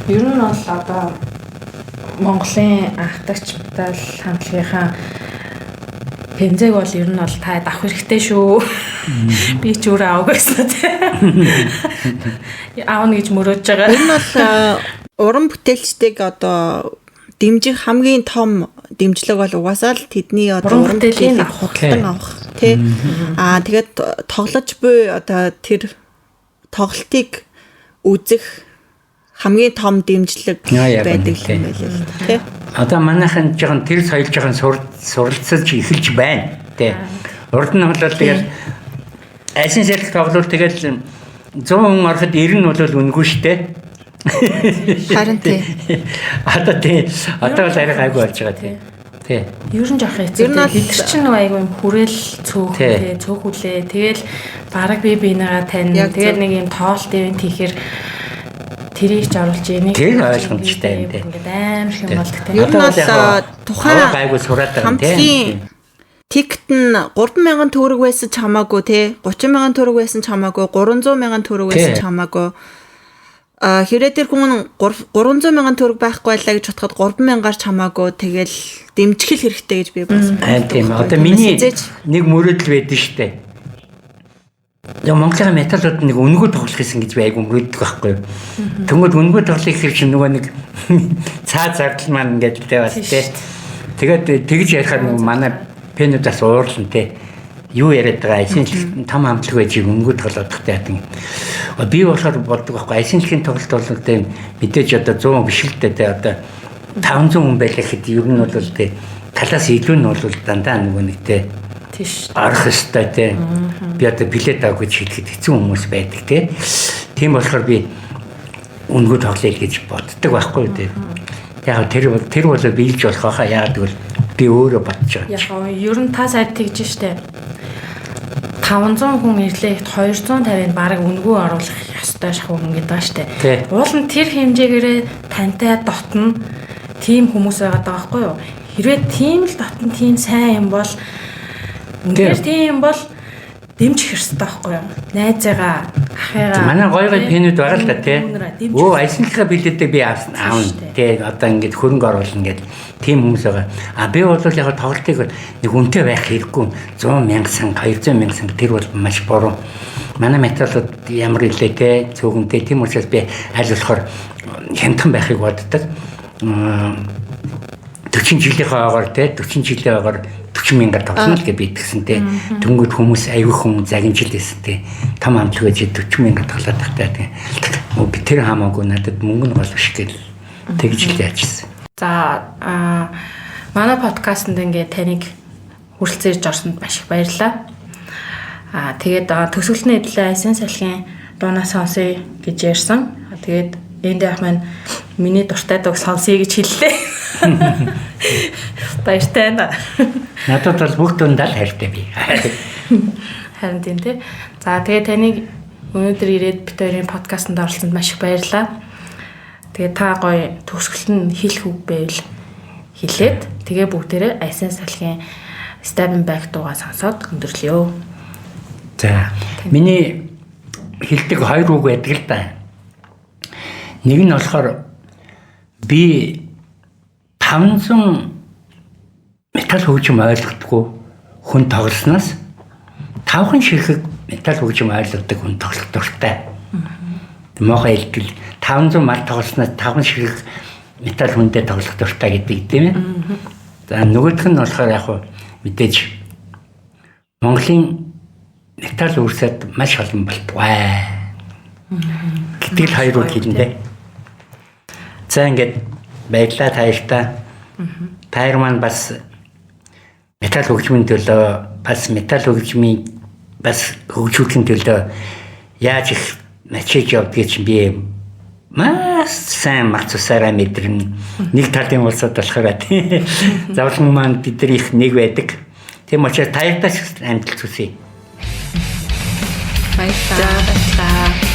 Ер нь бол одоо Монголын анхдагч метал хамтлагийнхаа пензэг бол ер нь бол та авах хэрэгтэй шүү. Би ч өөрөө авах гэсэн те. Аавна гэж мөрөөж байгаа. Энэ бол уран бүтээлчдийг одоо дэмжих хамгийн том дэмжлэг бол угаасаа л тэдний одоо уран бүтээлийг худалдан авах тий. Тэгээд тоглож буй одоо тэр тоглолтыг үзэх хамгийн том дэмжлэг байдаг юм байл л тий. Одоо манайхан жоохон тэр соёлж жоохон суралцаж эхэлж байна тий. Урд нь бол тэгэл айсан салхи тоглол тэгэл 100 хүн ороход 90 нь бол үнгүй штэ. Харин тий. Одоо л арай гайгүй болж байгаа тий. Тий. Ер нь жоох хэцүү. Бид нар чинь нэг айгүй юм хүрээл цөөхүүлээ. Тэгэл бараг би бинийгаа тань. Тэгээд нэг юм тоолт ивент хийхээр тэрийг ч оруулж энийг тэр ойлгомжтой юм тий. Ингээд амар их юм болдог тий. Ер нь бол тухайн гайгүй сураад байгаа тий. Тикт нь 30000 төгрөг байсан ч хамаагүй тий. 30000 төгрөг байсан ч хамаагүй, 300,000 төгрөг байсан ч хамаагүй. Хэрэг тэр хүн 300,000 төгрөг байхгүй байлаа гэж бодоход 3,000-аар ч хамаагүй тэгэл дэмжих хэрэгтэй гэж би бодсон. Тийм. Одоо миний нэг мөрөөдөл байдсан шүү дээ. Яг Монголын металлууд нэг өнгөө тоглох гэсэн гэж би айгу мөрөөддөг байхгүй юу. Тэнгүүд өнгөө тоглох хэрэг чинь нөгөө нэг цаа зардал маань ингээд тэ бас тэ. Тэгээд тэгж ярихаар нөгөө манай пенүүдээс уурлан тэ. Юу яриад байгаа айсэнлэх том хамтлаг байж өнгөө тоглоодох таадаг. Би болохоор боддог байхгүй айсэнлэхийн тоглолт бол тэ мэдээж одоо 100 биш л дээ одоо 500 хүн байлаа гэхэд ер нь бол тэ талаас илүү нь бол дандаа нөгөө нэг тэ тийш арах өстой тэ. Би одоо билет авах гэж хэлэхэд хэцүү хүмүүс байдаг тэ. Тийм болохоор би өнгөө тоглоё гэж боддог байхгүй тэ. Яг тэр бол биелж болох хаа яагаад гэвэл би өөрөө бодож байгаа. Яг ер нь та сайд тэгж штэ. 500 хүн ирлээ 250-ыг баг өнгөө оруулах ёстой шахуу хүн гэдэг штэ. Уул нь тэр хэмжээгээрээ тантай дотно тийм хүмүүс байгаа байхгүй юу? Хэрвээ тийм л дотно тийм сайн юм бол үнээр тийм бол дэмжих хэрэгтэй байхгүй юу? Найзаагаа, ахыгаа. Манай гоё пенүүд байгаа л да тий. Айсныхаа билетээ би аавна тий. Одоо ингэж хөрөнгө оруулна гэдэг тийм хүмүүс байгаа. Би бол яг тоглолтыг нэг үнэтэй байх хэрэггүй. 100,000 санг, 200,000 санг тэр бол маш буруу. Манай металлууд ямар илээ тий. Цөөхөнтэй тийм учраас би аль болохоор хямдхан байхыг боддог. 40 жилийнхээ агаар те 40 жилийн агаар 40 мянга тоглоно л гэж бидгсэн те. Дөнгөж хүмүүс аягүй хүн загинжилсэн те. Том амтлаг гэж 40 мянга тоглоод тахтай те. Би тэр хамаагүй надад мөнгө нь гол биш гэл тэгж л яажсэн. За манай подкастэнд ингээд таныг хүрэлцээж орсонд маш их баярлалаа. Тэгээд төсвөлтний эдлээ Айсан салхин дуунаа сонсъё гэж ярьсан. Тэгээд энд яах маань миний дуртай дог сонсъё гэж хэллээ. Баяртай байна. Надад бол бүх дундаа л хайртай би. Харин тийм тий. За тэгээд таныг өнөөдөр ирээд бид хоёрын подкастэнд оролцсонд маш их баярлалаа. Тэгээд та гоё төгсгөлт нь хэлэх үг байвал хэлээд тэгээ бүгдээрээ Айсан салхин Stabbing Back дуугаа сонсоод өндөрлөё. За миний хэлдэг 2 үг байдаг л да. Нэг нь болохоор би 500 металл хөгжим ойлгодгүй хүн тоглосноос 5хан ширхэг металл хөгжим ойлгодог хүн тоглох дуртай. Мохоо хэлбэл 500 мал тоглосноос 5хан ширхэг металл хүндээ тоглох дуртай гэдэг тийм ээ. За нөгөөх нь болохоор яг мэдээж Монголын металл үрсэд маш олон болтугай. Гэтэл 2 үг хэлнэ. За ингээд баярлалаа тааштай. Таяр маань бас металл хөгжмийн төлөө бас металл хөгжмийн бас хөгжүүлэхийн төлөө яаж их мачиж явдгийг чинь би маш сайн мацсараа мэдэрнэ. Нэг талын улсад болохоор тийм. Завлан маань бидний их нэг байдаг. Тийм учраас таярдаа амжилт хүсье. Баярлалаа.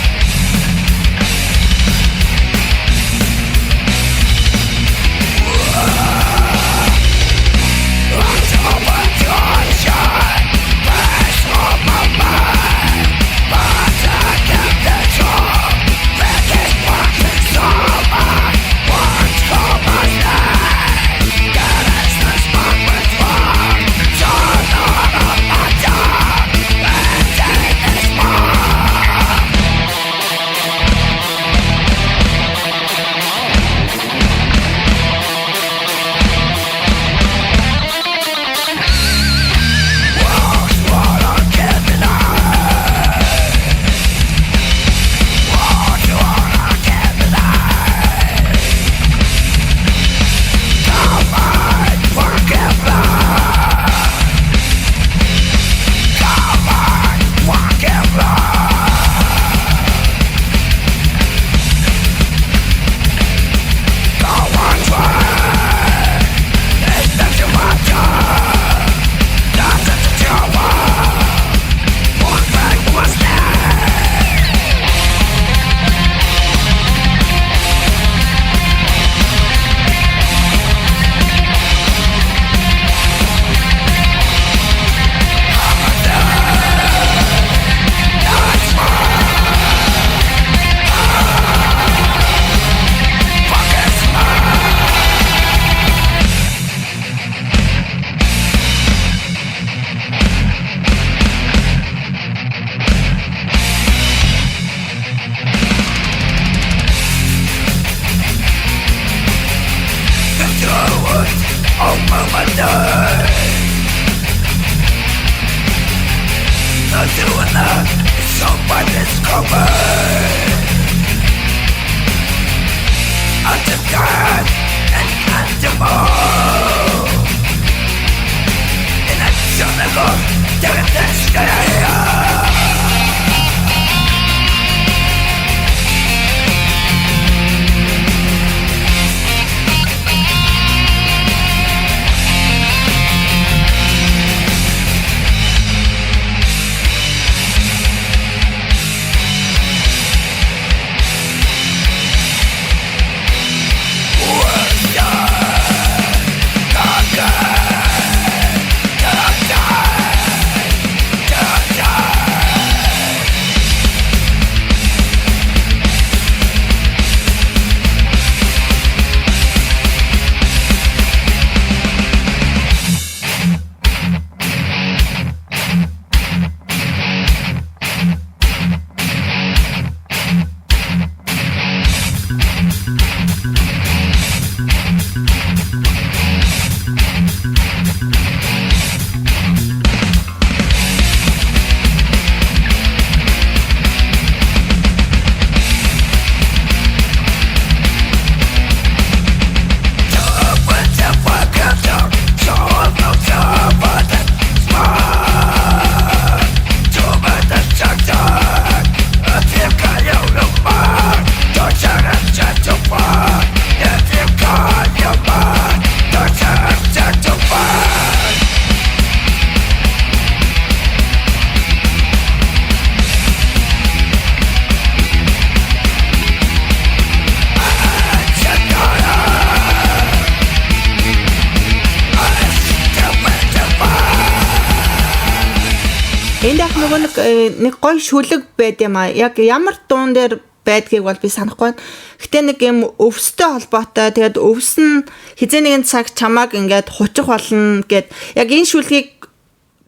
Энд яг нэг гоё шүлэг байд юм аа. Яг ямар дуун дээр байдгийг бол би санахгүй байна. Гэтэ нэг юм өвстэй холбоотой. Тэгээд өвс нь хизээ нэгэн цаг чамааг ингээд хучих болно гэд. Яг энэ шүлгийг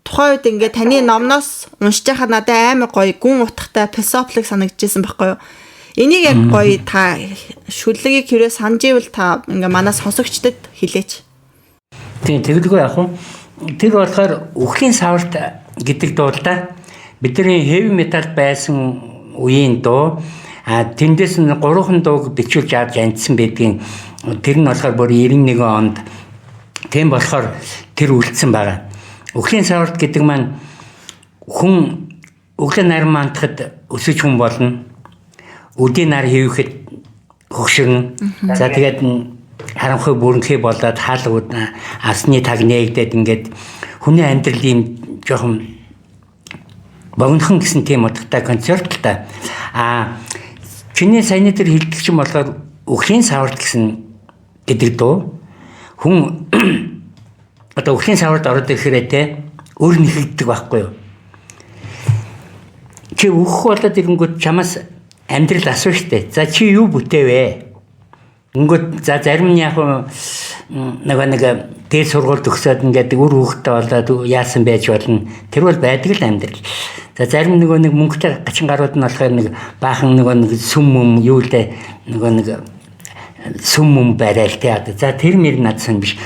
тухайн үед ингээд таны номноос уншиж байхад надад амар гоё гүн утгатай философик санагдчихсэн байхгүй юу? Энийг яг гоё та шүлгийг хэрэг санаж ивэл та ингээ манай сонсогчдод хэлээч. Тийм тэгэлгүй яах вэ? Тэр болохоор үхлийн саварт гэдэг дуулаа бидний heavy metal байсан үеийн дуу тэндээс нь 3 дууг бичүүлж авч амжсан байдгийн тэр нь болохоор бүр 91 онд тийм болохоор тэр үлдсэн байгаа. Үхлийн саварт гэдэг маань хүн өглөө нар мантахад өсөж хүн болно. Өдийн нар хийвэхэд хөгшөрнө. За тэгээд харанхуй бүрэнхий болоод хаалгууд асны таг нээгдээд ингээд хүний амьдралын жоохон богинохон гэсэн тийм утгатай концерттай. Чиний саяны тэр хэлдэг юм болохоор үхлийн саварт гэсэн гэдэг дуу хүн одоо үхлийн саварт ороод ирэхээр те өөр нэхэгддэг байхгүй юу? Чи өөх болоод ирэнгүүт чамаас амьдрал асуу штэ. За чи юу бүтээвэ? Ингээд за зарим нь яг нэг дээр сургуульд өгсөд ингээд үр хөвгтэй болоод яасан байж болно. Тэр бол байдаг л амьдрал. За зарим нэг мөнгөтэй гачин гарууд нь болохоор нэг баахан нэг сүм юм юу лээ нэг сүм юм барайл те. За тэр мөр надсан биш.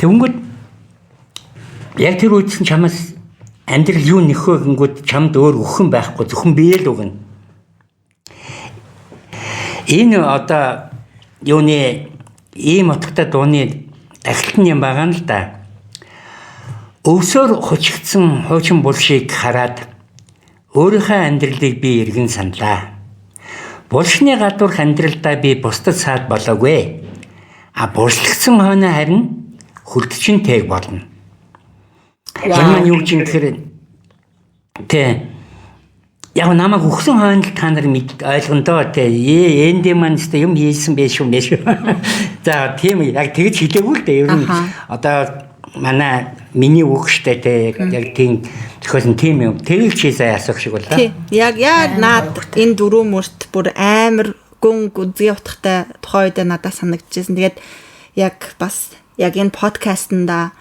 Тэнгүүд яг тэр үдсэн чамаас амьдрал юу нөхөө гингүүд чамд өөр өхөн байхгүй зөвхөн бие л өгнө. Энэ одоо юуны ийм утгатай дууны дахилтны юм байгаа л да. Өвсөөр хучигдсан хуучин булшийг хараад өөрийнхөө амьдралыг би эргэн саналаа. Булшны гадуурх амьдралдаа би бусдад саад болоогүй. Булшлагдсан хойно харин хүрдчин тэг болно. Энэ юу ч юм гэхээр тэ яг намайг өгсөн хойно та нар ойлгондоо те энд маань ч юм хийсэн байх шүү нэ. За тийм яг тэгж хэлээгүй л дээ ер нь одоо манай миний үг штэ те яг тийм тохиолн тийм юм тэгэл чийсээ асуух шиг боллоо. Яг наад энэ дөрөв мөрт бүр амар гүн гүзгий утгатай тухай үед надад санагдчихсэн. Тэгээд яг бас яг энэ подкастнда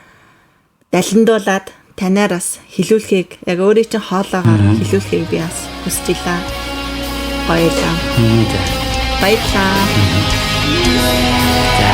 далиндуулаад танаар бас хэлүүлэхийг яг өөрийн чинь хоолоогоор хэлүүлэхийг би бас хүсэж илаа. Баярлалаа. Баярлалаа. За.